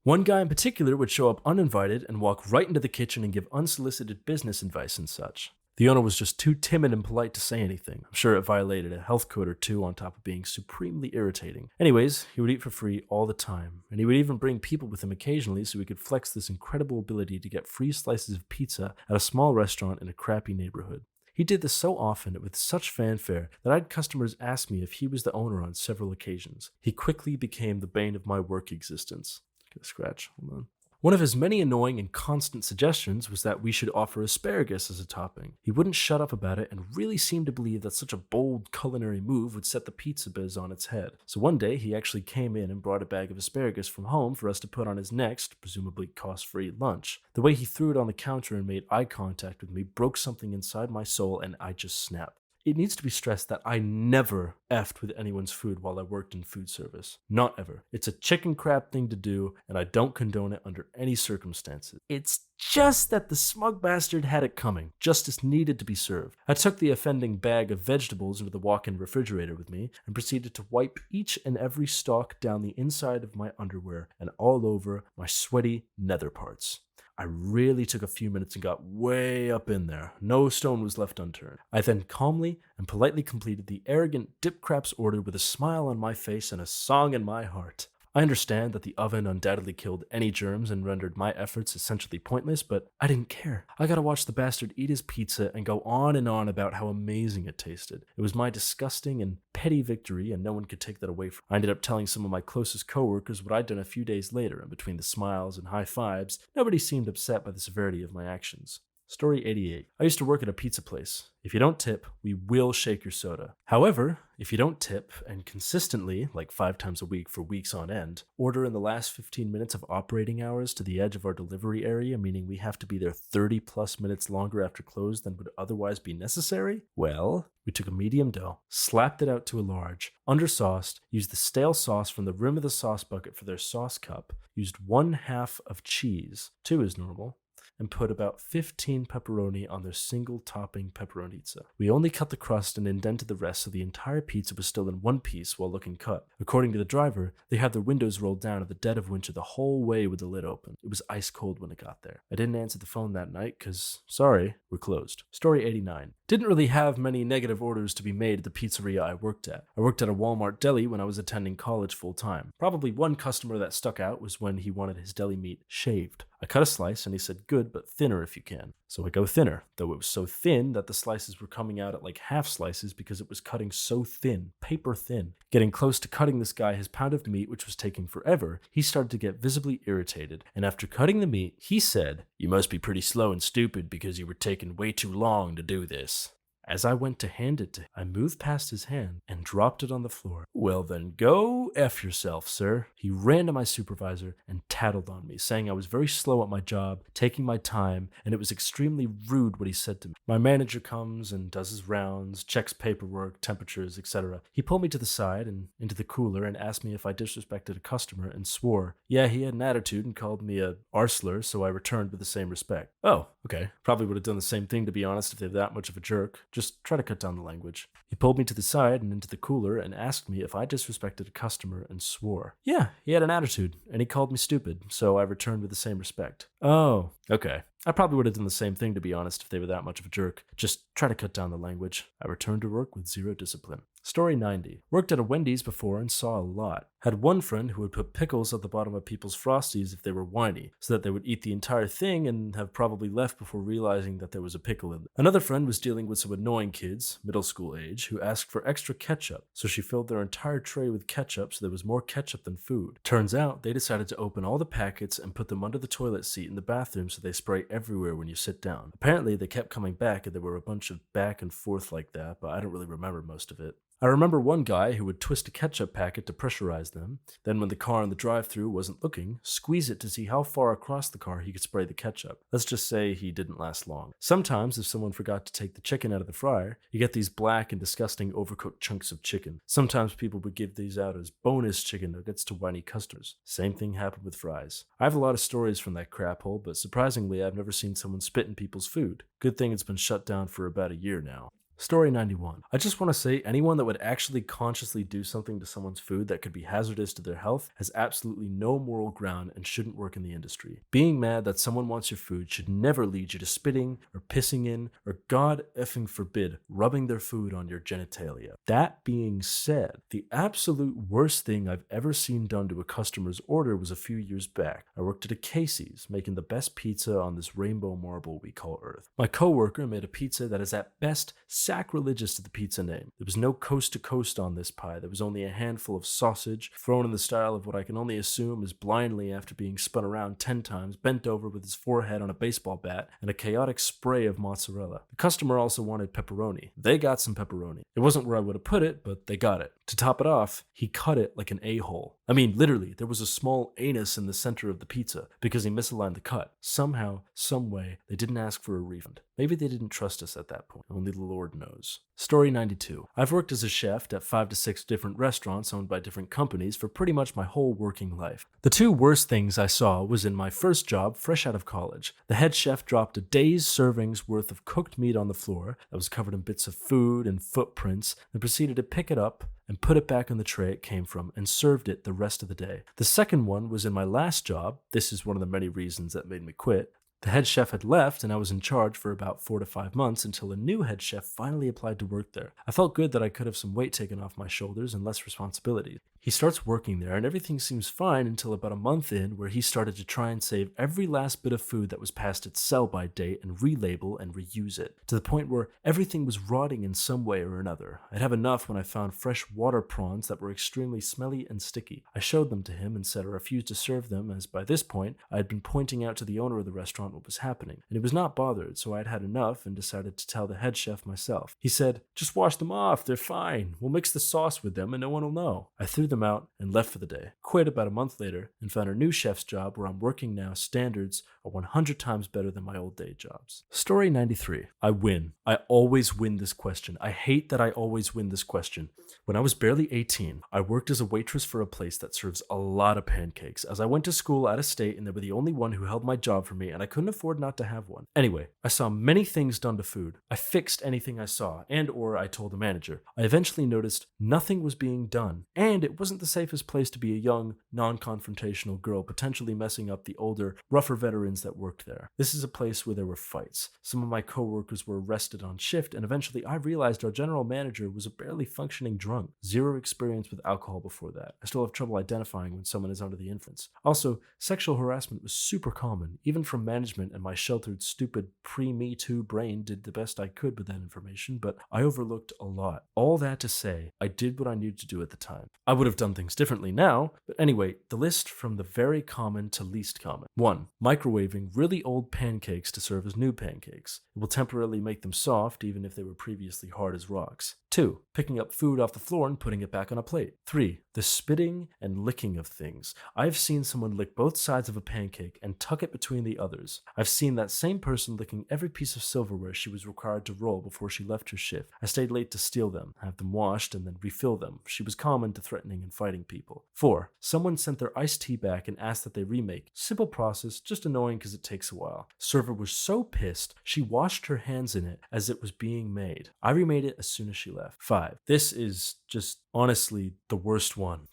One guy in particular would show up uninvited and walk right into the kitchen and give unsolicited business advice and such. The owner was just too timid and polite to say anything. I'm sure it violated a health code or two on top of being supremely irritating. Anyways, he would eat for free all the time, and he would even bring people with him occasionally so he could flex this incredible ability to get free slices of pizza at a small restaurant in a crappy neighborhood. He did this so often and with such fanfare that I had customers ask me if he was the owner on several occasions. He quickly became the bane of my work existence. Get a scratch, hold on. One of his many annoying and constant suggestions was that we should offer asparagus as a topping. He wouldn't shut up about it and really seemed to believe that such a bold culinary move would set the pizza biz on its head. So one day he actually came in and brought a bag of asparagus from home for us to put on his next, presumably cost-free lunch. The way he threw it on the counter and made eye contact with me broke something inside my soul, and I just snapped. It needs to be stressed that I never effed with anyone's food while I worked in food service. Not ever. It's a chicken crap thing to do, and I don't condone it under any circumstances. It's just that the smug bastard had it coming. Justice needed to be served. I took the offending bag of vegetables into the walk-in refrigerator with me and proceeded to wipe each and every stalk down the inside of my underwear and all over my sweaty nether parts. I really took a few minutes and got way up in there. No stone was left unturned. I then calmly and politely completed the arrogant dip crap's order with a smile on my face and a song in my heart. I understand that the oven undoubtedly killed any germs and rendered my efforts essentially pointless, but I didn't care. I gotta watch the bastard eat his pizza and go on and on about how amazing it tasted. It was my disgusting and petty victory, and no one could take that away from me. I ended up telling some of my closest coworkers what I'd done a few days later, and between the smiles and high fives, nobody seemed upset by the severity of my actions. Story 88. I used to work at a pizza place. If you don't tip, we will shake your soda. However, if you don't tip and consistently, like 5 times a week for weeks on end, order in the last 15 minutes of operating hours to the edge of our delivery area, meaning we have to be there 30 plus minutes longer after close than would otherwise be necessary, well, we took a medium dough, slapped it out to a large, undersauced, used the stale sauce from the rim of the sauce bucket for their sauce cup, used 1/2 of cheese, 2 is normal, and put about 15 pepperoni on their single topping pepperonizza. We only cut the crust and indented the rest so the entire pizza was still in one piece while looking cut. According to the driver, they had their windows rolled down at the dead of winter the whole way with the lid open. It was ice cold when it got there. I didn't answer the phone that night because, sorry, we're closed. Story 89. Didn't really have many negative orders to be made at the pizzeria I worked at. I worked at a Walmart deli when I was attending college full time. Probably one customer that stuck out was when he wanted his deli meat shaved. I cut a slice and he said, good, but thinner if you can. So I go thinner, though it was so thin that the slices were coming out at like half slices because it was cutting so thin, paper thin. Getting close to cutting this guy his pound of meat, which was taking forever, he started to get visibly irritated. And after cutting the meat, he said, "You must be pretty slow and stupid because you were taking way too long to do this." As I went to hand it to him, I moved past his hand and dropped it on the floor. "Well then go F yourself, sir." He ran to my supervisor and tattled on me, saying I was very slow at my job, taking my time, and it was extremely rude what he said to me. My manager comes and does his rounds, checks paperwork, temperatures, etc. He pulled me to the side and into the cooler and asked me if I disrespected a customer and swore. Yeah, he had an attitude and called me a arsler, so I returned with the same respect. Oh, okay. Probably would have done the same thing, to be honest, if they're that much of a jerk. Just try to cut down the language. He pulled me to the side and into the cooler and asked me if I disrespected a customer and swore. Yeah, he had an attitude, and he called me stupid, so I returned with the same respect. Oh, okay. I probably would have done the same thing, to be honest, if they were that much of a jerk. Just try to cut down the language. I returned to work with zero discipline. Story 90. Worked at a Wendy's before and saw a lot. Had one friend who would put pickles at the bottom of people's Frosties if they were whiny, so that they would eat the entire thing and have probably left before realizing that there was a pickle in it. Another friend was dealing with some annoying kids, middle school age, who asked for extra ketchup, so she filled their entire tray with ketchup so there was more ketchup than food. Turns out, they decided to open all the packets and put them under the toilet seat in the bathroom so they spray everywhere when you sit down. Apparently, they kept coming back and there were a bunch of back and forth like that, but I don't really remember most of it. I remember one guy who would twist a ketchup packet to pressurize them, then when the car in the drive-thru wasn't looking, squeeze it to see how far across the car he could spray the ketchup. Let's just say he didn't last long. Sometimes, if someone forgot to take the chicken out of the fryer, you get these black and disgusting overcooked chunks of chicken. Sometimes people would give these out as bonus chicken nuggets to whiny customers. Same thing happened with fries. I have a lot of stories from that crap hole, but surprisingly, I've never seen someone spit in people's food. Good thing it's been shut down for about a year now. Story 91. I just want to say anyone that would actually consciously do something to someone's food that could be hazardous to their health has absolutely no moral ground and shouldn't work in the industry. Being mad that someone wants your food should never lead you to spitting or pissing in or, God effing forbid, rubbing their food on your genitalia. That being said, the absolute worst thing I've ever seen done to a customer's order was a few years back. I worked at a Casey's, making the best pizza on this rainbow marble we call Earth. My coworker made a pizza that is at best sacrilegious to the pizza name. There was no coast to coast on this pie. There was only a handful of sausage, thrown in the style of what I can only assume is blindly after being spun around 10 times, bent over with his forehead on a baseball bat, and a chaotic spray of mozzarella. The customer also wanted pepperoni. They got some pepperoni. It wasn't where I would have put it, but they got it. To top it off, he cut it like an a-hole. I mean, literally, there was a small anus in the center of the pizza because he misaligned the cut. Somehow, some way, they didn't ask for a refund. Maybe they didn't trust us at that point. Only the Lord knows. Story 92. I've worked as a chef at 5 to 6 different restaurants owned by different companies for pretty much my whole working life. The two worst things I saw was in my first job fresh out of college. The head chef dropped a day's servings worth of cooked meat on the floor that was covered in bits of food and footprints, and proceeded to pick it up and put it back on the tray it came from and served it the rest of the day. The second one was in my last job. This is one of the many reasons that made me quit. The head chef had left, and I was in charge for about 4 to 5 months until a new head chef finally applied to work there. I felt good that I could have some weight taken off my shoulders and less responsibility. He starts working there, and everything seems fine until about a month in, where he started to try and save every last bit of food that was past its sell-by date and relabel and reuse it, to the point where everything was rotting in some way or another. I'd have enough when I found fresh water prawns that were extremely smelly and sticky. I showed them to him and said I refused to serve them, as by this point I had been pointing out to the owner of the restaurant what was happening, and he was not bothered, so I had had enough and decided to tell the head chef myself. He said, "Just wash them off, they're fine. We'll mix the sauce with them and no one will know." I threw them out and left for the day. Quit about a month later and found a new chef's job where I'm working now. Standards are 100 times better than my old day jobs. Story 93. I win. I always win this question. I hate that I always win this question. When I was barely 18, I worked as a waitress for a place that serves a lot of pancakes, as I went to school out of state and they were the only one who held my job for me, and I couldn't afford not to have one. Anyway, I saw many things done to food. I fixed anything I saw, and or I told the manager. I eventually noticed nothing was being done, and it wasn't the safest place to be a young, non-confrontational girl potentially messing up the older, rougher veterans that worked there. This is a place where there were fights. Some of my coworkers were arrested on shift, and eventually I realized our general manager was a barely functioning drunk. Zero experience with alcohol before that. I still have trouble identifying when someone is under the influence. Also, sexual harassment was super common, even from management, and my sheltered, stupid pre-Me Too brain did the best I could with that information, but I overlooked a lot. All that to say, I did what I needed to do at the time. I would have done things differently now, but anyway, the list from the very common to least common. 1. Microwaving really old pancakes to serve as new pancakes. It will temporarily make them soft, even if they were previously hard as rocks. 2. Picking up food off the floor and putting it back on a plate. 3. The spitting and licking of things. I've seen someone lick both sides of a pancake and tuck it between the others. I've seen that same person licking every piece of silverware she was required to roll before she left her shift. I stayed late to steal them, have them washed, and then refill them. She was common to threatening and fighting people. 4. Someone sent their iced tea back and asked that they remake. Simple process, just annoying because it takes a while. Server was so pissed, she washed her hands in it as it was being made. I remade it as soon as she left. 5. This is just honestly the worst one.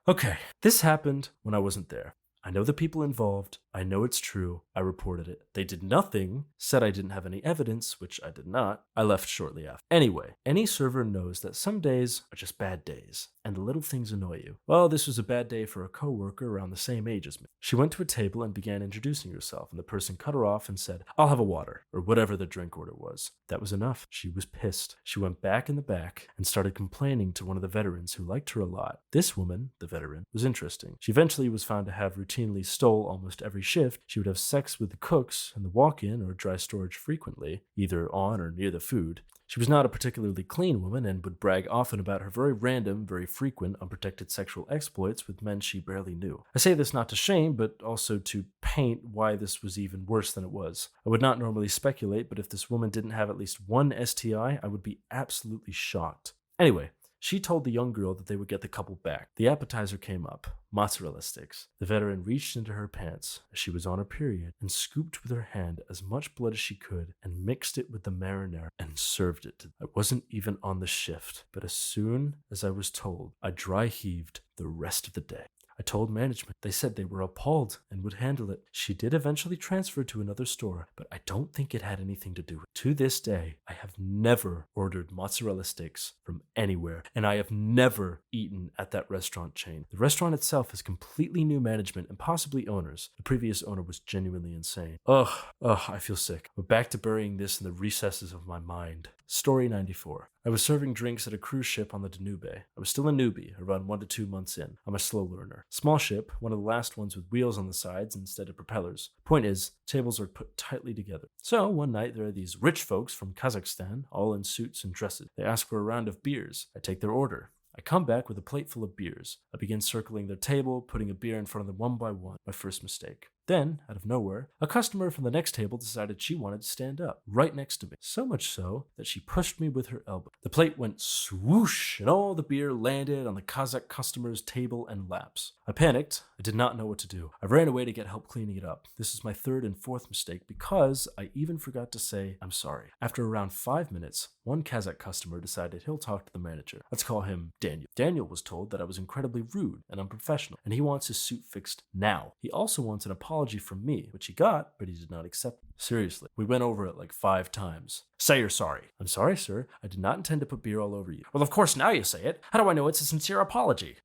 Okay. This happened when I wasn't there. I know the people involved. I know it's true. I reported it. They did nothing, said I didn't have any evidence, which I did not. I left shortly after. Anyway, any server knows that some days are just bad days, and the little things annoy you. Well, this was a bad day for a coworker around the same age as me. She went to a table and began introducing herself, and the person cut her off and said, "I'll have a water," or whatever the drink order was. That was enough. She was pissed. She went back in the back and started complaining to one of the veterans who liked her a lot. This woman, the veteran, was interesting. She eventually was found to have routinely stole almost every shift. She would have sex with the cooks in the walk-in or dry storage frequently, either on or near the food. She was not a particularly clean woman and would brag often about her very random, very frequent, unprotected sexual exploits with men she barely knew. I say this not to shame, but also to paint why this was even worse than it was. I would not normally speculate, but if this woman didn't have at least one STI, I would be absolutely shocked. Anyway, she told the young girl that they would get the couple back. The appetizer came up. Mozzarella sticks. The veteran reached into her pants as she was on her period and scooped with her hand as much blood as she could and mixed it with the marinara and served it. I wasn't even on the shift, but as soon as I was told, I dry heaved the rest of the day. I told management. They said they were appalled and would handle it. She did eventually transfer to another store, but I don't think it had anything to do with it. To this day, I have never ordered mozzarella sticks from anywhere, and I have never eaten at that restaurant chain. The restaurant itself has completely new management and possibly owners. The previous owner was genuinely insane. I feel sick. But back to burying this in the recesses of my mind. Story 94. I was serving drinks at a cruise ship on the Danube. I was still a newbie, around 1 to 2 months in. I'm a slow learner. Small ship, one of the last ones with wheels on the sides instead of propellers. Point is, tables are put tightly together. So, one night there are these rich folks from Kazakhstan, all in suits and dresses. They ask for a round of beers. I take their order. I come back with a plate full of beers. I begin circling their table, putting a beer in front of them one by one. My first mistake. Then, out of nowhere, a customer from the next table decided she wanted to stand up, right next to me. So much so that she pushed me with her elbow. The plate went swoosh, and all the beer landed on the Kazakh customer's table and laps. I panicked. I did not know what to do. I ran away to get help cleaning it up. This is my third and fourth mistake because I even forgot to say I'm sorry. After around 5 minutes, one Kazakh customer decided he'll talk to the manager. Let's call him Daniel. Daniel was told that I was incredibly rude and unprofessional, and he wants his suit fixed now. He also wants an apology from me, which he got, but he did not accept. Seriously, we went over it like 5 times. Say you're sorry. I'm sorry, sir. I did not intend to put beer all over you. Well, of course, now you say it. How do I know it's a sincere apology?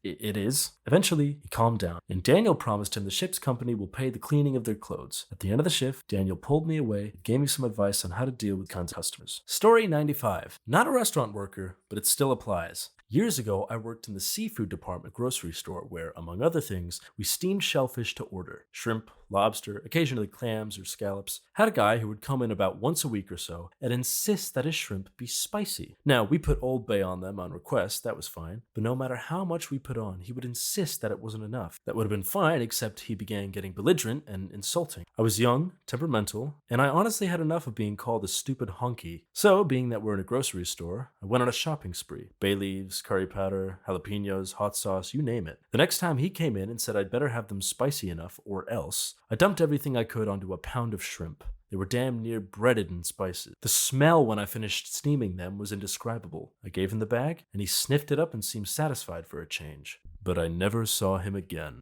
It is. Eventually, he calmed down, and Daniel promised him the ship's company will pay the cleaning of their clothes. At the end of the shift, Daniel pulled me away and gave me some advice on how to deal with kinds of customers. Story 95. Not a restaurant worker, but it still applies. Years ago, I worked in the seafood department grocery store where, among other things, we steamed shellfish to order. Shrimp, lobster, occasionally clams or scallops. Had a guy who would come in about once a week or so and insist that his shrimp be spicy. Now, we put Old Bay on them on request, that was fine, but no matter how much we put on, he would insist that it wasn't enough. That would have been fine, except he began getting belligerent and insulting. I was young, temperamental, and I honestly had enough of being called a stupid honky. So, being that we're in a grocery store, I went on a shopping spree. Bay leaves, curry powder, jalapenos, hot sauce, you name it. The next time he came in and said I'd better have them spicy enough, or else, I dumped everything I could onto a pound of shrimp. They were damn near breaded in spices. The smell when I finished steaming them was indescribable. I gave him the bag, and he sniffed it up and seemed satisfied for a change. But I never saw him again.